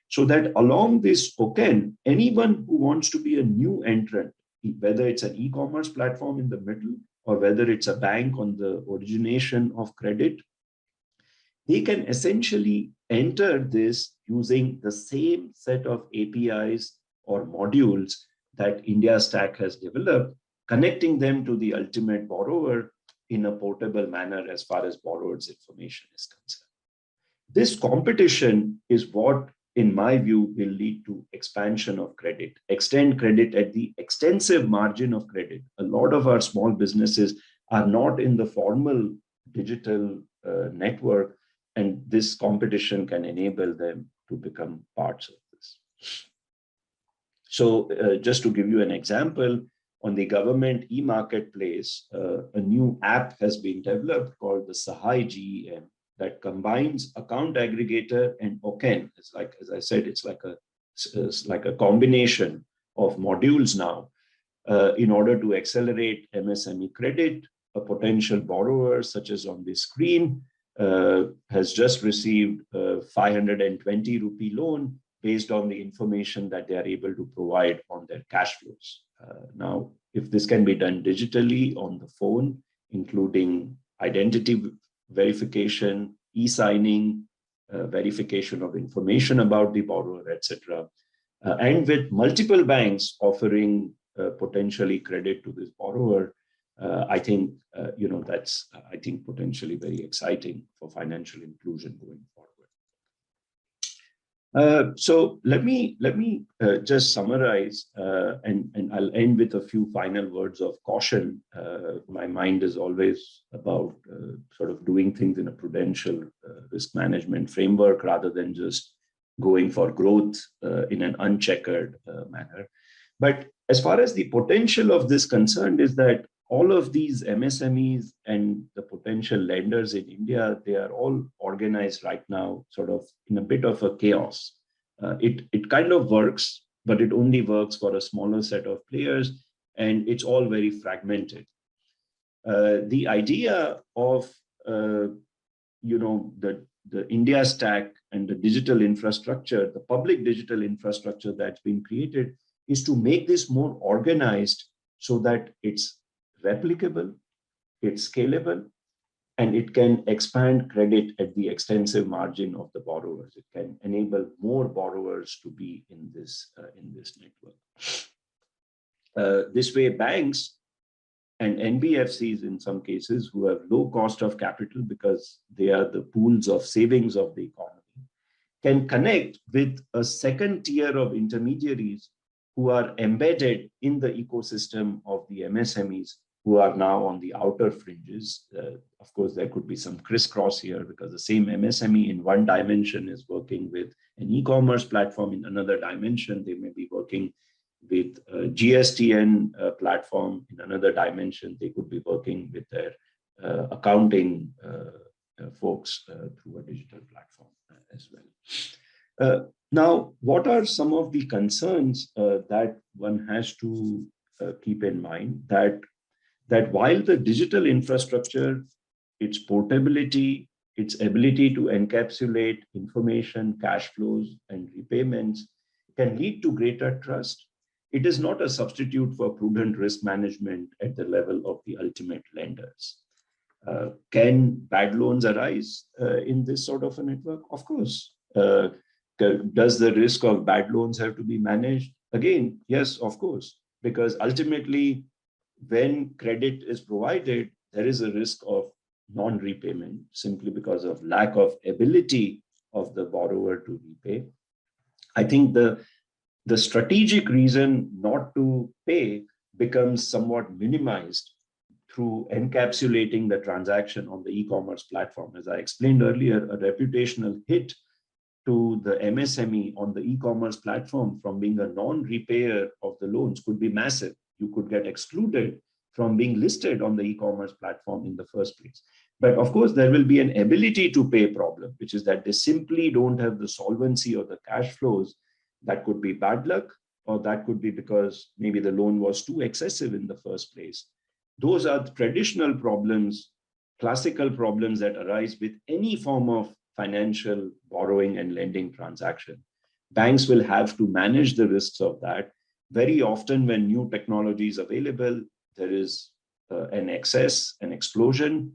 So that along this OCEN, anyone who wants to be a new entrant, whether it's an e-commerce platform in the middle or whether it's a bank on the origination of credit, they can essentially enter this using the same set of APIs or modules that India Stack has developed, connecting them to the ultimate borrower in a portable manner as far as borrower's information is concerned. This competition is what, in my view, will lead to expansion of credit, extend credit at the extensive margin of credit. A lot of our small businesses are not in the formal digital network, and this competition can enable them to become parts of this. So just to give you an example, on the government e-marketplace, a new app has been developed called the Sahay GEM that combines account aggregator and OCEN. It's like, as I said, it's like a combination of modules now in order to accelerate MSME credit. A potential borrower, such as on the screen, has just received a 520 rupee loan based on the information that they are able to provide on their cash flows. Now, if this can be done digitally on the phone, including identity verification, e-signing, verification of information about the borrower, etc. And with multiple banks offering potentially credit to this borrower, I think that's I think potentially very exciting for financial inclusion going forward. So let me just summarize, and I'll end with a few final words of caution. My mind is always about sort of doing things in a prudential risk management framework rather than just going for growth in an uncheckered manner. But as far as the potential of this concerned is that all of these MSMEs and the potential lenders in India, they are all organized right now sort of in a bit of a chaos. It kind of works, but it only works for a smaller set of players, and it's all very fragmented. The idea of the India stack and the digital infrastructure, the public digital infrastructure that's been created, is to make this more organized so that it's replicable, it's scalable, and it can expand credit at the extensive margin of the borrowers. It can enable more borrowers to be in this network. This way, banks and NBFCs in some cases who have low cost of capital because they are the pools of savings of the economy can connect with a second tier of intermediaries who are embedded in the ecosystem of the MSMEs who are now on the outer fringes. Of course, there could be some crisscross here because the same MSME in one dimension is working with an e-commerce platform. In another dimension, they may be working with a GSTN platform. In another dimension, they could be working with their accounting folks through a digital platform as well. Now, what are some of the concerns that one has to keep in mind? That while the digital infrastructure, its portability, its ability to encapsulate information, cash flows, and repayments can lead to greater trust, it is not a substitute for prudent risk management at the level of the ultimate lenders. Can bad loans arise in this sort of a network? Of course. Does the risk of bad loans have to be managed? Again, yes, of course, because ultimately, when credit is provided, there is a risk of non-repayment simply because of lack of ability of the borrower to repay. I think the strategic reason not to pay becomes somewhat minimized through encapsulating the transaction on the e-commerce platform. As I explained earlier, a reputational hit to the MSME on the e-commerce platform from being a non-repayer of the loans could be massive. You could get excluded from being listed on the e-commerce platform in the first place. But of course, there will be an ability to pay problem, which is that they simply don't have the solvency or the cash flows. That could be bad luck, or that could be because maybe the loan was too excessive in the first place. Those are the traditional problems, classical problems that arise with any form of financial borrowing and lending transaction. Banks will have to manage the risks of that. Very often when new technology is available, there is an excess, an explosion.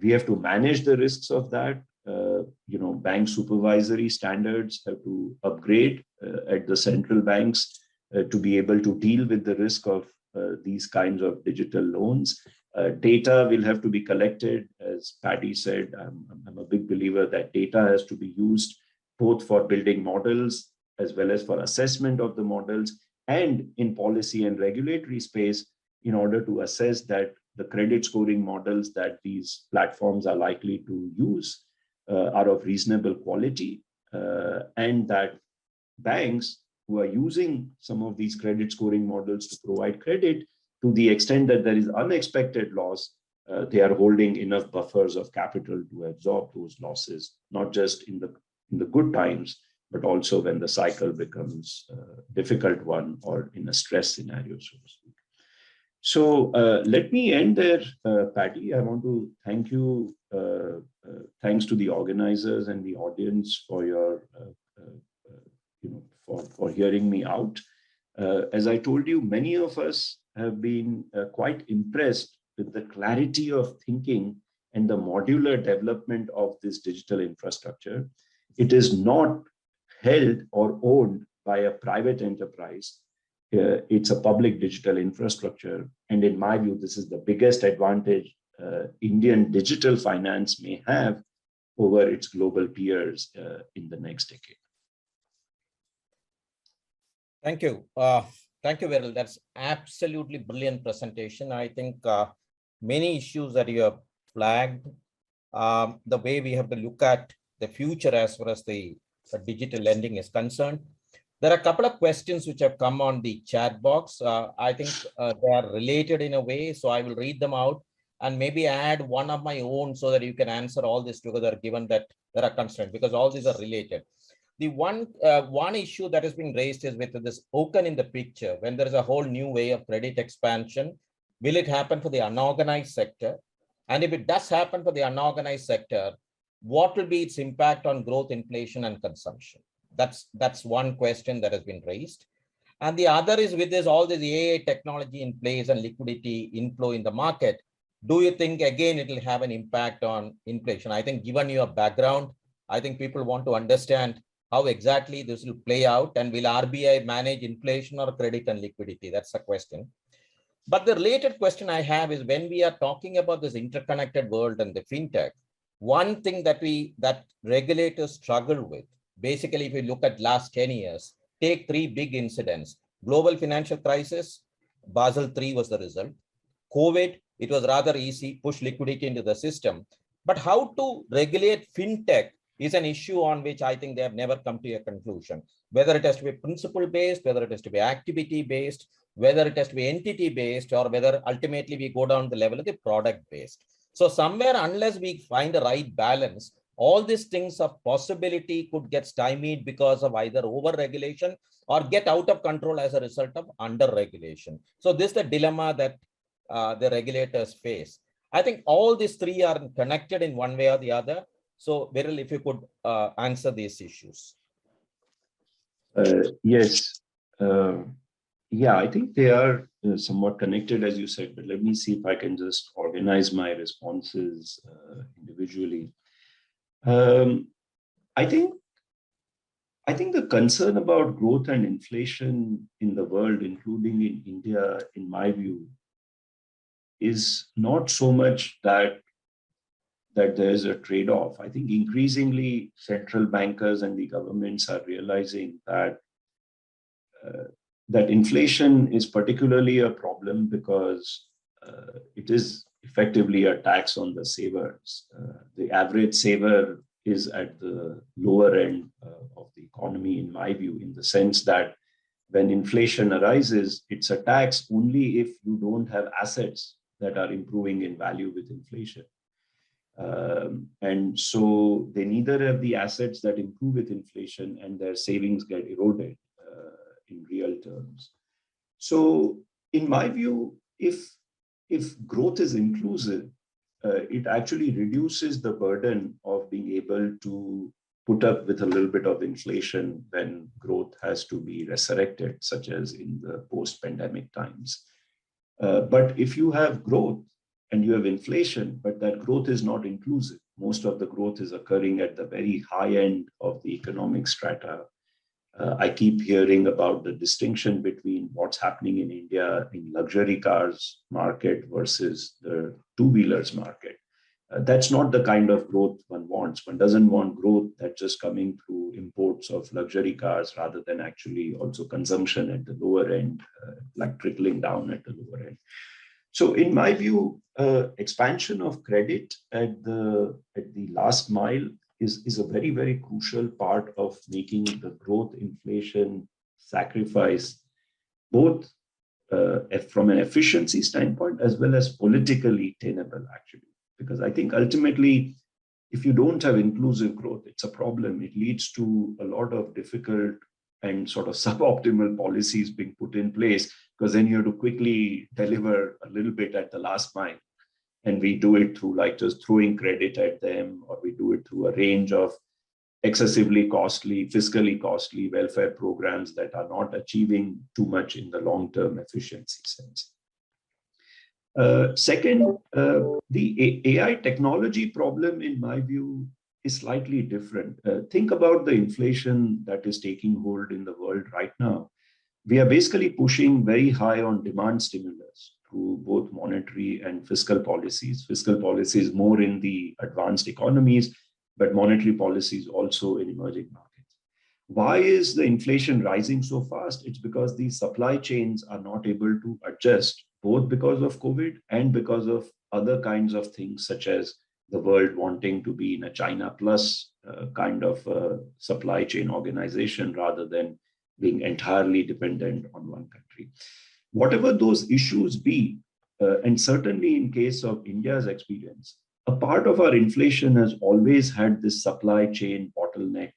We have to manage the risks of that. Bank supervisory standards have to upgrade at the central banks to be able to deal with the risk of these kinds of digital loans. Data will have to be collected. As Paddy said, I'm a big believer that data has to be used both for building models as well as for assessment of the models and in policy and regulatory space in order to assess that the credit scoring models that these platforms are likely to use are of reasonable quality and that banks who are using some of these credit scoring models to provide credit, to the extent that there is unexpected loss, they are holding enough buffers of capital to absorb those losses, not just in the good times, but also when the cycle becomes a difficult one or in a stress scenario, so to speak. So let me end there, Paddy. I want to thank you. Thanks to the organizers and the audience for your, for hearing me out. As I told you, many of us have been quite impressed with the clarity of thinking and the modular development of this digital infrastructure. It is not held or owned by a private enterprise. It's a public digital infrastructure. And in my view, this is the biggest advantage Indian digital finance may have over its global peers in the next decade. Thank you. Thank you, Viral. That's absolutely brilliant presentation. I think many issues that you have flagged, the way we have to look at the future as far as the digital lending is concerned. There are a couple of questions which have come on the chat box. I think they are related in a way, so I will read them out and maybe add one of my own so that you can answer all this together, given that there are constraints, because all these are related. The one issue that has been raised is with this token in the picture. When there is a whole new way of credit expansion, will it happen for the unorganized sector? And if it does happen for the unorganized sector, what will be its impact on growth, inflation, and consumption? That's one question that has been raised. And the other is, with this all this AI technology in place and liquidity inflow in the market, do you think again it will have an impact on inflation? I think given your background, I think people want to understand how exactly this will play out, and will RBI manage inflation or credit and liquidity? That's the question. But the related question I have is, when we are talking about this interconnected world and the fintech, one thing that regulators struggle with, basically, if you look at last 10 years, take three big incidents: global financial crisis, Basel III was the result. COVID, it was rather easy, push liquidity into the system. But how to regulate fintech is an issue on which I think they have never come to a conclusion. Whether it has to be principle-based, whether it has to be activity-based, whether it has to be entity-based, or whether ultimately we go down the level of the product-based. So somewhere, unless we find the right balance, all these things of possibility could get stymied because of either over-regulation or get out of control as a result of under-regulation. So this is the dilemma that the regulators face. I think all these three are connected in one way or the other. So, Viral, if you could answer these issues. Yes. Yeah, I think they are somewhat connected, as you said, but let me see if I can just organize my responses individually. I think the concern about growth and inflation in the world, including in India, in my view, is not so much that there's a trade-off. I think increasingly central bankers and the governments are realizing that inflation is particularly a problem because it is effectively a tax on the savers. The average saver is at the lower end of the economy, in my view, in the sense that when inflation arises, it's a tax only if you don't have assets that are improving in value with inflation. And so they neither have the assets that improve with inflation, and their savings get eroded in real terms. So in my view, if growth is inclusive, it actually reduces the burden of being able to put up with a little bit of inflation when growth has to be resurrected, such as in the post-pandemic times. But if you have growth and you have inflation, but that growth is not inclusive, most of the growth is occurring at the very high end of the economic strata. I keep hearing about the distinction between what's happening in India in luxury cars market versus the two-wheelers market. That's not the kind of growth one wants. One doesn't want growth that's just coming through imports of luxury cars rather than actually also consumption at the lower end, like trickling down at the lower end. So in my view, expansion of credit at the last mile is a very, very crucial part of making the growth inflation sacrifice, both from an efficiency standpoint as well as politically tenable, actually. Because I think ultimately, if you don't have inclusive growth, it's a problem. It leads to a lot of difficult and sort of suboptimal policies being put in place, because then you have to quickly deliver a little bit at the last mile. And we do it through like just throwing credit at them, or we do it through a range of excessively costly, fiscally costly welfare programs that are not achieving too much in the long-term efficiency sense. Second, the AI technology problem, in my view, is slightly different. Think about the inflation that is taking hold in the world right now. We are basically pushing very high on demand stimulus through both monetary and fiscal policies. Fiscal policies more in the advanced economies, but monetary policies also in emerging markets. Why is the inflation rising so fast? It's because the supply chains are not able to adjust, both because of COVID and because of other kinds of things, such as the world wanting to be in a China plus kind of supply chain organization rather than being entirely dependent on one country. Whatever those issues be, and certainly in case of India's experience, a part of our inflation has always had this supply chain bottleneck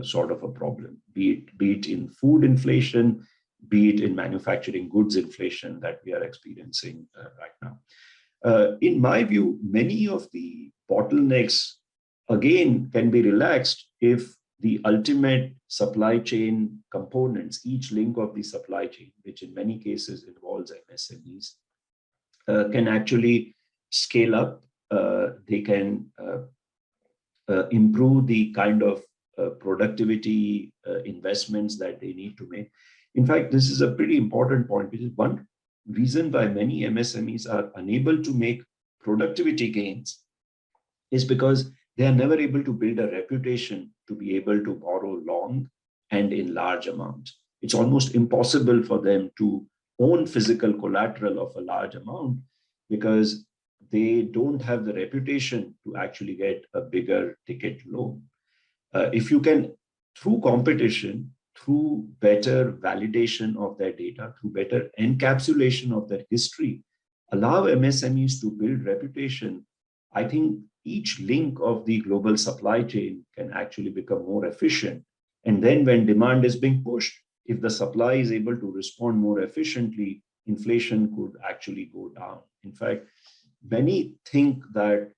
sort of a problem, be it in food inflation, be it in manufacturing goods inflation that we are experiencing right now. In my view, many of the bottlenecks, again, can be relaxed if the ultimate supply chain components, each link of the supply chain, which in many cases involves MSMEs, can actually scale up. They can improve the kind of productivity investments that they need to make. In fact, this is a pretty important point, which is one reason why many MSMEs are unable to make productivity gains is because they are never able to build a reputation to be able to borrow long and in large amounts. It's almost impossible for them to own physical collateral of a large amount because they don't have the reputation to actually get a bigger ticket loan. If you can, through competition, through better validation of their data, through better encapsulation of their history, allow MSMEs to build reputation, I think each link of the global supply chain can actually become more efficient. And then when demand is being pushed, if the supply is able to respond more efficiently, inflation could actually go down. In fact, many think that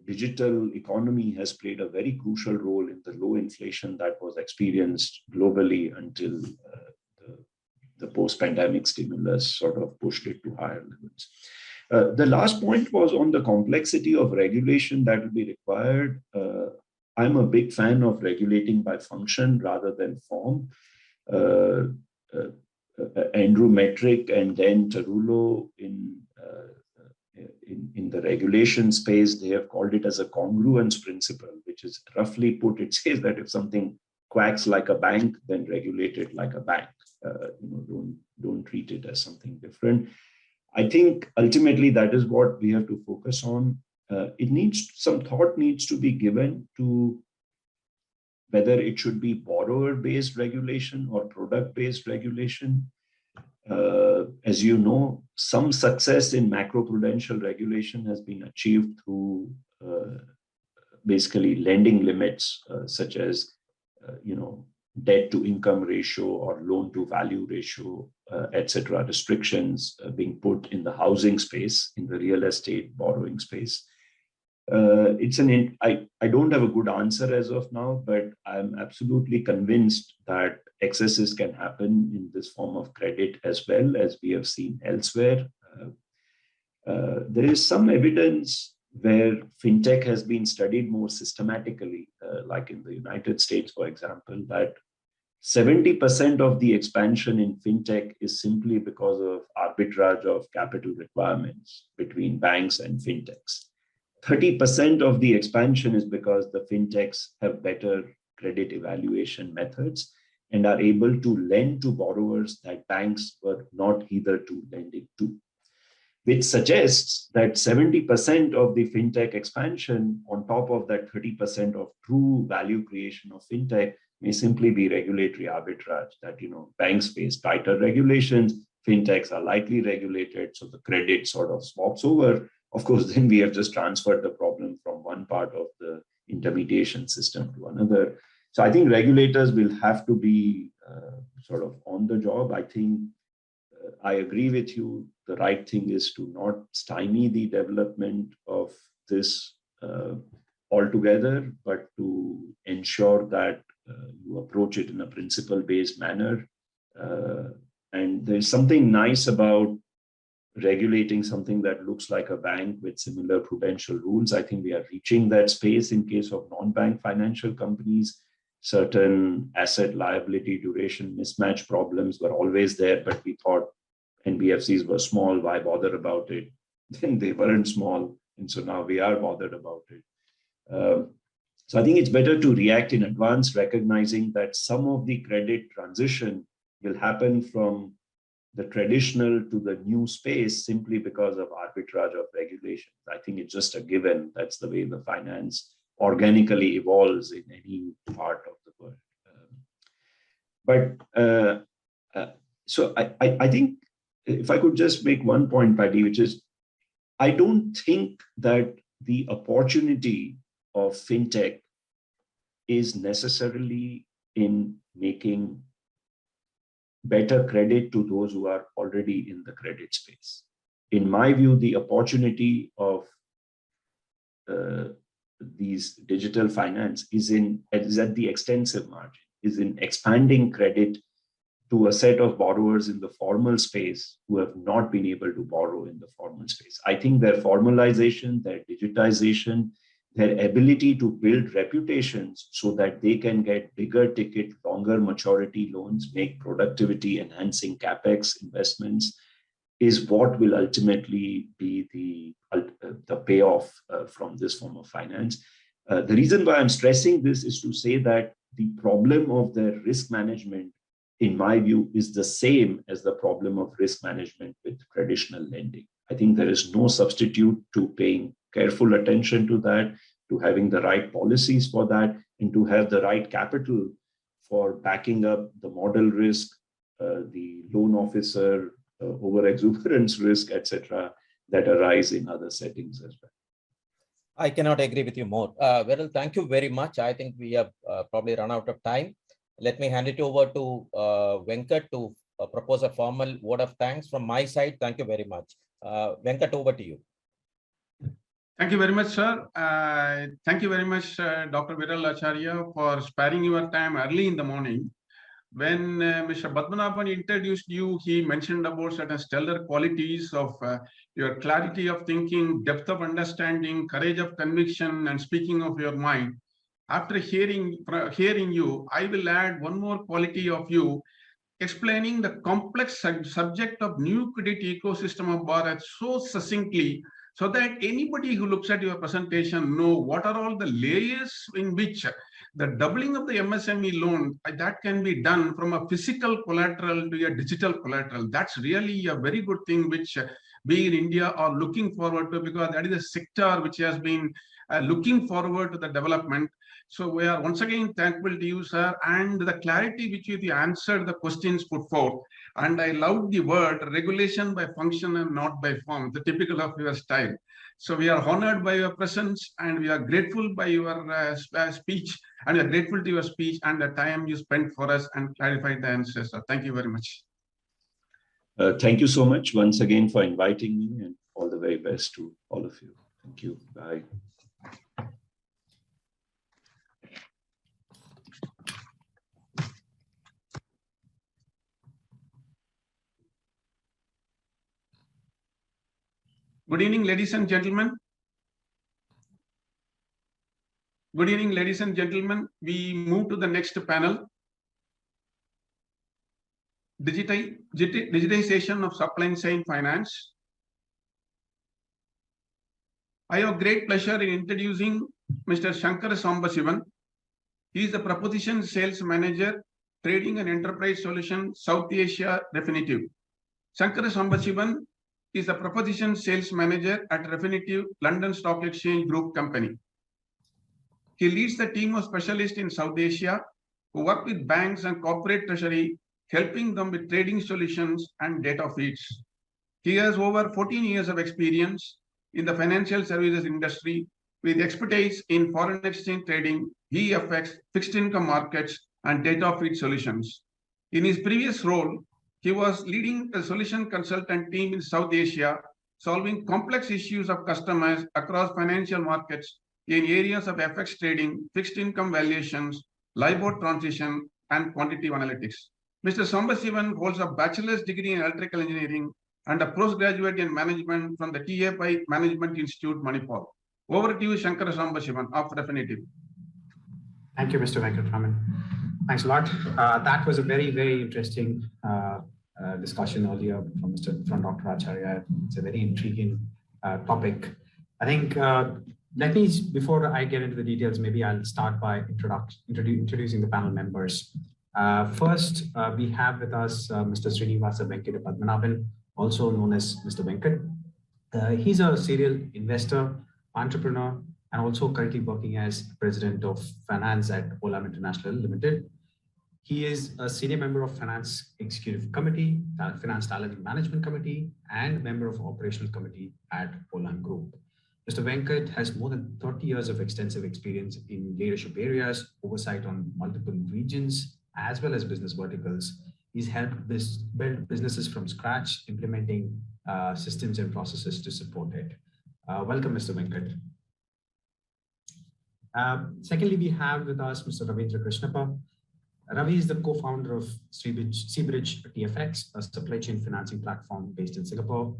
digital economy has played a very crucial role in the low inflation that was experienced globally until the post-pandemic stimulus sort of pushed it to higher levels. The last point was on the complexity of regulation that will be required. I'm a big fan of regulating by function rather than form. Andrew Metrick and Dan Tarullo in the regulation space, they have called it as a congruence principle, which is roughly put, it says that if something quacks like a bank, then regulate it like a bank. Don't treat it as something different. I think ultimately that is what we have to focus on. Some thought needs to be given to whether it should be borrower-based regulation or product-based regulation. As you know, some success in macroprudential regulation has been achieved through basically lending limits, such as debt to income ratio or loan to value ratio, etc. restrictions being put in the housing space, in the real estate borrowing space. I don't have a good answer as of now, but I'm absolutely convinced that excesses can happen in this form of credit as well, as we have seen elsewhere. There is some evidence where fintech has been studied more systematically, like in the United States, for example, that 70% of the expansion in fintech is simply because of arbitrage of capital requirements between banks and fintechs. 30% of the expansion is because the fintechs have better credit evaluation methods and are able to lend to borrowers that banks were not hitherto lending to, which suggests that 70% of the fintech expansion on top of that 30% of true value creation of fintech may simply be regulatory arbitrage, that banks face tighter regulations, fintechs are lightly regulated, so the credit sort of swaps over. Of course, then we have just transferred the problem from one part of the intermediation system to another. So I think regulators will have to be sort of on the job. I think I agree with you. The right thing is to not stymie the development of this altogether, but to ensure that you approach it in a principle-based manner. And there's something nice about regulating something that looks like a bank with similar prudential rules. I think we are reaching that space in case of non-bank financial companies. Certain asset liability duration mismatch problems were always there, but we thought NBFCs were small, why bother about it? Then they weren't small, and so now we are bothered about it. So I think it's better to react in advance, recognizing that some of the credit transition will happen from the traditional to the new space simply because of arbitrage of regulations. I think it's just a given. That's the way the finance organically evolves in any part of the world. So I think if I could just make one point, Paddy, which is, I don't think that the opportunity of fintech is necessarily in making better credit to those who are already in the credit space. In my view, the opportunity of these digital finance is at the extensive margin, is in expanding credit to a set of borrowers in the formal space who have not been able to borrow in the formal space. I think their formalization, their digitization, their ability to build reputations so that they can get bigger ticket, longer maturity loans, make productivity enhancing CapEx investments, is what will ultimately be the payoff from this form of finance. The reason why I'm stressing this is to say that the problem of their risk management, in my view, is the same as the problem of risk management with traditional lending. I think there is no substitute to paying careful attention to that, to having the right policies for that, and to have the right capital for backing up the model risk, the loan officer, over-exuberance risk, etc., that arise in other settings as well. I cannot agree with you more. Well, thank you very much. I think we have probably run out of time. Let me hand it over to Venkat to propose a formal word of thanks from my side. Thank you very much. Venkat, over to you. Thank you very much, sir. Thank you very much, Dr. Viral Acharya, for sparing your time early in the morning. When Mr. Bhatnagar introduced you, he mentioned about certain stellar qualities of your clarity of thinking, depth of understanding, courage of conviction, and speaking of your mind. After hearing you, I will add one more quality of you, explaining the complex subject of new credit ecosystem of Bharat so succinctly, so that anybody who looks at your presentation know what are all the layers in which the doubling of the MSME loan that can be done from a physical collateral to a digital collateral. That's really a very good thing which we in India are looking forward to, because that is a sector which has been looking forward to the development. So we are once again thankful to you, sir, and the clarity which you answered the questions put forth. And I love the word regulation by function and not by form, the typical of your style. So we are honored by your presence, and we are grateful by your speech, and we are grateful to your speech and the time you spent for us and clarified the answers. So thank you very much. Thank you so much once again for inviting me, and all the very best to all of you. Thank you. Bye. Good evening, ladies and gentlemen. Good evening, ladies and gentlemen. We move to the next panel. Digitization of supply chain finance. I have great pleasure in introducing Mr. Shankar Sambasivan. He is the Proposition Sales Manager, Trading and Enterprise Solution, South Asia Refinitiv. Shankar Sambasivan is the Proposition Sales Manager at Refinitiv London Stock Exchange Group Company. He leads the team of specialists in South Asia who work with banks and corporate treasury, helping them with trading solutions and data feeds. He has over 14 years of experience in the financial services industry with expertise in foreign exchange trading, EFX, fixed income markets, and data feed solutions. In his previous role, he was leading a solution consultant team in South Asia, solving complex issues of customers across financial markets in areas of FX trading, fixed income valuations, LIBOR transition, and quantitative analytics. Mr. Sambasivan holds a bachelor's degree in electrical engineering and a postgraduate in management from the TAPI Management Institute, Manipur. Over to you, Shankara Sambashivan of Refinitiv. Thank you, Mr. Venkatraman. Thanks a lot. That was a very, very interesting discussion earlier from Dr. Acharya. It's a very intriguing topic. I think, before I get into the details, maybe I'll start by introducing the panel members. First, we have with us Mr. Srinivasa Venkata Padmanabhan, also known as Mr. Venkat. He's a serial investor, entrepreneur, and also currently working as president of finance at Olam International Limited. He is a senior member of Finance Executive Committee, Finance Talent Management Committee, and member of Operational Committee at Olam Group. Mr. Venkat has more than 30 years of extensive experience in leadership areas, oversight on multiple regions, as well as business verticals. He's helped build businesses from scratch, implementing systems and processes to support it. Welcome, Mr. Venkat. Secondly, we have with us Mr. Ravindra Krishnappa. Ravi is the co-founder of Seabridge TFX, a supply chain financing platform based in Singapore,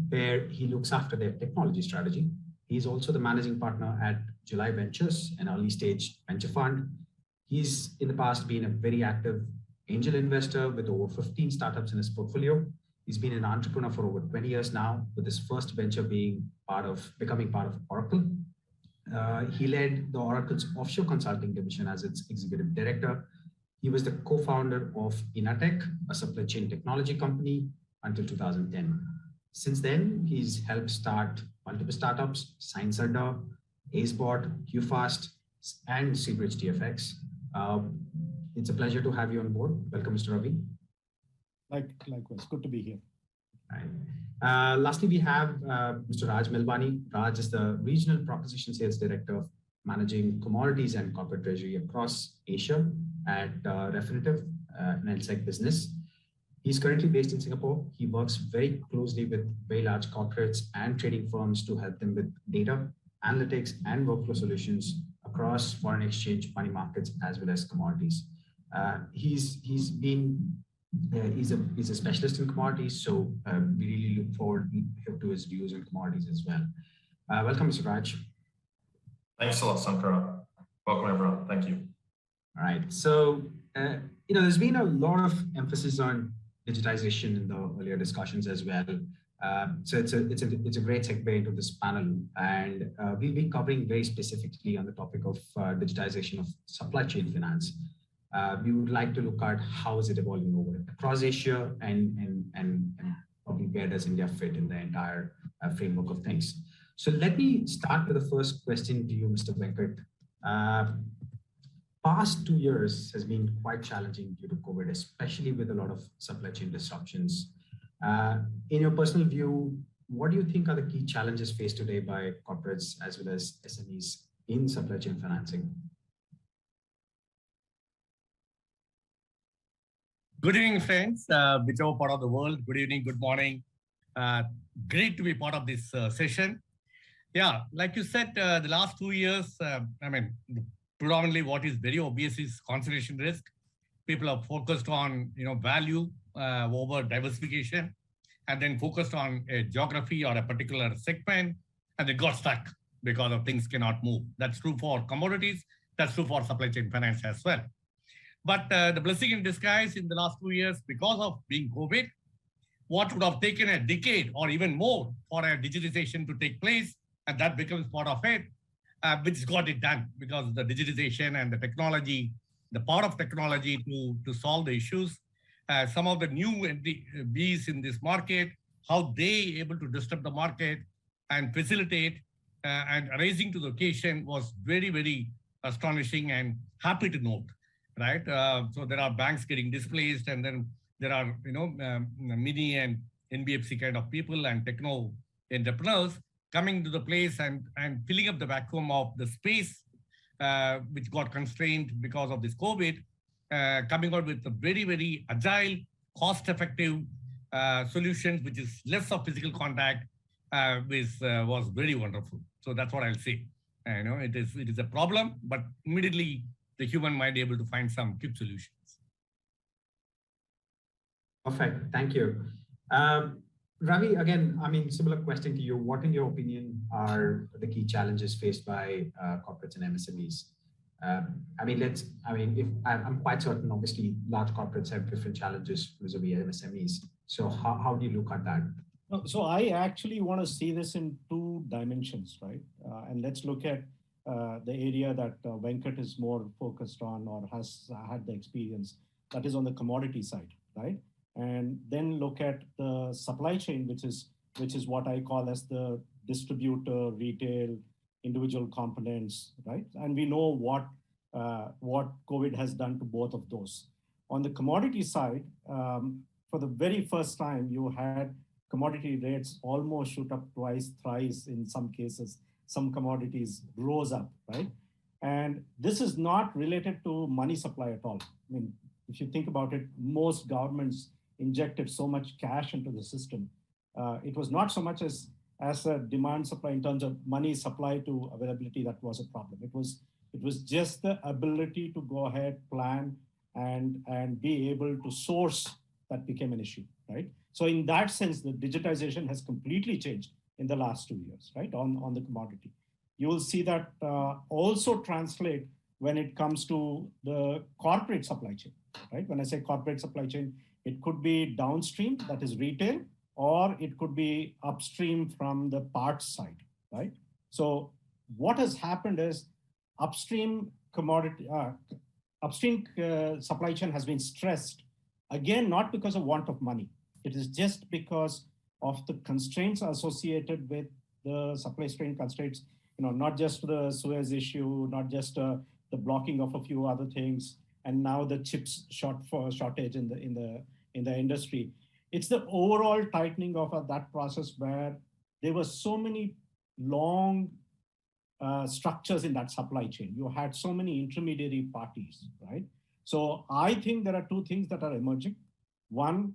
where he looks after their technology strategy. He's also the managing partner at July Ventures, an early stage venture fund. He's in the past been a very active angel investor with over 15 startups in his portfolio. He's been an entrepreneur for over 20 years now, with his first venture becoming part of Oracle. He led the Oracle's offshore consulting division as its executive director. He was the co-founder of Innovating, a supply chain technology company, until 2010. Since then, he's helped start multiple startups, ScienceUnder, AceBot, QFast, and Seabridge TFX. It's a pleasure to have you on board. Welcome, Mr. Ravi. Likewise, good to be here. All right. Lastly, we have Mr. Raj Melbani. Raj is the Regional Proposition Sales Director, managing commodities and corporate treasury across Asia at Refinitiv, an LSEG business. He's currently based in Singapore. He works very closely with very large corporates and trading firms to help them with data, analytics, and workflow solutions across foreign exchange, money markets, as well as commodities. He's a specialist in commodities, so we really look forward to his views on commodities as well. Welcome, Mr. Raj. Thanks a lot, Sankara. Welcome, everyone. Thank you. All right. So, there's been a lot of emphasis on digitization in the earlier discussions as well. So it's a great segue into this panel, and we'll be covering very specifically on the topic of digitization of supply chain finance. We would like to look at how is it evolving across Asia and probably where does India fit in the entire framework of things. So let me start with the first question to you, Mr. Venkat. Past 2 years has been quite challenging due to COVID, especially with a lot of supply chain disruptions. In your personal view, what do you think are the key challenges faced today by corporates as well as SMEs in supply chain financing? Good evening, friends, whichever part of the world. Good evening, good morning. Great to be part of this session. Yeah, like you said, the last 2 years, predominantly what is very obvious is concentration risk. People are focused on value over diversification, and then focused on a geography or a particular segment, and they got stuck because of things cannot move. That's true for commodities. That's true for supply chain finance as well. But the blessing in disguise in the last 2 years, because of being COVID, what would have taken a decade or even more for a digitization to take place, and that becomes part of it, which got it done because of the digitization and the technology, the power of technology to solve the issues. Some of the new bees in this market, how they able to disrupt the market and facilitate and raising to the occasion was very, very astonishing and happy to note, right? So there are banks getting displaced, and then there are, mini and NBFC kind of people and techno entrepreneurs coming to the place and filling up the vacuum of the space which got constrained because of this COVID, coming out with a very, very agile, cost-effective solutions, which is less of physical contact, which was very wonderful. So that's what I'll say. It is a problem, but immediately the human might be able to find some quick solutions. Perfect. Thank you. Ravi, again, I mean, similar question to you. What, in your opinion, are the key challenges faced by corporates and MSMEs? I mean, if I'm quite certain, obviously, large corporates have different challenges vis-a-vis MSMEs. So how do you look at that? So I actually want to see this in two dimensions, right? And let's look at the area that Venkat is more focused on or has had the experience, that is on the commodity side, right? And then look at the supply chain, which is what I call as the distributor, retail, individual components, right? And we know what COVID has done to both of those. On the commodity side, for the very first time, you had commodity rates almost shoot up twice, thrice in some cases. Some commodities rose up, right? And this is not related to money supply at all. I mean, if you think about it, most governments injected so much cash into the system. It was not so much as a demand supply in terms of money supply to availability that was a problem. It was just the ability to go ahead, plan, and be able to source that became an issue, right? So in that sense, the digitization has completely changed in the last 2 years, right, on the commodity. You will see that also translate when it comes to the corporate supply chain, right? When I say corporate supply chain, it could be downstream, that is retail, or it could be upstream from the parts side, right? So what has happened is upstream supply chain has been stressed, again, not because of want of money. It is just because of the constraints associated with the supply chain constraints, not just the Suez issue, not just the blocking of a few other things, and now the chips shortage in the industry. It's the overall tightening of that process where there were so many long structures in that supply chain. You had so many intermediary parties, right? So I think there are two things that are emerging. One,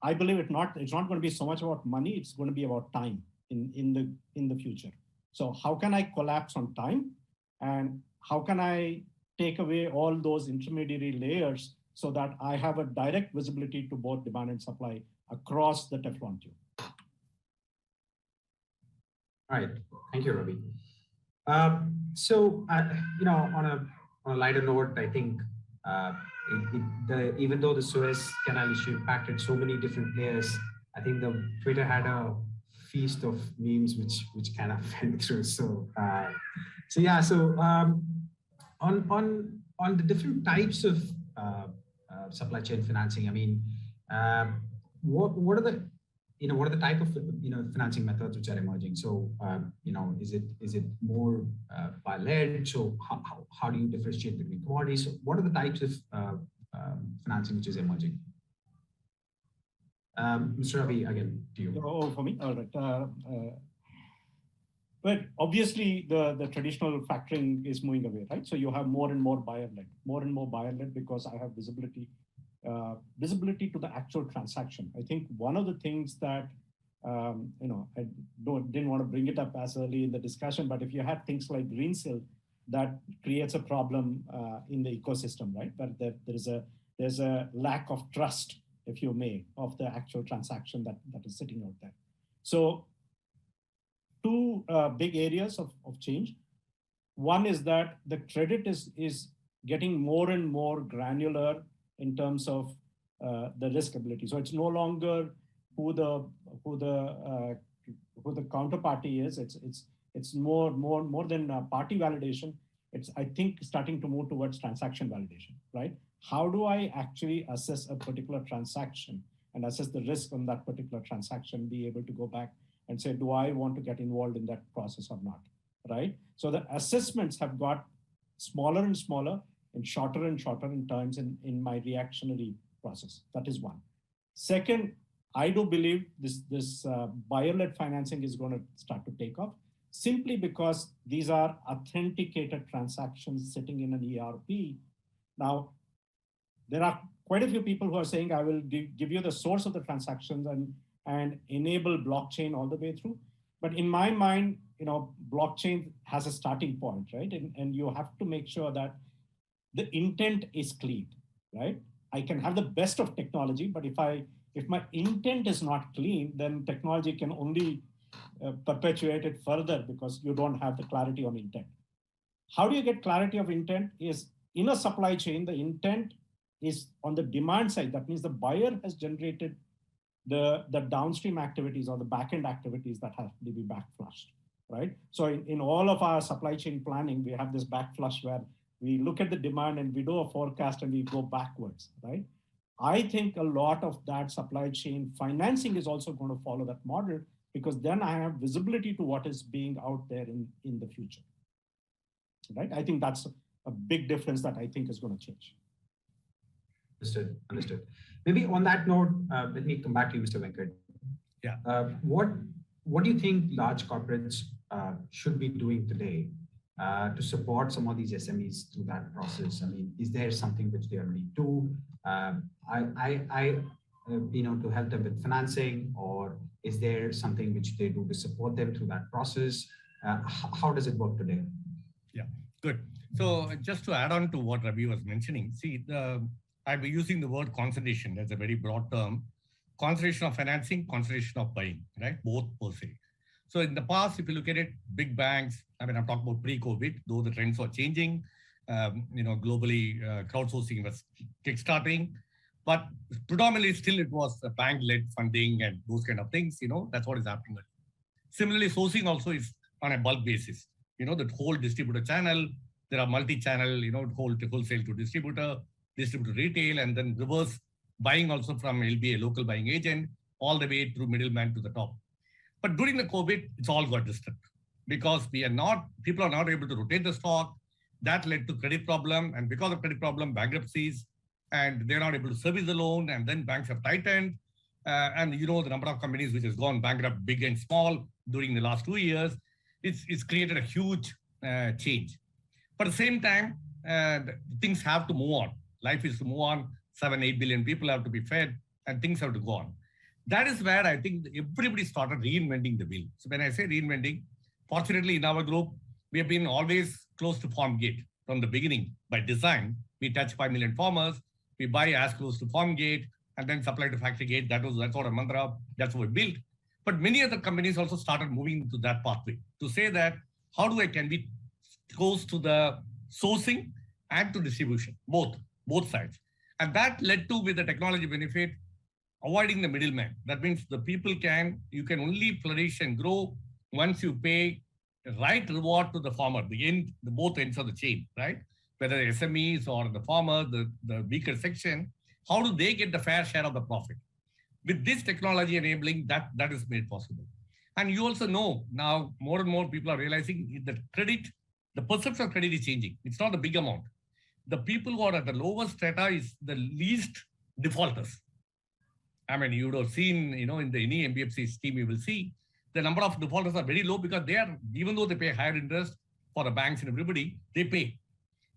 I believe it's not going to be so much about money, it's going to be about time in the future. So how can I collapse on time? And how can I take away all those intermediary layers so that I have a direct visibility to both demand and supply across the Teflon tube? All right, thank you, Ravi. So, on a lighter note, I think even though the Suez Canal issue impacted so many different players, I think the Twitter had a feast of memes which kind of went through. So, on the different types of supply chain financing, I mean, what are the type of financing methods which are emerging? So is it more buy-led? So how do you differentiate between commodities? So what are the types of financing which is emerging? Mr. Ravi, again to you. Oh, for me, all right. But obviously the traditional factoring is moving away, right? So you have more and more buyer-led, because I have visibility to the actual transaction. I think one of the things that, I didn't want to bring it up as early in the discussion, but if you had things like green seal, that creates a problem in the ecosystem, right? But there's a lack of trust, if you may, of the actual transaction that is sitting out there. So two big areas of change. One is that the credit is getting more and more granular in terms of the risk ability. So it's no longer who the counterparty is. It's more than party validation. It's, I think, starting to move towards transaction validation, right? How do I actually assess a particular transaction and assess the risk on that particular transaction, be able to go back and say, do I want to get involved in that process or not, right? So the assessments have got smaller and smaller and shorter in times in my reactionary process. That is one. Second, I do believe this buyer-led financing is going to start to take off, simply because these are authenticated transactions sitting in an ERP. Now, there are quite a few people who are saying, I will give you the source of the transactions and enable blockchain all the way through. But in my mind, blockchain has a starting point, right? And you have to make sure that the intent is clean, right? I can have the best of technology, but if I If my intent is not clean, then technology can only perpetuate it further because you don't have the clarity on intent. How do you get clarity of intent? Is in a supply chain, the intent is on the demand side. That means the buyer has generated the downstream activities or the backend activities that have to be backflushed, right? So in all of our supply chain planning, we have this backflush where we look at the demand and we do a forecast and we go backwards, right? I think a lot of that supply chain financing is also going to follow that model, because then I have visibility to what is being out there in the future, right? I think that's a big difference that I think is going to change. Understood. Maybe on that note, let me come back to you, Mr. Venkat. Yeah. What do you think large corporates should be doing today to support some of these SMEs through that process? I mean, is there something which they already do? To help them with financing, or is there something which they do to support them through that process? How does it work today? Yeah, good. So just to add on to what Ravi was mentioning, see, I'll be using the word concentration. That's a very broad term. Concentration of financing, concentration of buying, right? Both per se. So in the past, if you look at it, big banks, I mean, I'm talking about pre-COVID, though the trends are changing, globally, crowdsourcing was kickstarting, but predominantly still it was bank-led funding and those kind of things, that's what is happening. Similarly, sourcing also is on a bulk basis. The whole distributor channel, there are multi-channel, wholesale to distributor retail, and then reverse buying also from LBA, local buying agent, all the way through middleman to the top. But during the COVID, it's all got disturbed because people are not able to rotate the stock. That led to credit problem, and because of credit problem, bankruptcies, and they're not able to service the loan, and then banks have tightened. And the number of companies which has gone bankrupt, big and small, during the last 2 years, it's created a huge change. But at the same time, things have to move on. Life is to move on. 7-8 billion people have to be fed, and things have to go on. That is where I think everybody started reinventing the wheel. So when I say reinventing, fortunately in our group, we have been always close to farm gate from the beginning by design. We touch 5 million farmers. We buy as close to farm gate and then supply to factory gate. That's our mantra. That's what we built. But many other companies also started moving to that pathway to say that can we close to the sourcing and to distribution, both sides. And that led to, with the technology benefit, avoiding the middleman. That means you can only flourish and grow once you pay the right reward to the farmer, the both ends of the chain, right? Whether SMEs or the farmer, the weaker section, how do they get the fair share of the profit? With this technology enabling, that is made possible. And you also know now more and more people are realizing that the perception of credit is changing. It's not a big amount. The people who are at the lowest strata is the least defaulters. I mean, you would have seen, in any NBFC scheme, you will see the number of defaulters are very low because even though they pay higher interest for the banks and everybody, they pay.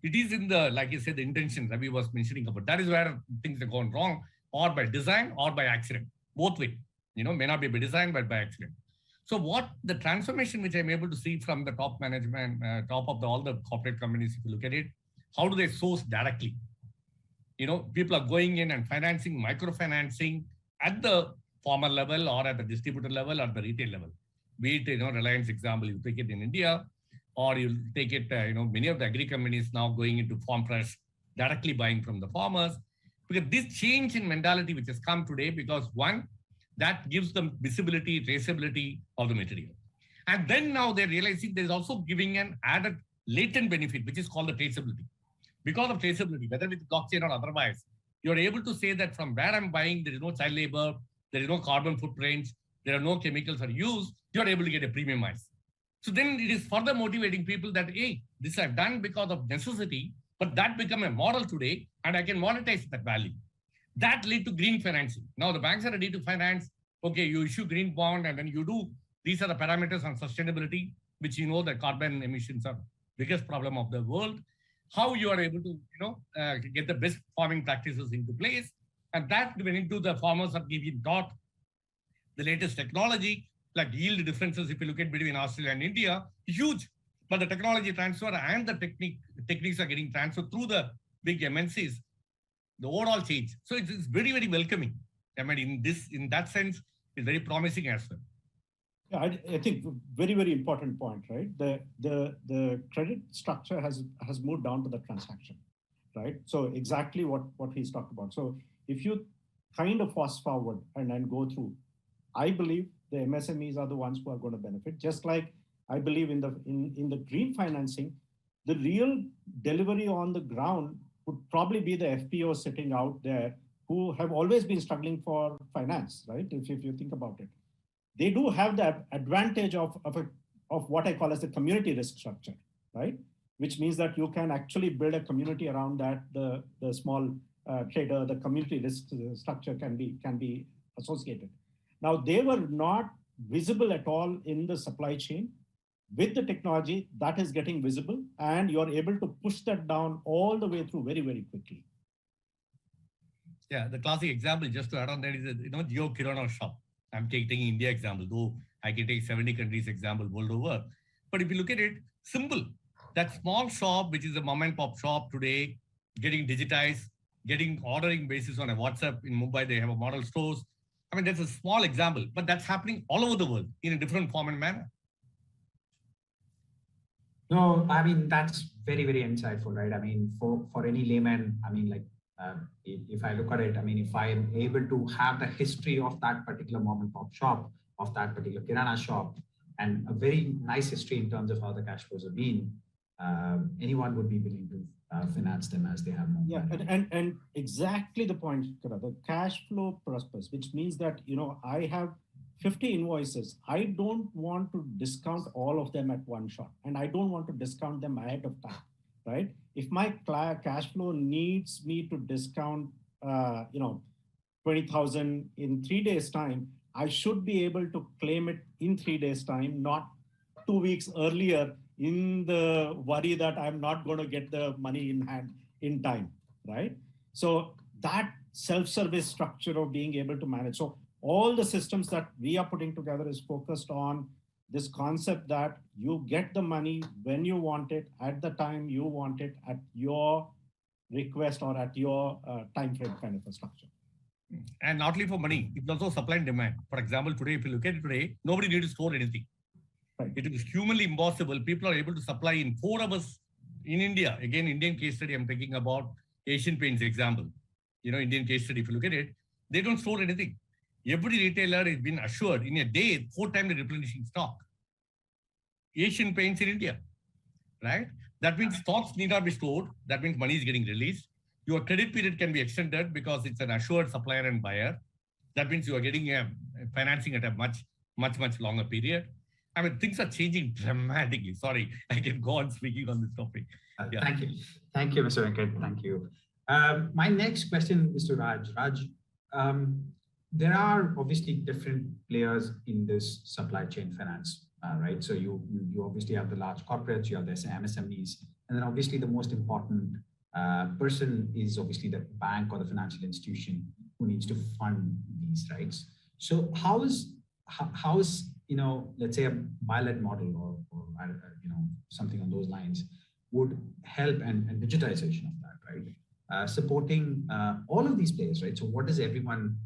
It is in like you said, the intention Ravi was mentioning about. That is where things have gone wrong, or by design or by accident. Both way, may not be by design, but by accident. So what the transformation which I'm able to see from the top management, top of all the corporate companies, if you look at it, how do they source directly? People are going in and financing, microfinancing at the farmer level or at the distributor level or the retail level. Be it, Reliance example, you take it in India, or you take it, many of the agri companies now going into farm fresh, directly buying from the farmers. Because this change in mentality which has come today, because one, that gives them visibility, traceability of the material. And then now they're realizing there's also giving an added latent benefit, which is called the traceability. Because of traceability, whether with blockchain or otherwise, you're able to say that from where I'm buying, there is no child labor, there is no carbon footprints, there are no chemicals are used, you're able to get a premiumized. So then it is further motivating people that, hey, this I've done because of necessity, but that become a model today, and I can monetize that value. That lead to green financing. Now the banks are ready to finance. Okay, you issue green bond, and then you do. These are the parameters on sustainability, which the carbon emissions are biggest problem of the world. How you are able to, get the best farming practices into place, and that when into the farmers are being taught the latest technology, like yield differences. If you look at between Australia and India, huge. But the technology transfer and the techniques are getting transferred through the big MNCs. The overall change. So it's very, very welcoming. I mean, in that sense, is very promising as well. Yeah, I think very, very important point, right? The credit structure has moved down to the transaction, right? So exactly what he's talked about. So if you kind of fast forward and then go through, I believe the MSMEs are the ones who are going to benefit. Just like I believe in the green financing, the real delivery on the ground would probably be the FPOs sitting out there who have always been struggling for finance, right? If you think about it, they do have that advantage of what I call as the community risk structure, right? Which means that you can actually build a community around that. The small trader, the community risk structure can be associated. Now, they were not visible at all in the supply chain. With the technology, that is getting visible, and you're able to push that down all the way through very, very quickly. Yeah, the classic example, just to add on that, is Jio Kirana shop. I'm taking India example, though I can take 70 countries example world over. But if you look at it, simple. That small shop, which is a mom and pop shop today, getting digitized, getting ordering basis on a WhatsApp. In Mumbai, they have a model stores. I mean, that's a small example, but that's happening all over the world in a different form and manner. No, I mean, that's very, very insightful, right? I mean, for any layman, I mean, like, if I look at it, I mean, if I am able to have the history of that particular mom and pop shop, of that particular Kirana shop, and a very nice history in terms of how the cash flows have been, anyone would be willing to finance them as they have more. Yeah, and exactly the point, the cash flow prospects, which means that, I have 50 invoices. I don't want to discount all of them at one shot, and I don't want to discount them ahead of time, right? If my cash flow needs me to discount, 20,000 in 3 days' time, I should be able to claim it in 3 days' time, not 2 weeks earlier in the worry that I'm not going to get the money in hand in time, right? So that self-service structure of being able to manage. So all the systems that we are putting together is focused on this concept that you get the money when you want it, at the time you want it, at your request or at your time frame kind of a structure. And not only for money, it's also supply and demand. For example, today, if you look at it today, nobody needs to store anything. Right. It is humanly impossible. People are able to supply in 4 hours in India. Again, Indian case study, I'm thinking about Asian Paints example. Indian case study, if you look at it, they don't store anything. Every retailer has been assured in a day, 4 times the replenishing stock. Asian Paints in India, right? That means stocks need not be stored. That means money is getting released. Your credit period can be extended because it's an assured supplier and buyer. That means you are getting financing at a much, much, much longer period. I mean, things are changing dramatically. Sorry, I can go on speaking on this topic. Yeah. Thank you. Thank you, Mr. Venkat. Thank you. My next question, Mr. Raj. Raj, there are obviously different players in this supply chain finance, right? So you obviously have the large corporates, you have the MSMEs, and then obviously the most important person is obviously the bank or the financial institution who needs to fund these, right? So how is let's say a buy-led model or something on those lines would help and digitization of that, right? Supporting all of these players, right? So what is everyone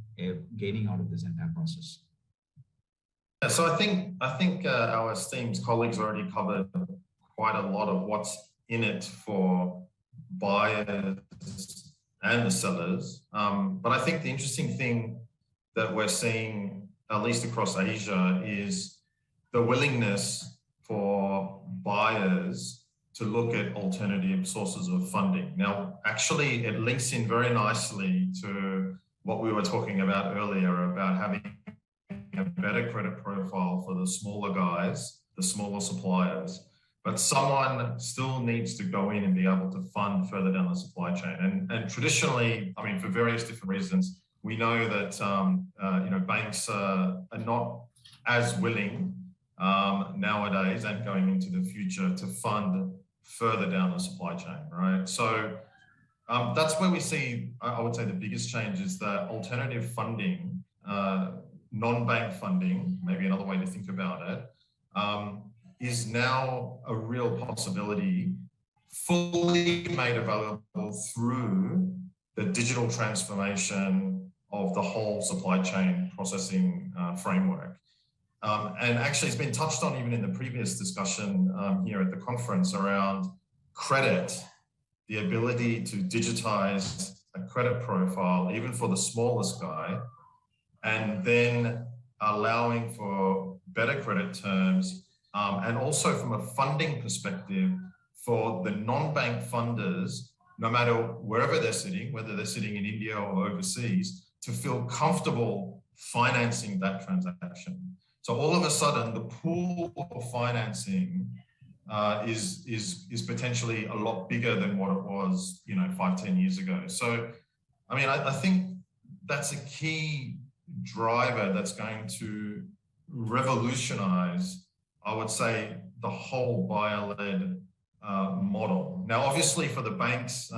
gaining out of this entire process? Yeah, so I think our esteemed colleagues already covered quite a lot of what's in it for buyers and the sellers. But I think the interesting thing that we're seeing, at least across Asia, is the willingness for buyers to look at alternative sources of funding. Now, actually, it links in very nicely to what we were talking about earlier about having a better credit profile for the smaller guys, the smaller suppliers. But someone still needs to go in and be able to fund further down the supply chain. And traditionally, I mean, for various different reasons, we know that banks are not as willing nowadays and going into the future to fund further down the supply chain, right? So that's where we see, I would say, the biggest change is that alternative funding, non-bank funding, maybe another way to think about it, is now a real possibility, fully made available through the digital transformation of the whole supply chain processing framework. And actually, it's been touched on even in the previous discussion here at the conference around credit, the ability to digitize a credit profile, even for the smallest guy, and then allowing for better credit terms, and also from a funding perspective for the non-bank funders, no matter wherever they're sitting, whether they're sitting in India or overseas, to feel comfortable financing that transaction. So all of a sudden, the pool of financing is potentially a lot bigger than what it was, 5-10 years ago. So, I mean, I think that's a key driver that's going to revolutionize, I would say, the whole buyer-led model. Now, obviously, for the banks,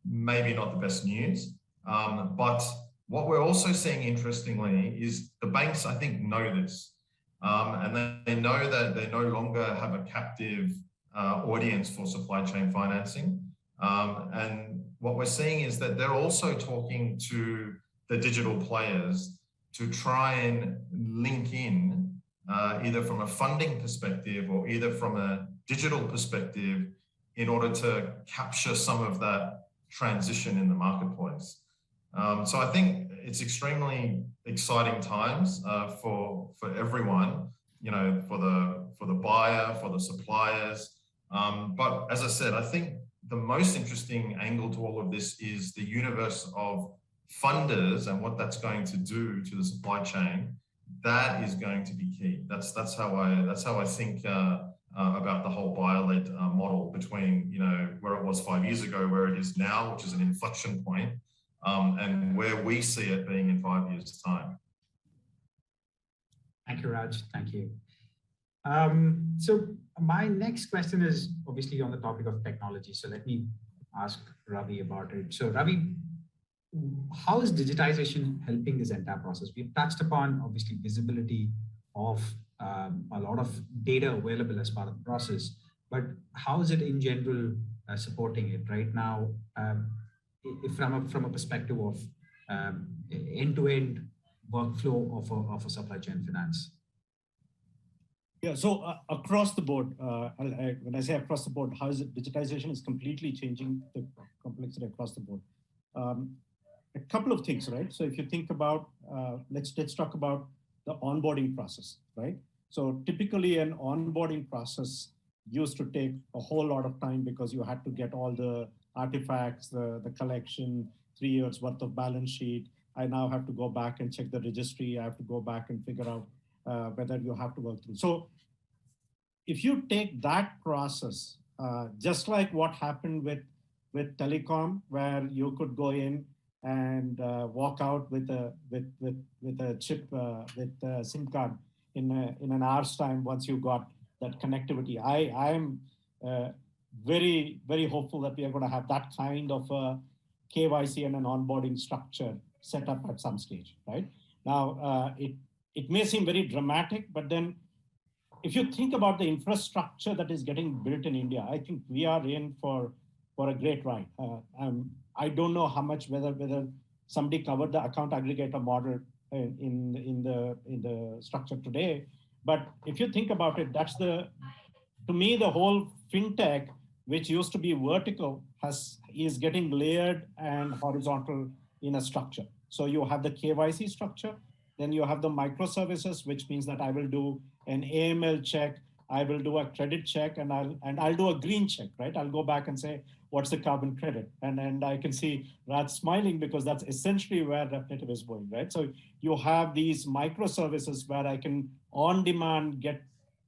maybe not the best news, but what we're also seeing, interestingly, is the banks, I think, know this. And they know that they no longer have a captive audience for supply chain financing. And what we're seeing is that they're also talking to the digital players to try and link in either from a funding perspective or either from a digital perspective in order to capture some of that transition in the marketplace. So I think it's extremely exciting times for everyone, for the buyer, for the suppliers. But as I said, I think the most interesting angle to all of this is the universe of funders and what that's going to do to the supply chain. That is going to be key. That's how I think about the whole buyer-led model between where it was 5 years ago, where it is now, which is an inflection point, and where we see it being in 5 years' time. Thank you, Raj. Thank you. So my next question is obviously on the topic of technology. So let me ask Ravi about it. So Ravi, how is digitization helping this entire process? We've touched upon obviously visibility of a lot of data available as part of the process, but how is it in general supporting it right now? From a perspective of end-to-end workflow of a supply chain finance? Yeah, so across the board, when I say across the board, how is it digitization is completely changing the complexity across the board. A couple of things, right? So if you think about, let's talk about the onboarding process, right? So typically an onboarding process used to take a whole lot of time because you had to get all the artifacts, the collection, 3 years worth of balance sheet. I now have to go back and check the registry. I have to go back and figure out whether you have to work through. So if you take that process, just like what happened with telecom, where you could go in and walk out with a chip, with a SIM card in an hour's time once you got that connectivity. I am very, very hopeful that we are going to have that kind of a KYC and an onboarding structure set up at some stage, right? Now, it may seem very dramatic, but then if you think about the infrastructure that is getting built in India, I think we are in for a great ride. I don't know how much, whether somebody covered the account aggregator model in the structure today, but if you think about it, to me, the whole fintech, which used to be vertical, is getting layered and horizontal in a structure. So you have the KYC structure, then you have the microservices, which means that I will do an AML check, I will do a credit check, and I'll do a green check, right? I'll go back and say, what's the carbon credit? And I can see Raj smiling because that's essentially where Refinitiv is going, right? So you have these microservices where I can on demand get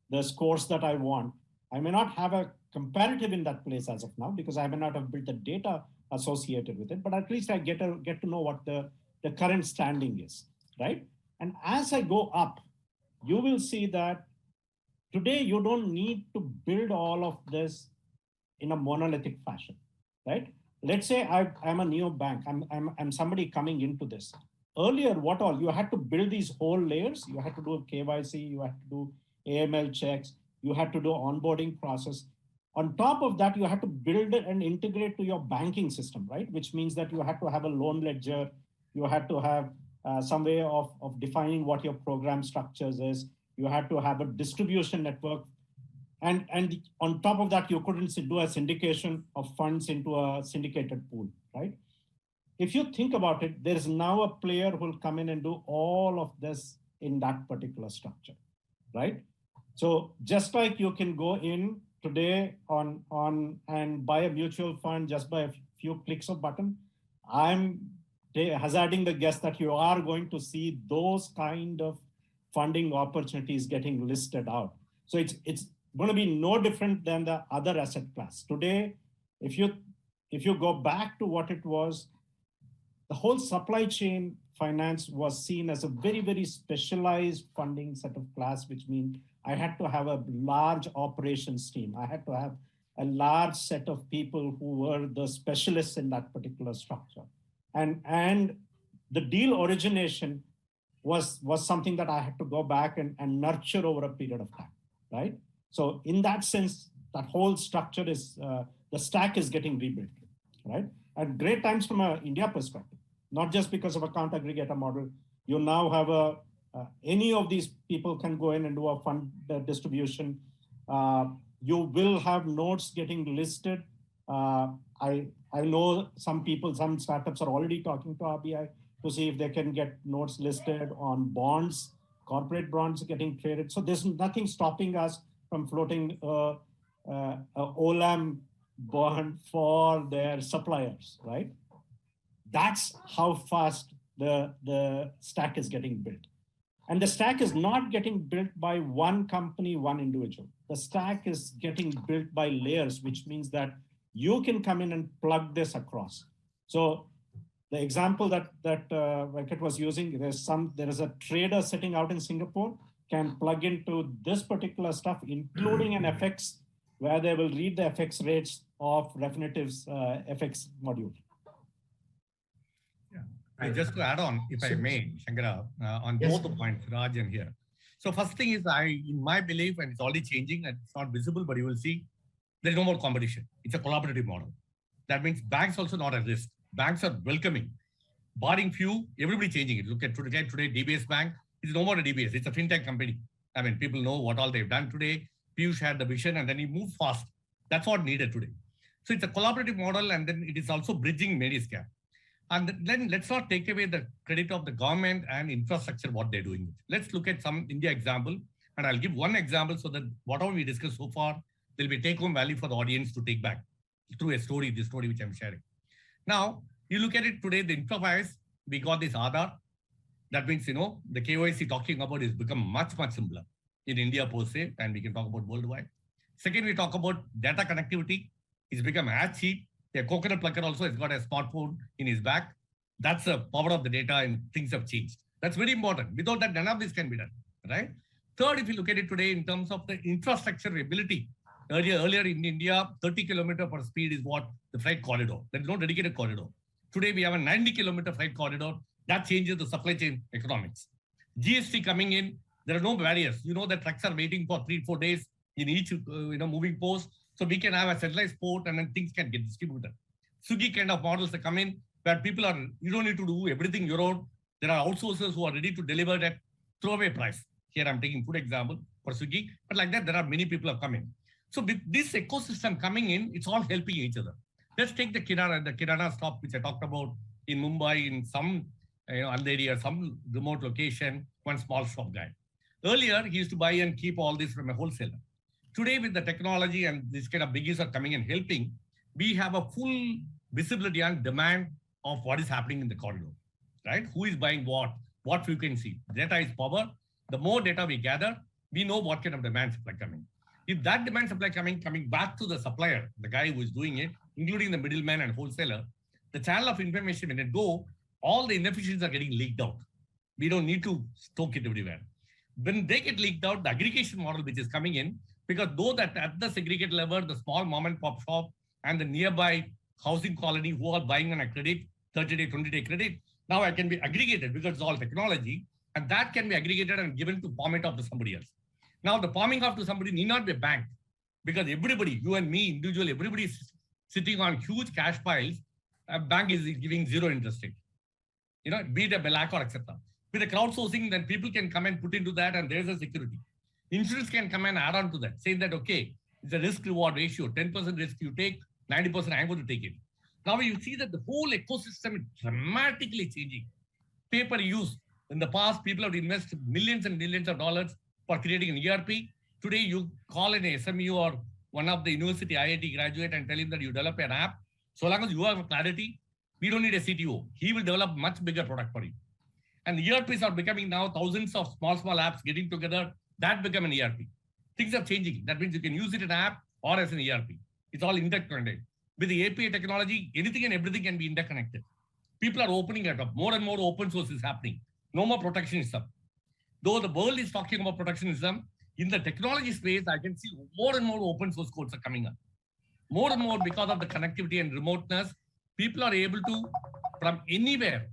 the scores that I want. I may not have a comparative in that place as of now because I may not have built the data associated with it, but at least I get to know what the current standing is, right? And as I go up, you will see that today you don't need to build all of this in a monolithic fashion, right? Let's say I'm a neo bank, I'm somebody coming into this. Earlier, you had to build these whole layers. You had to do KYC, you had to do AML checks, you had to do onboarding process. On top of that, you had to build it and integrate to your banking system, right? Which means that you had to have a loan ledger, You had to have some way of defining what your program structures is. You had to have a distribution network. And on top of that, you couldn't do a syndication of funds into a syndicated pool, right? If you think about it, there is now a player who will come in and do all of this in that particular structure, right? So just like you can go in today on and buy a mutual fund just by a few clicks of button, I'm hazarding the guess that you are going to see those kind of funding opportunities getting listed out. So it's going to be no different than the other asset class. Today, if you go back to what it was, the whole supply chain finance was seen as a very, very specialized funding set of class, which means I had to have a large operations team. I had to have a large set of people who were the specialists in that particular structure. And the deal origination was something that I had to go back and nurture over a period of time, right? So in that sense, that whole structure is, the stack is getting rebuilt, right? At great times from an India perspective, not just because of account aggregator model. You now have any of these people can go in and do a fund distribution. You will have notes getting listed. I know some people, some startups are already talking to RBI to see if they can get notes listed on bonds, corporate bonds getting traded. So there's nothing stopping us from floating a OLAM bond for their suppliers, right? That's how fast the stack is getting built. And the stack is not getting built by one company, one individual. The stack is getting built by layers, which means that you can come in and plug this across. So the example that Venkat was using, there is a trader sitting out in Singapore can plug into this particular stuff, including an FX, where they will read the FX rates of Refinitive's FX module. Just to add on, if I may, Shankara, on both the points, Raj and here. So first thing is, in my belief, and it's already changing, and it's not visible, but you will see, there is no more competition. It's a collaborative model. That means banks also not at risk. Banks are welcoming. Barring few, everybody changing it. Look at today, DBS Bank is no more a DBS. It's a fintech company. I mean, people know what all they've done today. Piyush had the vision, and then he moved fast. That's what needed today. So it's a collaborative model, and then it is also bridging many scams. And then let's not take away the credit of the government and infrastructure, what they're doing. Let's look at some India example. And I'll give one example so that whatever we discussed so far, there'll be take-home value for the audience to take back through a story, this story which I'm sharing. Now, you look at it today, the infra-wise, we got this Aadhaar. That means, the KYC talking about is become much, much simpler in India per se, and we can talk about worldwide. Second, we talk about data connectivity. It's become as cheap. A coconut plucker also has got a smartphone in his back. That's the power of the data, and things have changed. That's very important. Without that, none of this can be done, right? Third, if you look at it today in terms of the infrastructure ability, earlier in India, 30 kilometer per speed is what the freight corridor. There is no dedicated corridor. Today, we have a 90 kilometer freight corridor. That changes the supply chain economics. GST coming in, there are no barriers. The trucks are waiting for 3-4 days in each moving post. So we can have a centralized port, and then things can get distributed. Swiggy kind of models that come in where people you don't need to do everything your own. There are outsourcers who are ready to deliver at throwaway price. Here I'm taking food example for Swiggy, but like that, there are many people have come in. So with this ecosystem coming in, it's all helping each other. Let's take the Kirana stop, which I talked about in Mumbai, in some Andheri or some remote location, one small shop guy. Earlier, he used to buy and keep all this from a wholesaler. Today, with the technology and this kind of biggies are coming and helping, we have a full visibility and demand of what is happening in the corridor, right? Who is buying what frequency. Data is power. The more data we gather, we know what kind of demand supply coming. If that demand supply coming back to the supplier, the guy who is doing it, including the middleman and wholesaler, the channel of information, when it go, all the inefficiencies are getting leaked out. We don't need to stoke it everywhere. When they get leaked out, the aggregation model which is coming in, because though that at the segregate level, the small mom and pop shop and the nearby housing colony who are buying on a credit, 30-day, 20-day credit, now I can be aggregated because it's all technology, and that can be aggregated and given to palm it off to somebody else. Now the palming off to somebody need not be a bank, because everybody, you and me, individually, everybody is sitting on huge cash piles. A bank is giving zero interest rate. be it a Belak or etc. With the crowdsourcing, then people can come and put into that, and there's a security. Insurance can come and add on to that, saying that, okay, it's a risk-reward ratio, 10% risk you take, 90% I'm going to take it. Now you see that the whole ecosystem is dramatically changing. Paper use. In the past, people have invested millions and millions of dollars for creating an ERP. Today, you call an SMU or one of the university IIT graduate and tell him that you develop an app. So long as you have clarity, we don't need a CTO. He will develop much bigger product for you. And ERPs are becoming now thousands of small apps getting together. That become an ERP. Things are changing. That means you can use it in an app or as an ERP. It's all interconnected. With the API technology, anything and everything can be interconnected. People are opening it up. More and more open source is happening. No more protectionism. Though the world is talking about protectionism, in the technology space, I can see more and more open source codes are coming up. More and more because of the connectivity and remoteness, people are able to, from anywhere,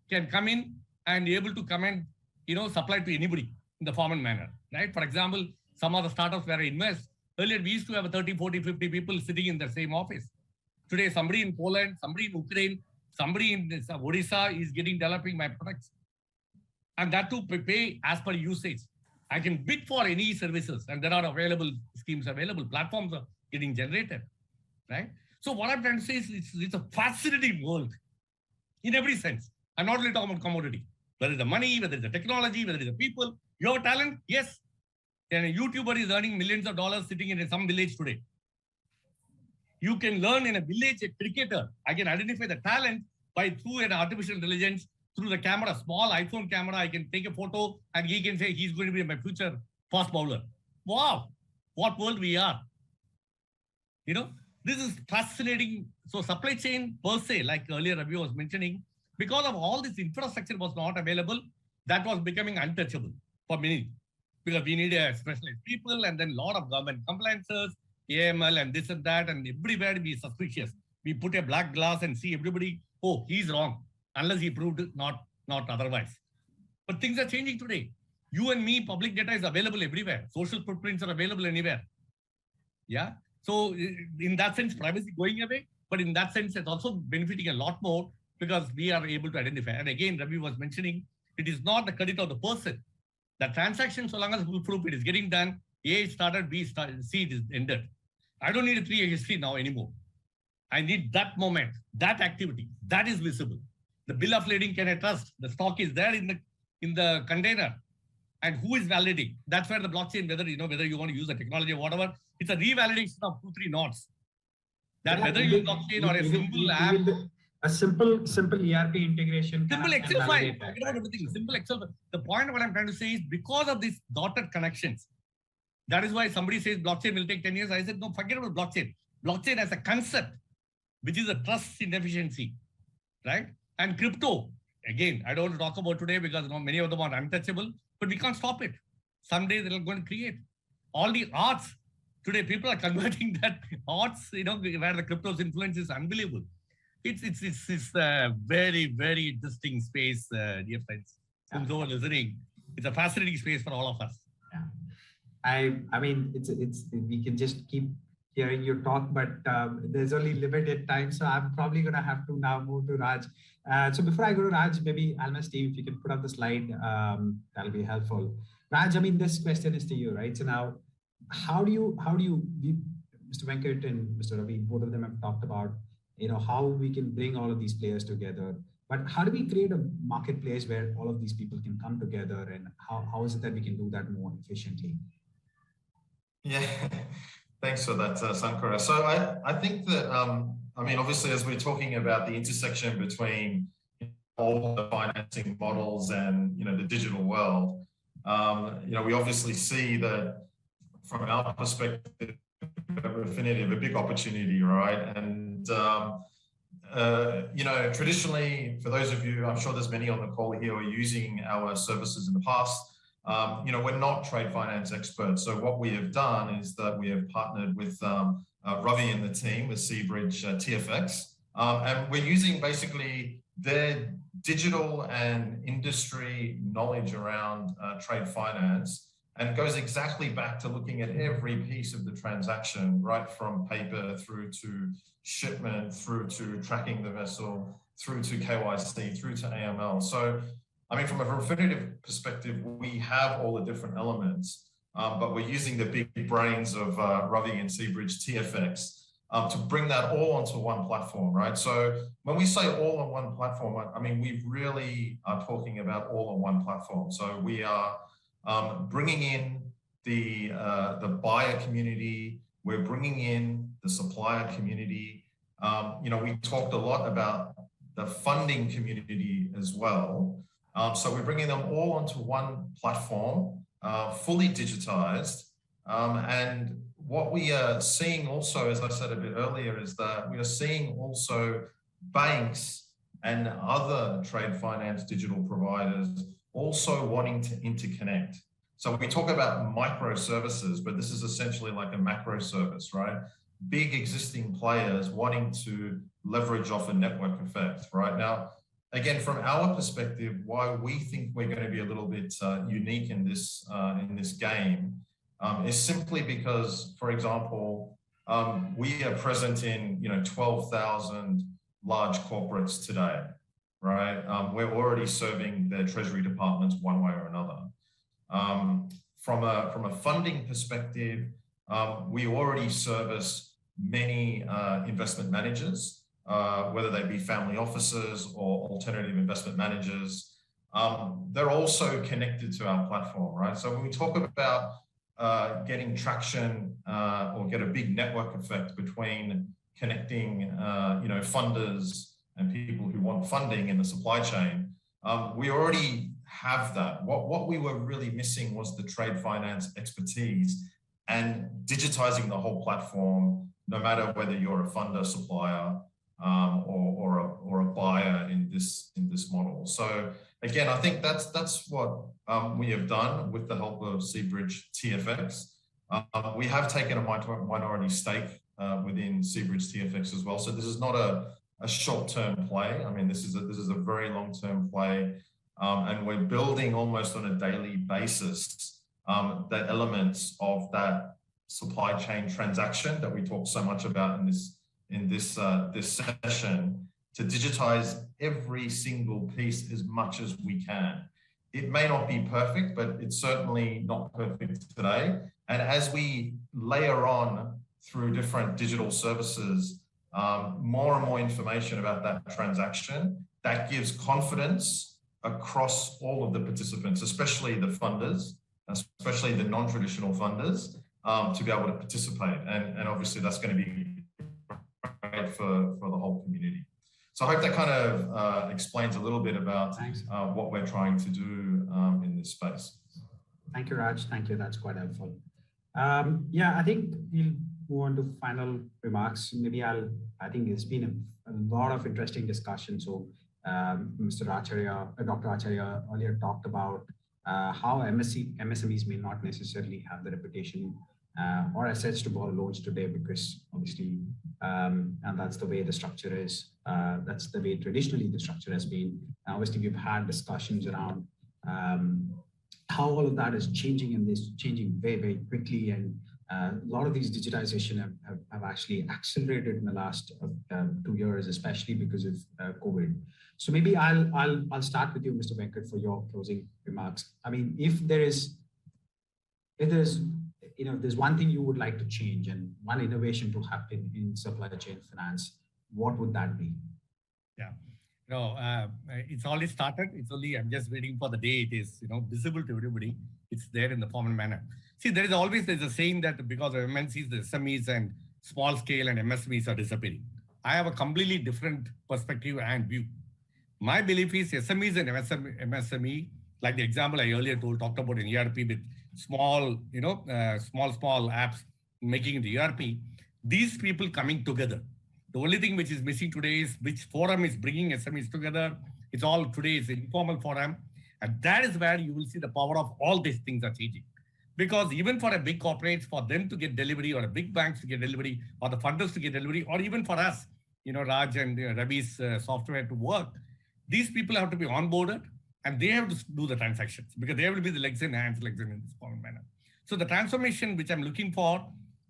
can come in and able to come and, supply to anybody in the formal manner, right? For example, some of the startups where I invest, earlier we used to have 30, 40, 50 people sitting in the same office. Today, somebody in Poland, somebody in Ukraine, somebody in Odisha is developing my products. And that to pay as per usage. I can bid for any services, and there are available schemes available, platforms are getting generated, right? So what I'm trying to say is it's a fascinating world in every sense. I'm not really talking about commodity, whether it's the money, whether it's the technology, whether it's the people. You have talent, yes. And a YouTuber is earning millions of dollars sitting in some village today. You can learn in a village, a cricketer. I can identify the talent through an artificial intelligence, through the camera, small iPhone camera. I can take a photo and he can say he's going to be my future fast bowler. Wow, what world we are. This is fascinating. So supply chain per se, like earlier Ravi was mentioning, because of all this infrastructure was not available, that was becoming untouchable for many. Because we need specialized people and then a lot of government compliances, AML and this and that, and everywhere be suspicious. We put a black glass and see everybody, oh, he's wrong, unless he proved it, not otherwise. But things are changing today. You and me, public data is available everywhere. Social footprints are available anywhere. Yeah. So in that sense, privacy going away, but in that sense, it's also benefiting a lot more because we are able to identify. And again, Ravi was mentioning, it is not the credit of the person. The transaction, so long as proof it is getting done, A started, B started, C it is ended. I don't need a 3-year history now anymore. I need that moment, that activity, that is visible. The bill of lading, can I trust? The stock is there in the container. And who is validating? That's where the blockchain, whether you want to use the technology or whatever, it's a revalidation of 2-3 nodes. That whether you use blockchain or a simple app. A simple ERP integration. Simple Excel file. Forget about everything. Simple Excel file. The point what I'm trying to say is because of these dotted connections, that is why somebody says blockchain will take 10 years. I said, no, forget about blockchain. Blockchain as a concept, which is a trust in efficiency, right? And crypto, again, I don't want to talk about today because many of them are untouchable, but we can't stop it. Someday they're going to create. All the arts, today people are converting that arts, where the crypto's influence is unbelievable. It's a very, very interesting space, dear friends. Who's over listening, it's a fascinating space for all of us. Yeah. I mean, we can just keep hearing you talk, but there's only limited time. So I'm probably going to have to now move to Raj. So before I go to Raj, maybe Almus team, if you can put up the slide, that'll be helpful. Raj, I mean, this question is to you, right? So now, how do you, Mr. Venkat and Mr. Ravi, both of them have talked about, how we can bring all of these players together. But how do we create a marketplace where all of these people can come together, and how is it that we can do that more efficiently? Yeah, thanks for that, Sankara. So I think that, obviously, as we're talking about the intersection between all the financing models and, the digital world, we obviously see that from our perspective, Refinity have a big opportunity, right? And, traditionally, for those of you, I'm sure there's many on the call here who are using our services in the past, we're not trade finance experts. So what we have done is that we have partnered with Ravi and the team with Seabridge TFX, and we're using basically their digital and industry knowledge around trade finance, and goes exactly back to looking at every piece of the transaction, right from paper through to shipment, through to tracking the vessel, through to KYC, through to AML. So, I mean, from a Refinitiv perspective, we have all the different elements, but we're using the big brains of Ravi and Seabridge TFX to bring that all onto one platform, right? So when we say all on one platform, I mean, we really are talking about all on one platform. So we are bringing in the buyer community, we're bringing in the supplier community. You know, we talked a lot about the funding community as well. So we're bringing them all onto one platform, fully digitized. And what we are seeing also, as I said a bit earlier, is that we are seeing also banks and other trade finance digital providers also wanting to interconnect. So we talk about microservices, but this is essentially like a macro service, right? Big existing players wanting to leverage off a network effect, right? Now, again, from our perspective, why we think we're going to be a little bit unique in this game is simply because, for example, we are present in 12,000 large corporates today, right? We're already serving their treasury departments one way or another. From a funding perspective, we already service many investment managers, whether they be family offices or alternative investment managers. They're also connected to our platform, right? So when we talk about getting traction or get a big network effect between connecting, funders and people who want funding in the supply chain, we already have that. What we were really missing was the trade finance expertise and digitizing the whole platform, no matter whether you're a funder, supplier, or a buyer in this model. So again, I think that's what we have done with the help of Seabridge TFX. We have taken a minority stake within Seabridge TFX as well. So this is not a short-term play. I mean, this is a very long-term play, and we're building almost on a daily basis the elements of that supply chain transaction that we talk so much about in this session, to digitize every single piece as much as we can. It may not be perfect, but it's certainly not perfect today. And as we layer on through different digital services, more and more information about that transaction, that gives confidence across all of the participants, especially the funders, especially the non-traditional funders, to be able to participate. And obviously that's going to be great for the whole community. So I hope that kind of explains a little bit about what we're trying to do in this space. Thank you, Raj. Thank you. That's quite helpful. Yeah, I think we'll move on to final remarks. Maybe I think it's been a lot of interesting discussion. So Mr. Acharya, Dr. Acharya earlier talked about how MSMEs may not necessarily have the reputation or assets to borrow loans today, because obviously, and that's the way the structure is. That's the way traditionally the structure has been. And obviously, we've had discussions around how all of that is changing, and this changing very, very quickly. And a lot of these digitization have actually accelerated in the last 2 years, especially because of COVID. So maybe I'll start with you, Mr. Venkat, for your closing remarks. I mean, if there's one thing you would like to change and one innovation to happen in supply chain finance, what would that be? Yeah, it's already started. It's only, I'm just waiting for the day it is, visible to everybody. It's there in the formal manner. See, there's a saying that because of MNCs, the SMEs and small scale and MSMEs are disappearing. I have a completely different perspective and view. My belief is SMEs and MSME, like the example I earlier talked about in ERP with small apps making it ERP, these people coming together. The only thing which is missing today is which forum is bringing SMEs together. It's all today is informal forum. And that is where you will see the power of all these things are changing. Because even for a big corporate, for them to get delivery, or a big banks to get delivery, or the funders to get delivery, or even for us, Raj and Ravi's software to work, these people have to be onboarded and they have to do the transactions, because they will be the legs and hands in this formal manner. So the transformation which I'm looking for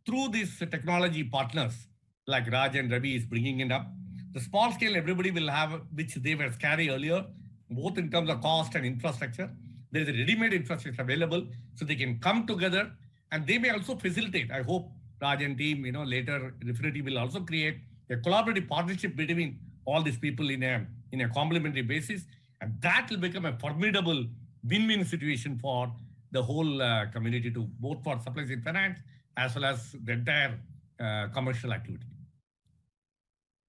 through these technology partners like Raj and Ravi is bringing it up, The small scale, everybody will have, which they were scary earlier, both in terms of cost and infrastructure. There is a ready-made infrastructure available, so they can come together, and they may also facilitate. I hope Raj and team, later definitely will also create a collaborative partnership between all these people in a complementary basis, and that will become a formidable win-win situation for the whole community, to both for supply chain finance as well as the entire commercial activity.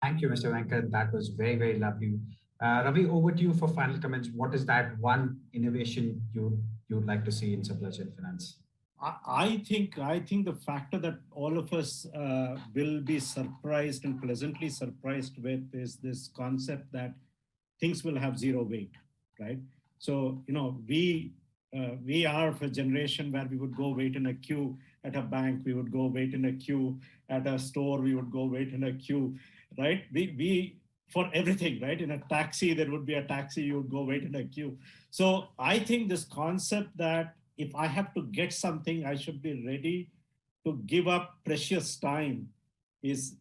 Thank you, Mr. Venkat. That was very, very lovely. Ravi, over to you for final comments. What is that one innovation you'd like to see in supply chain finance? I think the factor that all of us will be surprised and pleasantly surprised with is this concept that things will have zero weight, right? So, we are of a generation where we would go wait in a queue at a bank, we would go wait in a queue at a store, we would go wait in a queue, right? We for everything, right? In a taxi, there would be a taxi, you would go wait in a queue. So I think this concept that if I have to get something, I should be ready to give up precious time is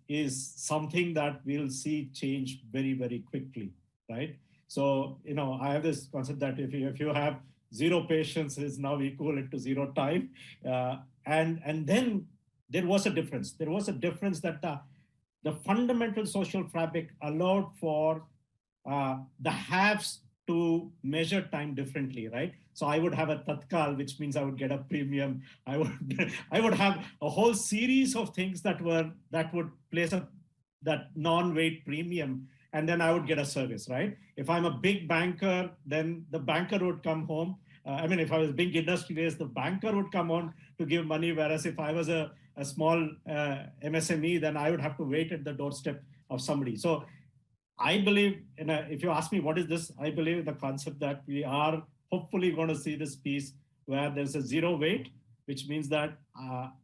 something that we'll see change very, very quickly, right? So, I have this concept that if you have zero patience is now equivalent to zero time. And then there was a difference. There was a difference that the fundamental social fabric allowed for the haves to measure time differently, right? So I would have a tatkal, which means I would get a premium. I would have a whole series of things that would place that non-weight premium, and then I would get a service, right? If I'm a big banker, then the banker would come home. If I was big industrialist, the banker would come on to give money. Whereas if I was a small MSME, then I would have to wait at the doorstep of somebody. So I believe, if you ask me what is this, I believe the concept that we are hopefully going to see this piece where there's a zero weight, which means that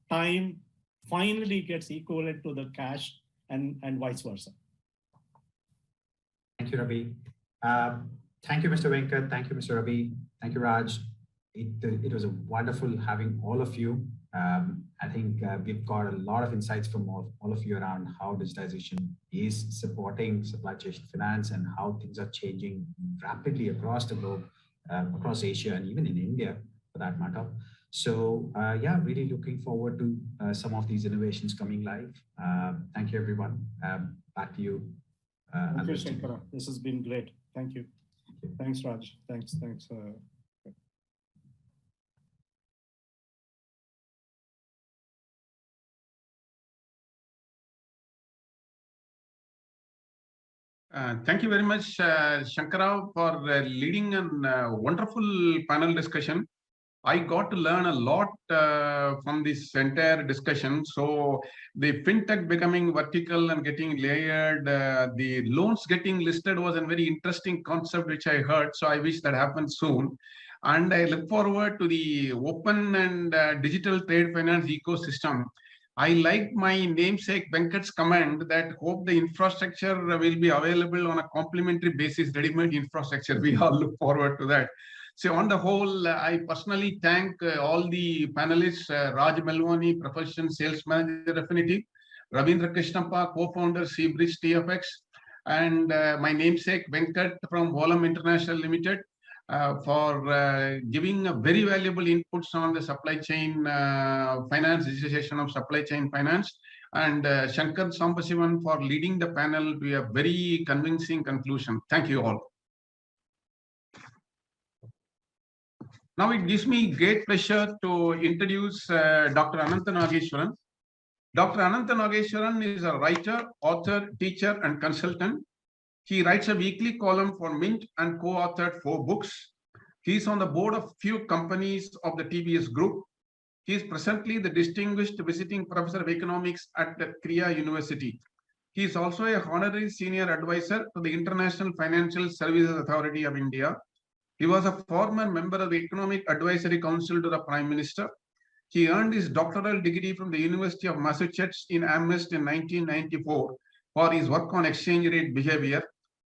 time finally gets equivalent to the cash and vice versa. Thank you, Ravi. Thank you, Mr. Venkat. Thank you, Mr. Ravi. Thank you, Raj. It was a wonderful having all of you. I think we've got a lot of insights from all of you around how digitization is supporting supply chain finance and how things are changing rapidly across the globe, across Asia, and even in India for that matter. So yeah, really looking forward to some of these innovations coming live. Thank you, everyone. Back to you. Thank you, Shankara. This has been great. Thank you. Thanks, Raj. Thanks. Thank you very much, Shankara, for leading a wonderful panel discussion. I got to learn a lot from this entire discussion. So the fintech becoming vertical and getting layered, the loans getting listed was a very interesting concept which I heard. So I wish that happens soon. And I look forward to the open and digital trade finance ecosystem. I like my namesake Venkat's comment that hope the infrastructure will be available on a complementary basis, ready-made infrastructure. We all look forward to that. So on the whole, I personally thank all the panelists, Raj Melwani, Professional Sales Manager Affinity, Ravindra Krishnappa, co-founder Seabridge TFX, and my namesake Venkat from Volam International Limited for giving a very valuable inputs on the supply chain finance, digitization of supply chain finance, and Shankar Sambasivan for leading the panel to a very convincing conclusion. Thank you all. Now it gives me great pleasure to introduce Dr. Ananta Nageshwaran. Dr. Ananta Nageshwaran is a writer, author, teacher, and consultant. He writes a weekly column for Mint and co-authored 4 books. He is on the board of few companies of the TBS Group. He is presently the distinguished visiting professor of economics at the Kriya University. He is also a honorary senior advisor to the International Financial Services Authority of India. He was a former member of the Economic Advisory Council to the Prime Minister. He earned his doctoral degree from the University of Massachusetts in Amherst in 1994 for his work on exchange rate behavior.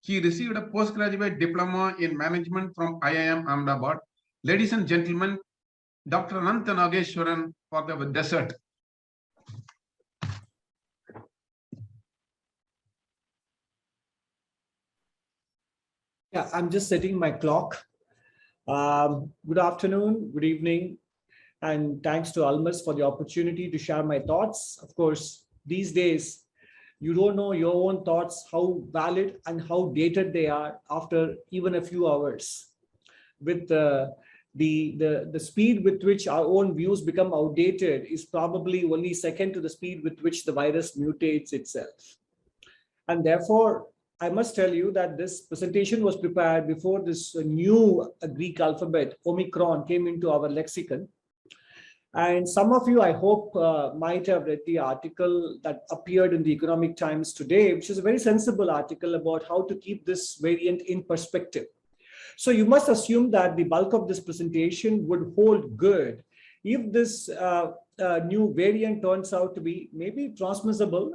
He received a postgraduate diploma in management from IIM Ahmedabad. Ladies and gentlemen, Dr. Ananta Nageshwaran for the dessert. Yeah, I'm just setting my clock. Good afternoon, good evening, and thanks to Almus for the opportunity to share my thoughts. Of course, these days, you don't know your own thoughts, how valid and how dated they are after even a few hours. With the speed with which our own views become outdated is probably only second to the speed with which the virus mutates itself. And therefore, I must tell you that this presentation was prepared before this new Greek alphabet, Omicron, came into our lexicon. And some of you, I hope, might have read the article that appeared in the Economic Times today, which is a very sensible article about how to keep this variant in perspective. So you must assume that the bulk of this presentation would hold good if this new variant turns out to be maybe transmissible,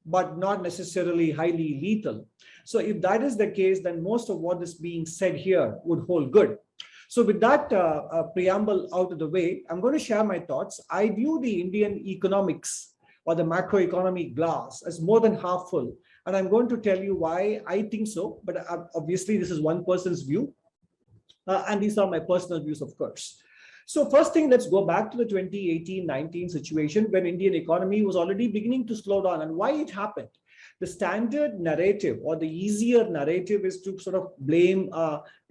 but not necessarily highly lethal. So if that is the case, then most of what is being said here would hold good. So with that preamble out of the way, I'm going to share my thoughts. I view the Indian economics or the macroeconomic glass as more than half full. And I'm going to tell you why I think so. But obviously, this is one person's view. And these are my personal views, of course. So first thing, let's go back to the 2018-19 situation when Indian economy was already beginning to slow down and why it happened. The standard narrative or the easier narrative is to sort of blame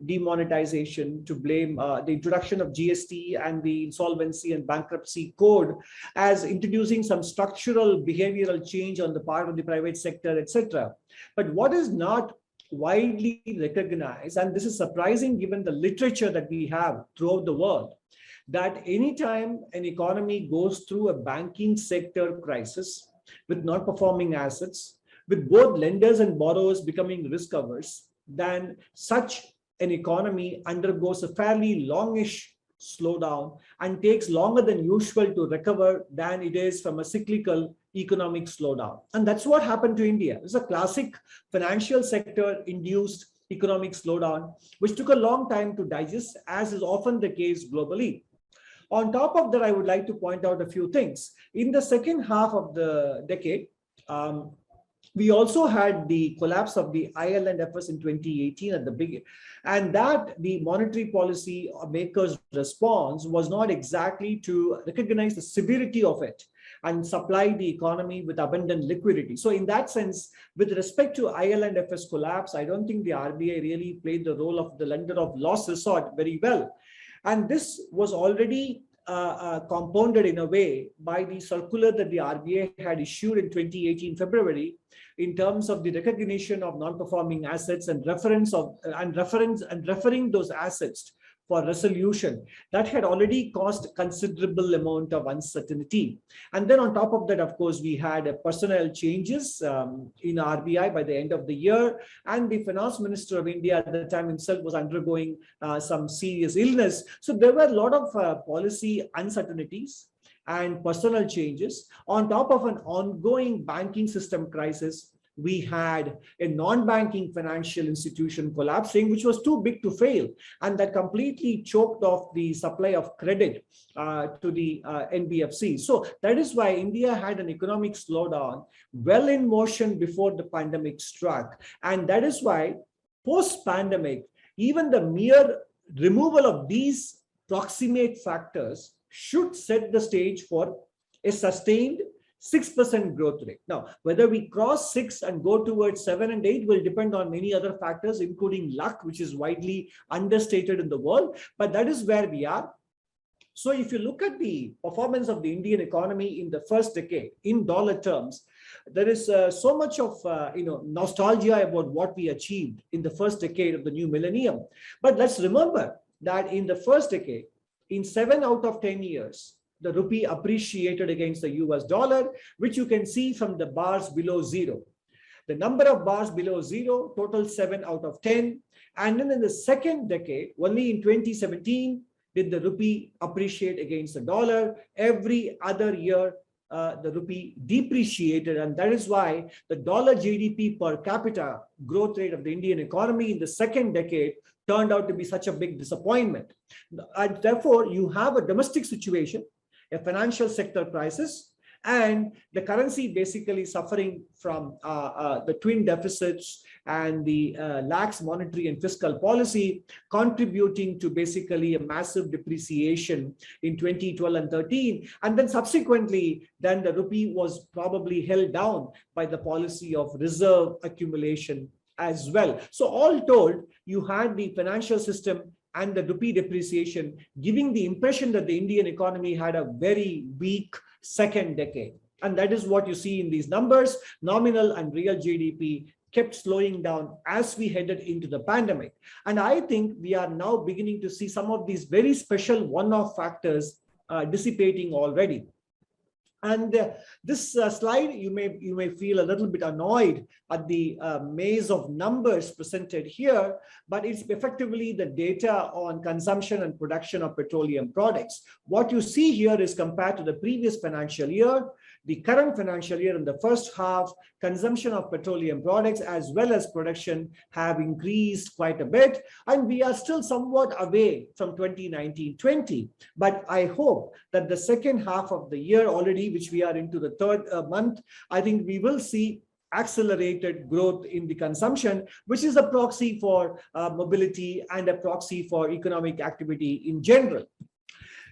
demonetization, to blame the introduction of GST and the insolvency and bankruptcy code as introducing some structural behavioral change on the part of the private sector, etc. But what is not widely recognized, and this is surprising given the literature that we have throughout the world, that anytime an economy goes through a banking sector crisis with non-performing assets, with both lenders and borrowers becoming risk averse, then such an economy undergoes a fairly longish slowdown and takes longer than usual to recover than it is from a cyclical economic slowdown. And that's what happened to India. It's a classic financial sector induced economic slowdown, which took a long time to digest, as is often the case globally. On top of that, I would like to point out a few things. In the second half of the decade, we also had the collapse of the IL&FS in 2018 at the beginning, and that the monetary policy makers' response was not exactly to recognize the severity of it and supply the economy with abundant liquidity. So in that sense, with respect to IL&FS collapse, I don't think the RBI really played the role of the lender of last resort very well. And this was already compounded in a way by the circular that the RBI had issued in 2018 February in terms of the recognition of non-performing assets and referring those assets for resolution. That had already caused considerable amount of uncertainty. And then on top of that, of course, we had personnel changes in RBI by the end of the year, and the finance minister of India at the time himself was undergoing some serious illness. So there were a lot of policy uncertainties and personnel changes. On top of an ongoing banking system crisis, we had a non-banking financial institution collapsing, which was too big to fail. And that completely choked off the supply of credit to the NBFC. So that is why India had an economic slowdown well in motion before the pandemic struck. And that is why post-pandemic, even the mere removal of these proximate factors should set the stage for a sustained 6% growth rate. Now, whether we cross 6 and go towards 7 and 8 will depend on many other factors, including luck, which is widely understated in the world, but that is where we are. So if you look at the performance of the Indian economy in the first decade, in dollar terms, there is so much of nostalgia about what we achieved in the first decade of the new millennium. But let's remember that in the first decade, in 7 out of 10 years, the rupee appreciated against the US dollar, which you can see from the bars below zero. The number of bars below zero total 7 out of 10. And then in the second decade, only in 2017, did the rupee appreciate against the dollar. Every other year, the rupee depreciated. And that is why the dollar GDP per capita growth rate of the Indian economy in the second decade turned out to be such a big disappointment. And therefore, you have a domestic situation, a financial sector crisis, And the currency basically suffering from the twin deficits and the lax monetary and fiscal policy, contributing to basically a massive depreciation in 2012 and 13. And then subsequently, then the rupee was probably held down by the policy of reserve accumulation as well. So all told, you had the financial system and the rupee depreciation giving the impression that the Indian economy had a very weak second decade. And that is what you see in these numbers. Nominal and real GDP kept slowing down as we headed into the pandemic. And I think we are now beginning to see some of these very special one-off factors dissipating already. And this slide, you may feel a little bit annoyed at the maze of numbers presented here, but it's effectively the data on consumption and production of petroleum products. What you see here is compared to the previous financial year, the current financial year in the first half, consumption of petroleum products as well as production have increased quite a bit. And we are still somewhat away from 2019-20. But I hope that the second half of the year already, which we are into the third month, I think we will see accelerated growth in the consumption, which is a proxy for mobility and a proxy for economic activity in general.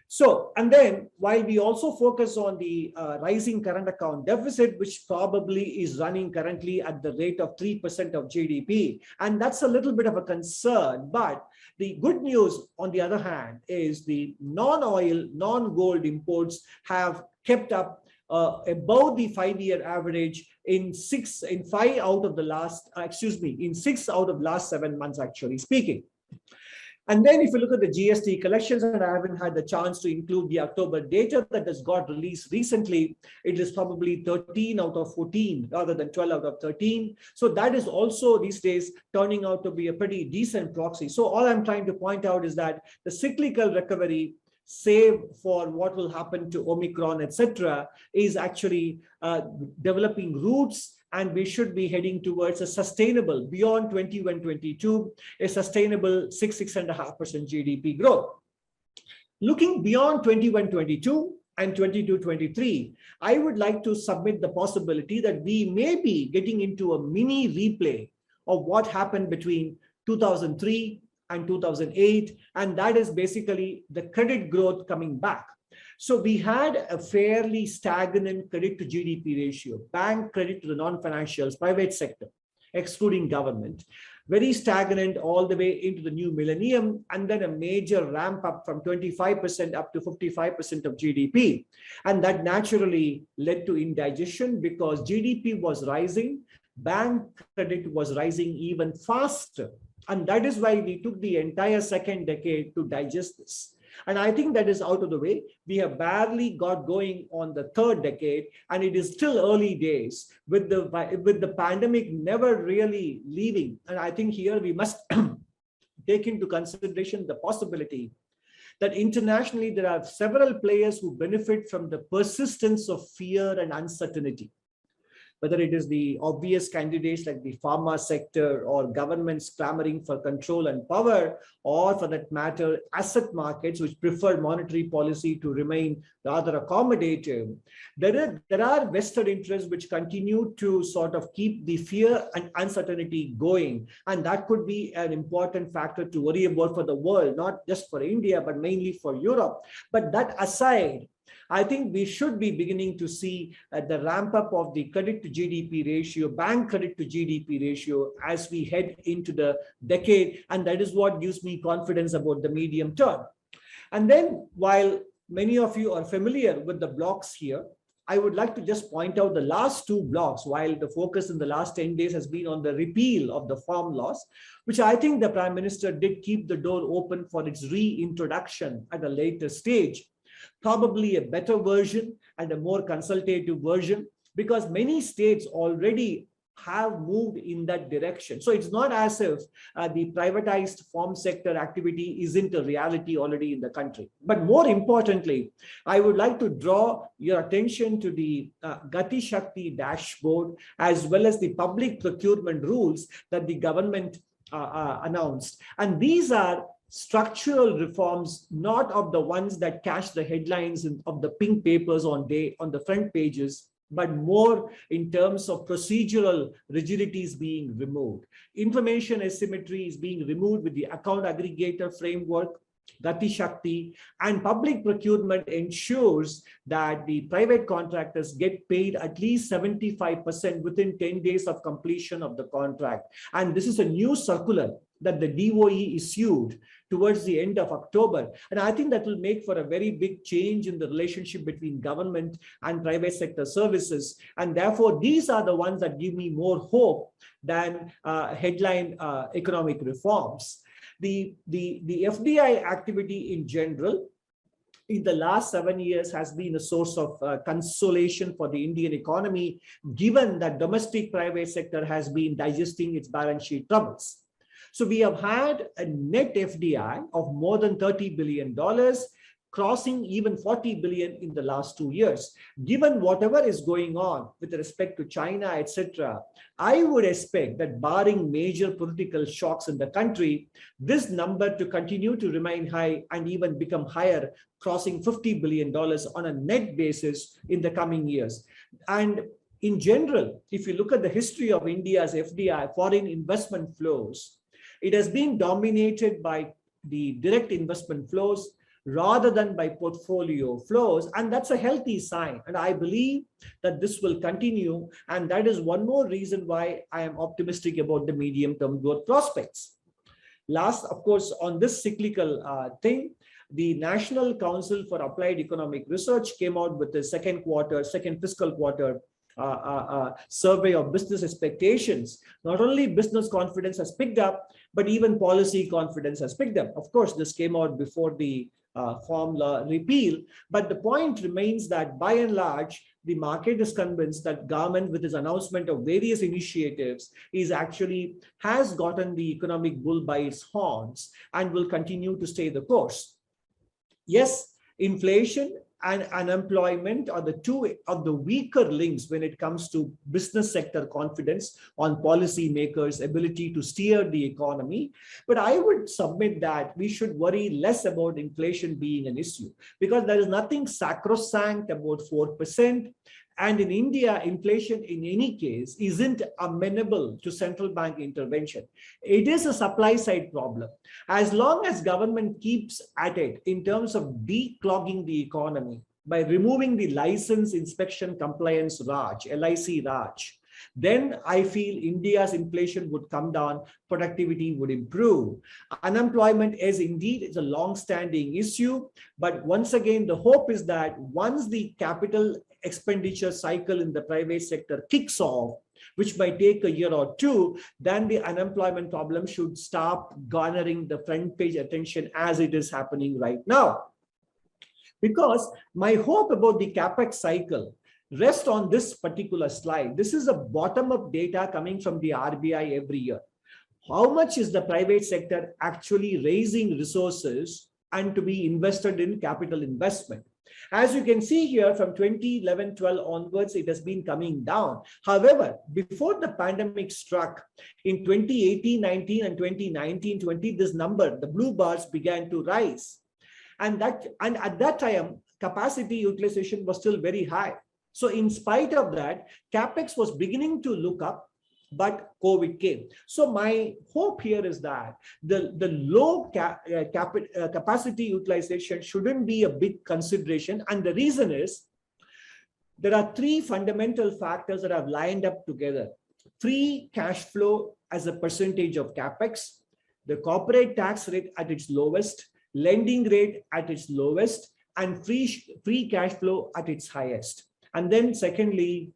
So, and then while we also focus on the rising current account deficit, which probably is running currently at the rate of 3% of GDP, and that's a little bit of a concern, but the good news on the other hand is the non-oil, non-gold imports have kept up above the 5-year average in 6 out of the last 7 months, actually speaking. And then if you look at the GST collections, and I haven't had the chance to include the October data that has got released recently, it is probably 13 out of 14 rather than 12 out of 13. So that is also these days turning out to be a pretty decent proxy. So all I'm trying to point out is that the cyclical recovery, save for what will happen to Omicron, etc., is actually developing roots, and we should be heading towards a sustainable, beyond 21-22, a sustainable 6.5% GDP growth. Looking beyond 21-22 and 22-23, I would like to submit the possibility that we may be getting into a mini replay of what happened between 2003 and 2008, and that is basically the credit growth coming back. So we had a fairly stagnant credit to GDP ratio, bank credit to the non-financials, private sector, excluding government, very stagnant all the way into the new millennium, and then a major ramp up from 25% up to 55% of GDP. And that naturally led to indigestion because GDP was rising, bank credit was rising even faster. And that is why we took the entire second decade to digest this. And I think that is out of the way. We have barely got going on the third decade, and it is still early days with the pandemic never really leaving. And I think here we must take into consideration the possibility that internationally there are several players who benefit from the persistence of fear and uncertainty. Whether it is the obvious candidates like the pharma sector or governments clamoring for control and power, or for that matter, asset markets which prefer monetary policy to remain rather accommodative. There are vested interests which continue to sort of keep the fear and uncertainty going. And that could be an important factor to worry about for the world, not just for India, but mainly for Europe. But that aside, I think we should be beginning to see the ramp up of the credit to GDP ratio, bank credit to GDP ratio as we head into the decade. And that is what gives me confidence about the medium term. And then while many of you are familiar with the blocks here, I would like to just point out the last two blocks, while the focus in the last 10 days has been on the repeal of the farm laws, which I think the Prime Minister did keep the door open for its reintroduction at a later stage. Probably a better version and a more consultative version, because many states already have moved in that direction. So it's not as if the privatized farm sector activity isn't a reality already in the country. But more importantly, I would like to draw your attention to the Gati Shakti dashboard, as well as the public procurement rules that the government announced. And these are structural reforms, not of the ones that catch the headlines of the pink papers on the front pages, but more in terms of procedural rigidities being removed. Information asymmetry is being removed with the account aggregator framework, Gati Shakti, and public procurement ensures that the private contractors get paid at least 75% within 10 days of completion of the contract. And this is a new circular that the DOE issued towards the end of October. And I think that will make for a very big change in the relationship between government and private sector services. And therefore, these are the ones that give me more hope than headline economic reforms. The FDI activity in general in the last 7 years has been a source of consolation for the Indian economy, given that domestic private sector has been digesting its balance sheet troubles. So we have had a net FDI of more than $30 billion, crossing even 40 billion in the last 2 years. Given whatever is going on with respect to China, etc., I would expect that barring major political shocks in the country, this number to continue to remain high and even become higher, crossing $50 billion on a net basis in the coming years. And in general, if you look at the history of India's FDI, foreign investment flows, it has been dominated by the direct investment flows rather than by portfolio flows. And that's a healthy sign. And I believe that this will continue. And that is one more reason why I am optimistic about the medium-term growth prospects. Last, of course, on this cyclical thing, the National Council for Applied Economic Research came out with the second fiscal quarter survey of business expectations. Not only business confidence has picked up, but even policy confidence has picked up. Of course, this came out before the formula repeal, but the point remains that by and large, the market is convinced that government, with its announcement of various initiatives, has gotten the economic bull by its horns and will continue to stay the course. Yes, inflation and unemployment are the two of the weaker links when it comes to business sector confidence on policymakers' ability to steer the economy. But I would submit that we should worry less about inflation being an issue, because there is nothing sacrosanct about 4%. And in India, inflation in any case isn't amenable to central bank intervention. It is a supply side problem. As long as government keeps at it in terms of declogging the economy by removing the license inspection compliance Raj, LIC Raj, then I feel India's inflation would come down, productivity would improve. Unemployment is a long-standing issue, but once again, the hope is that once the capital expenditure cycle in the private sector kicks off, which might take a year or two, then the unemployment problem should stop garnering the front page attention as it is happening right now. Because my hope about the capex cycle rests on this particular slide. This is a bottom-up data coming from the RBI every year. How much is the private sector actually raising resources and to be invested in capital investment? As you can see here, from 2011-12 onwards, it has been coming down. However, before the pandemic struck in 2018-19 and 2019-20, this number, the blue bars, began to rise. And at that time, capacity utilization was still very high. So in spite of that, capex was beginning to look up, but COVID came. So my hope here is that the low capacity utilization shouldn't be a big consideration. And the reason is there are three fundamental factors that have lined up together. Free cash flow as a percentage of capex, the corporate tax rate at its lowest, lending rate at its lowest, and free cash flow at its highest. And then secondly,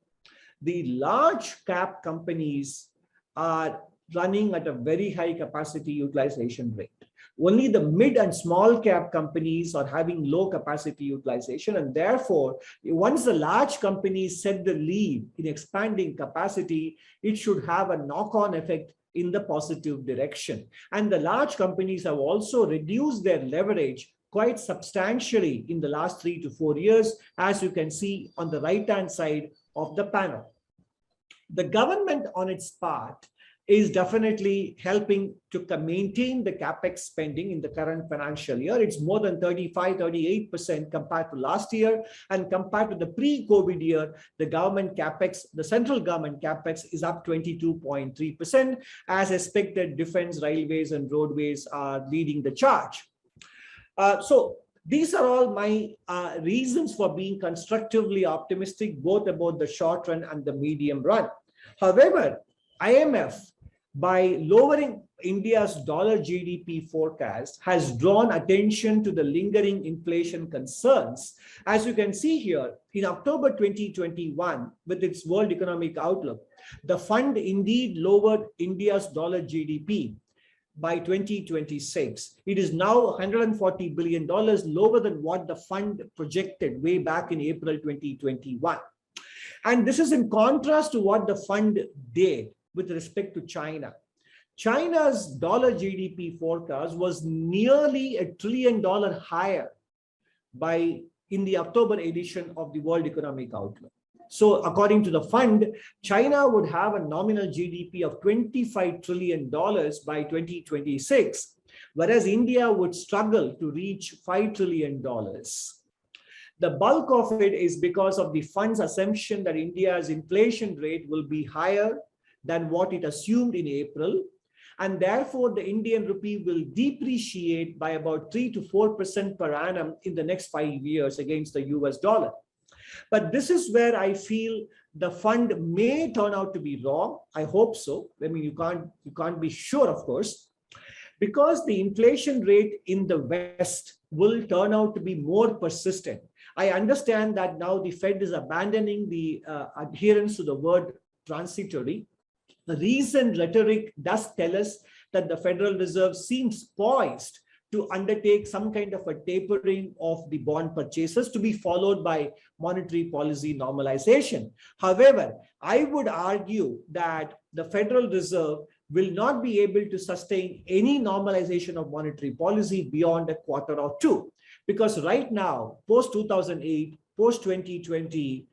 the large cap companies are running at a very high capacity utilization rate. Only the mid and small cap companies are having low capacity utilization. And therefore, once the large companies set the lead in expanding capacity, it should have a knock-on effect in the positive direction. And the large companies have also reduced their leverage quite substantially in the last 3 to 4 years, as you can see on the right-hand side of the panel. The government on its part is definitely helping to maintain the capex spending in the current financial year. It's more than 38% compared to last year, and compared to the pre-COVID year, the government capex, the central government capex is up 22.3%. As expected, defense, railways, and roadways are leading the charge. So these are all my reasons for being constructively optimistic, both about the short run and the medium run. However, IMF, by lowering India's dollar GDP forecast, has drawn attention to the lingering inflation concerns. As you can see here, in October 2021, with its World Economic Outlook, the fund indeed lowered India's dollar GDP by 2026. It is now $140 billion lower than what the fund projected way back in April 2021. And this is in contrast to what the fund did with respect to China. China's dollar GDP forecast was nearly $1 trillion higher in the October edition of the World Economic Outlook. So according to the fund, China would have a nominal GDP of $25 trillion by 2026, whereas India would struggle to reach $5 trillion. The bulk of it is because of the fund's assumption that India's inflation rate will be higher than what it assumed in April, and therefore the Indian rupee will depreciate by about 3 to 4% per annum in the next 5 years against the US dollar. But this is where I feel the fund may turn out to be wrong. I hope so. I mean, you can't be sure, of course, because the inflation rate in the West will turn out to be more persistent. I understand that now the Fed is abandoning the adherence to the word transitory. The recent rhetoric does tell us that the Federal Reserve seems poised to undertake some kind of a tapering of the bond purchases, to be followed by monetary policy normalization. However, I would argue that the Federal Reserve will not be able to sustain any normalization of monetary policy beyond a quarter or two, because right now, post-2008, post-2020,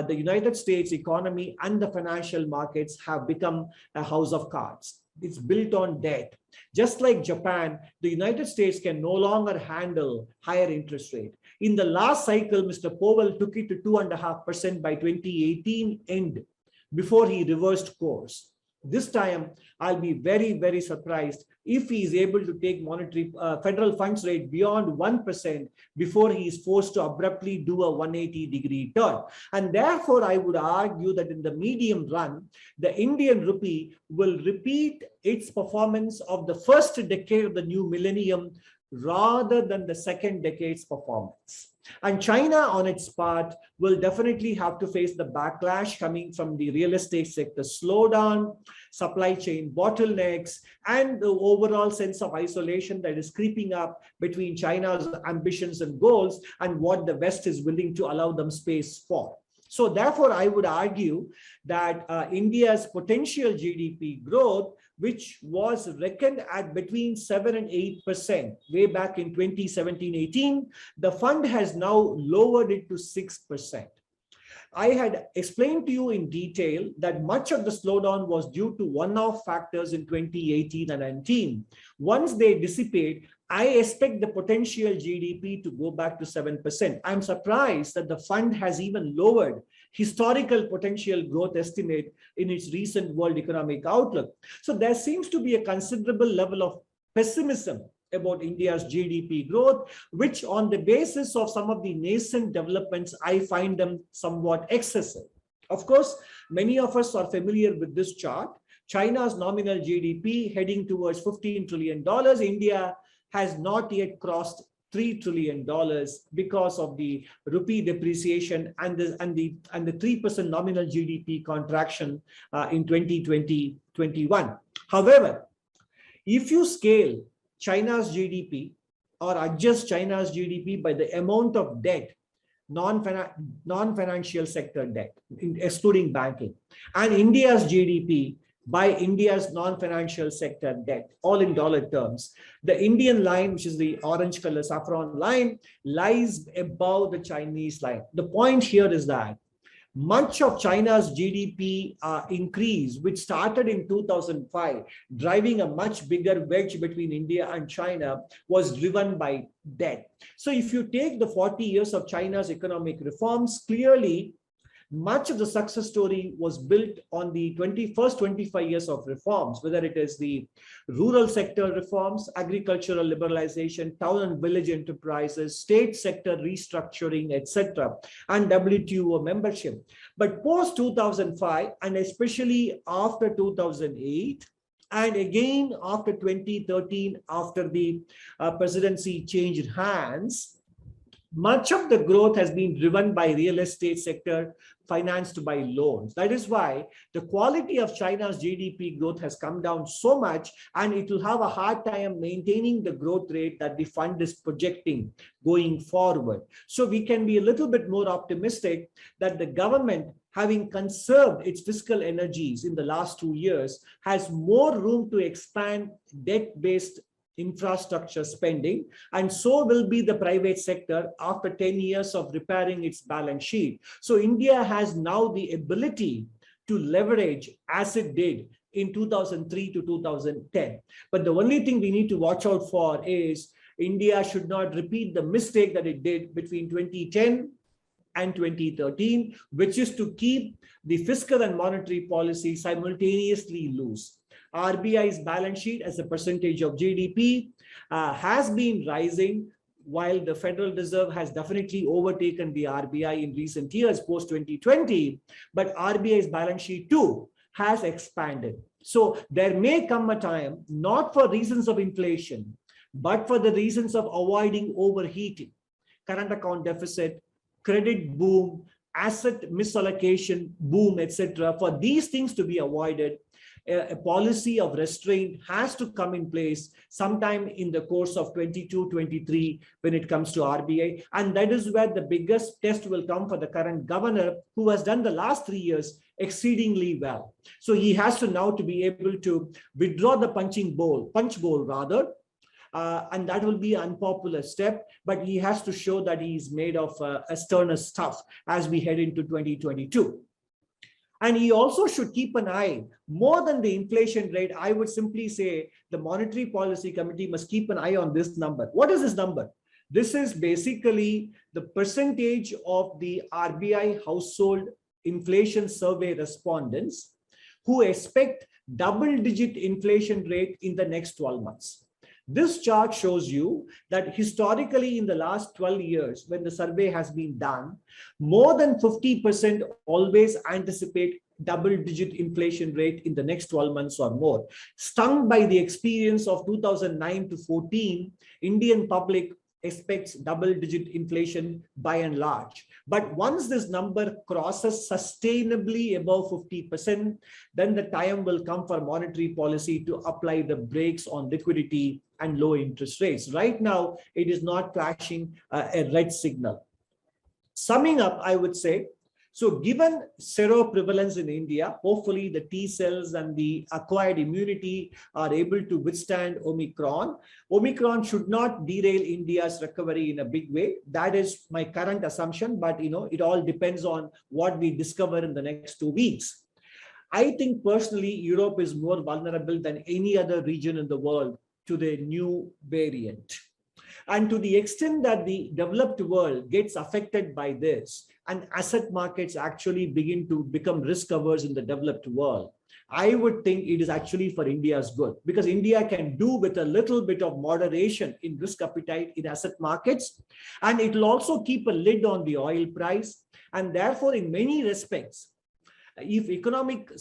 the United States economy and the financial markets have become a house of cards. It's built on debt. Just like Japan, the United States can no longer handle higher interest rate. In the last cycle, Mr. Powell took it to 2.5% by 2018 end before he reversed course. This time, I'll be very, very surprised if he is able to take monetary federal funds rate beyond 1% before he is forced to abruptly do a 180-degree turn. And therefore, I would argue that in the medium run, the Indian rupee will repeat its performance of the first decade of the new millennium rather than the second decade's performance. And China, on its part, will definitely have to face the backlash coming from the real estate sector slowdown, supply chain bottlenecks, and the overall sense of isolation that is creeping up between China's ambitions and goals and what the West is willing to allow them space for. So therefore, I would argue that India's potential GDP growth, which was reckoned at between 7 and 8% way back in 2017-18, the fund has now lowered it to 6%. I had explained to you in detail that much of the slowdown was due to one-off factors in 2018 and 19. Once they dissipate, I expect the potential GDP to go back to 7%. I'm surprised that the fund has even lowered historical potential growth estimate in its recent World Economic Outlook. So there seems to be a considerable level of pessimism about India's GDP growth, which on the basis of some of the nascent developments, I find them somewhat excessive. Of course, many of us are familiar with this chart. China's nominal GDP heading towards $15 trillion. India has not yet crossed $3 trillion because of the rupee depreciation and the 3% nominal GDP contraction in 2020-21. However, if you scale China's GDP or adjust China's GDP by the amount of debt, non-financial sector debt, excluding banking, and India's GDP by India's non-financial sector debt, all in dollar terms, the Indian line, which is the orange color saffron line, lies above the Chinese line. The point here is that much of China's GDP increase, which started in 2005, driving a much bigger wedge between India and China, was driven by debt. So if you take the 40 years of China's economic reforms, clearly much of the success story was built on the first 25 years of reforms, whether it is the rural sector reforms, agricultural liberalization, town and village enterprises, state sector restructuring, etc., and WTO membership. But post 2005, and especially after 2008, and again after 2013, after the presidency changed hands, much of the growth has been driven by real estate sector, financed by loans. That is why the quality of China's GDP growth has come down so much, and it will have a hard time maintaining the growth rate that the fund is projecting going forward. So we can be a little bit more optimistic that the government, having conserved its fiscal energies in the last 2 years, has more room to expand debt-based infrastructure spending, and so will be the private sector after 10 years of repairing its balance sheet. So India has now the ability to leverage as it did in 2003 to 2010. But the only thing we need to watch out for is India should not repeat the mistake that it did between 2010 and 2013, which is to keep the fiscal and monetary policy simultaneously loose. RBI's balance sheet as a percentage of GDP has been rising, while the Federal Reserve has definitely overtaken the RBI in recent years, post 2020, but RBI's balance sheet too has expanded. So there may come a time, not for reasons of inflation, but for the reasons of avoiding overheating, current account deficit, credit boom, asset misallocation boom, etc. For these things to be avoided, a policy of restraint has to come in place sometime in the course of 22-23 when it comes to RBI. And that is where the biggest test will come for the current governor, who has done the last 3 years exceedingly well. So he has to now to be able to withdraw the punch bowl rather, and that will be an unpopular step, but he has to show that he is made of a sterner stuff as we head into 2022. And he also should keep an eye, more than the inflation rate, I would simply say the Monetary Policy Committee must keep an eye on this number. What is this number? This is basically the percentage of the RBI household inflation survey respondents who expect double-digit inflation rate in the next 12 months. This chart shows you that historically in the last 12 years, when the survey has been done, more than 50% always anticipate double-digit inflation rate in the next 12 months or more. Stung by the experience of 2009 to 14, Indian public expects double-digit inflation by and large. But once this number crosses sustainably above 50%, then the time will come for monetary policy to apply the brakes on liquidity and low interest rates. Right now, it is not flashing a red signal. Summing up, I would say, so given seroprevalence in India, hopefully the T cells and the acquired immunity are able to withstand Omicron. Omicron should not derail India's recovery in a big way. That is my current assumption, but it all depends on what we discover in the next 2 weeks. I think personally, Europe is more vulnerable than any other region in the world to the new variant. And to the extent that the developed world gets affected by this, and asset markets actually begin to become risk averse in the developed world, I would think it is actually for India's good, because India can do with a little bit of moderation in risk appetite in asset markets, and it will also keep a lid on the oil price. And therefore, in many respects, if economic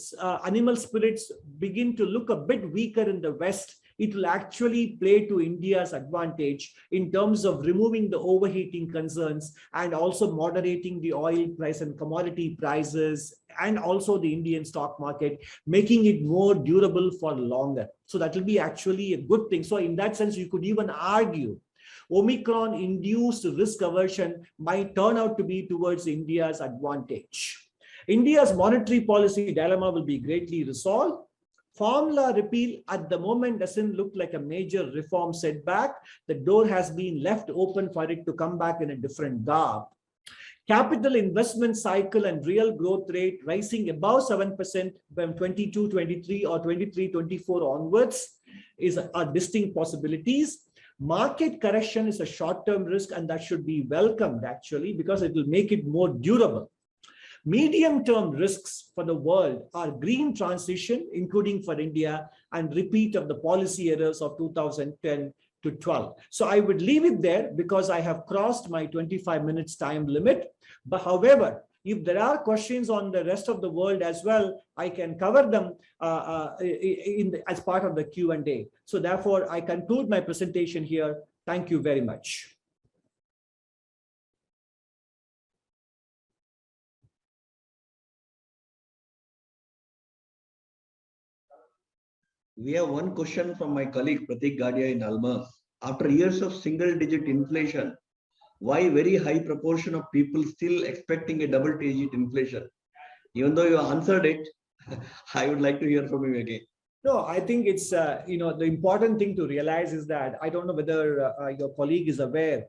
animal spirits begin to look a bit weaker in the West, it will actually play to India's advantage in terms of removing the overheating concerns and also moderating the oil price and commodity prices, and also the Indian stock market, making it more durable for longer. So that will be actually a good thing. So in that sense, you could even argue Omicron-induced risk aversion might turn out to be towards India's advantage. India's monetary policy dilemma will be greatly resolved. Formula repeal at the moment doesn't look like a major reform setback. The door has been left open for it to come back in a different garb. Capital investment cycle and real growth rate rising above 7% from 22-23 or 23-24 onwards are distinct possibilities. Market correction is a short-term risk, and that should be welcomed actually, because it will make it more durable. Medium-term risks for the world are green transition, including for India, and repeat of the policy errors of 2010 to 12. So I would leave it there because I have crossed my 25 minutes time limit. But however, if there are questions on the rest of the world as well, I can cover them as part of the Q&A. So therefore, I conclude my presentation here. Thank you very much. We have one question from my colleague Pratik Gadia in Almus. After years of single-digit inflation, why very high proportion of people still expecting a double-digit inflation? Even though you answered it, I would like to hear from you again. No, I think it's, the important thing to realize is that, I don't know whether your colleague is aware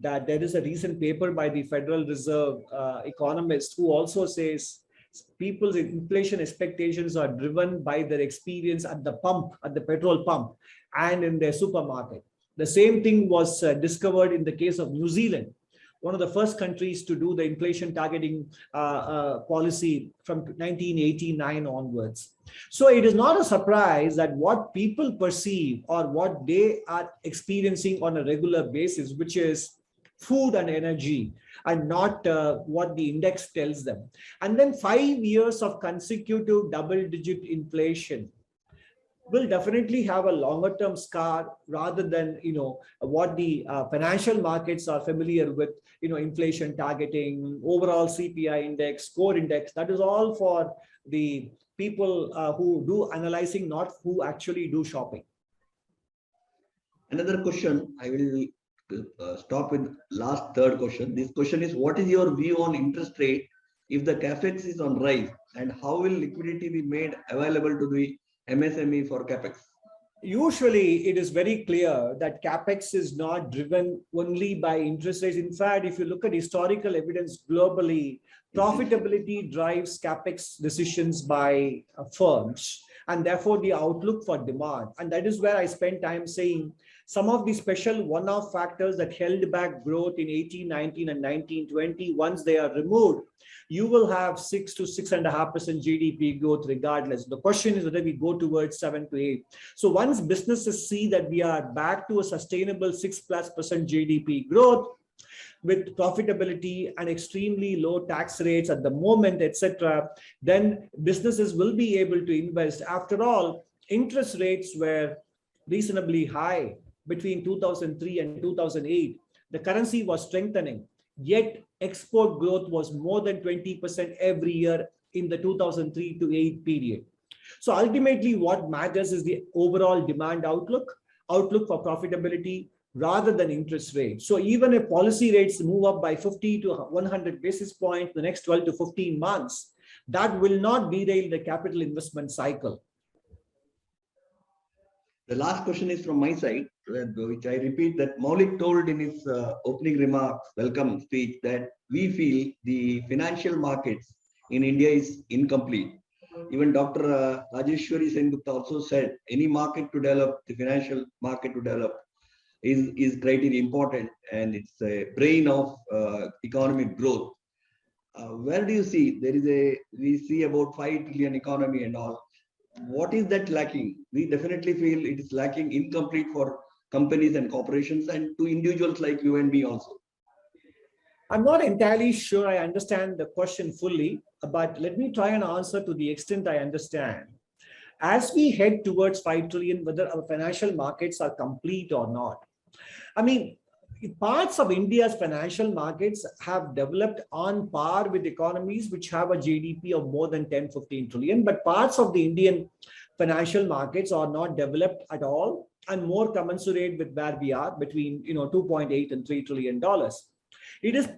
that there is a recent paper by the Federal Reserve economist who also says people's inflation expectations are driven by their experience at the pump, at the petrol pump, and in their supermarket. The same thing was discovered in the case of New Zealand, one of the first countries to do the inflation targeting policy from 1989 onwards. So it is not a surprise that what people perceive or what they are experiencing on a regular basis, which is food and energy, and not what the index tells them. And then 5 years of consecutive double-digit inflation will definitely have a longer-term scar rather than what the financial markets are familiar with. Inflation targeting, overall CPI index, core index. That is all for the people who do analyzing, not who actually do shopping. Another question, I will stop with last third question. This question is, what is your view on interest rate if the capex is on rise, and how will liquidity be made available to the MSME for capex? Usually it is very clear that capex is not driven only by interest rates. In fact, if you look at historical evidence globally, profitability drives capex decisions by firms, and therefore the outlook for demand. And that is where I spend time saying some of the special one-off factors that held back growth in 1819 and 1920, once they are removed, you will have 6 to 6.5% GDP growth regardless. The question is whether we go towards 7 to 8. So once businesses see that we are back to a sustainable 6+% GDP growth with profitability and extremely low tax rates at the moment, etc., then businesses will be able to invest. After all, interest rates were reasonably high between 2003 and 2008. The currency was strengthening, yet export growth was more than 20% every year in the 2003 to 8 period. So ultimately what matters is the overall demand outlook for profitability rather than interest rates. So even if policy rates move up by 50 to 100 basis points in the next 12 to 15 months, that will not derail the capital investment cycle. The last question is from my side, which I repeat that Maulik told in his opening remarks, welcome speech, that we feel the financial markets in India is incomplete. Even Dr. Rajeswari Sengupta also said any market to develop, the financial market to develop is greatly important, and it's a brain of economic growth. Where do you see we see about 5 trillion economy and all. What is that lacking? We definitely feel it is lacking, incomplete for companies and corporations and to individuals like you and me also. I'm not entirely sure I understand the question fully, but let me try and answer to the extent I understand. As we head towards 5 trillion, whether our financial markets are complete or not. I mean, parts of India's financial markets have developed on par with economies which have a GDP of more than 10-15 trillion, but parts of the Indian financial markets are not developed at all and more commensurate with where we are between 2.8 and $3 trillion. It is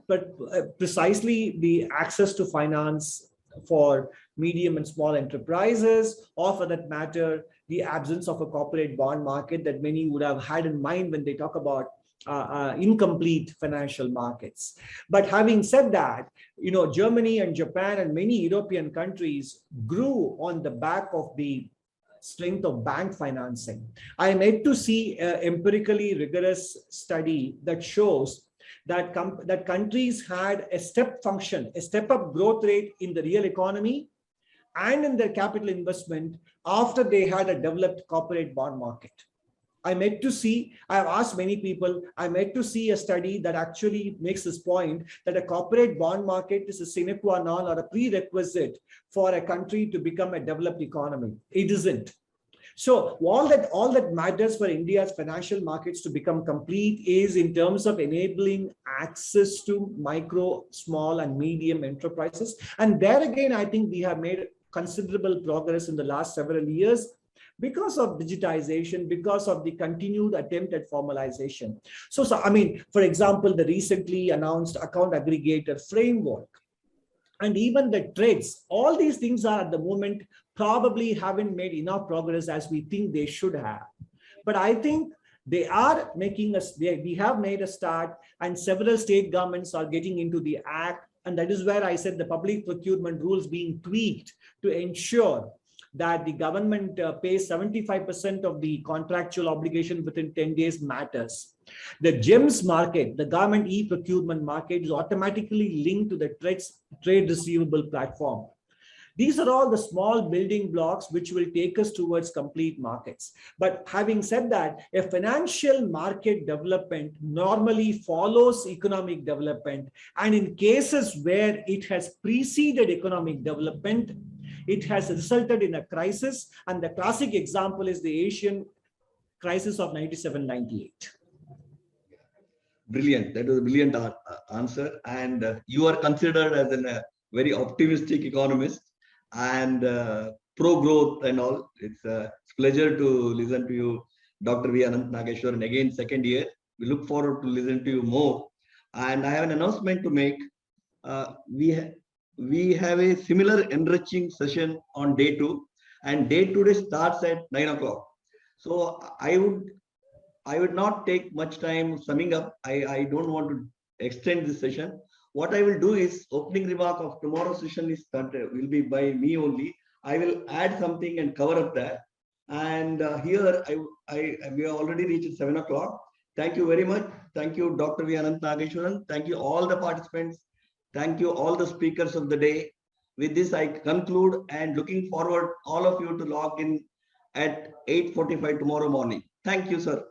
precisely the access to finance for medium and small enterprises, or for that matter, the absence of a corporate bond market that many would have had in mind when they talk about incomplete financial markets. But having said that, Germany and Japan and many European countries grew on the back of the strength of bank financing. I am yet to see an empirically rigorous study that shows that countries had a step function, a step-up growth rate in the real economy and in their capital investment after they had a developed corporate bond market. I'm yet to see, I've asked many people, I'm yet to see a study that actually makes this point that a corporate bond market is a sine qua non or a prerequisite for a country to become a developed economy. It isn't. So all that matters for India's financial markets to become complete is in terms of enabling access to micro, small and medium enterprises. And there again, I think we have made considerable progress in the last several years because of digitization, because of the continued attempt at formalization. So I mean, for example, the recently announced account aggregator framework and even the trades, all these things are at the moment probably haven't made enough progress as we think they should have. But I think they are making us, we have made a start and several state governments are getting into the act. And that is where I said the public procurement rules being tweaked to ensure that the government pays 75% of the contractual obligation within 10 days matters. The GEMS market, the government e-procurement market, is automatically linked to the trade receivable platform. These are all the small building blocks which will take us towards complete markets. But having said that, a financial market development normally follows economic development. And in cases where it has preceded economic development, it has resulted in a crisis. And the classic example is the Asian crisis of 97-98. Brilliant. That was a brilliant answer. And you are considered as a very optimistic economist and pro-growth and all. It's a pleasure to listen to you, Dr. V. Anand Nageshwaran, again, second year. We look forward to listen to you more. And I have an announcement to make. We have a similar enriching session on day 2, and day 2 starts at 9 o'clock. So I would not take much time summing up. I don't want to extend this session. What I will do is opening remark of tomorrow's session will be by me only. I will add something and cover up that. And here we have already reached 7 o'clock. Thank you very much. Thank you, Dr. V. Anand Nageshwaran. Thank you all the participants. Thank you all the speakers of the day. With this, I conclude and looking forward all of you to log in at 8:45 tomorrow morning. Thank you, sir.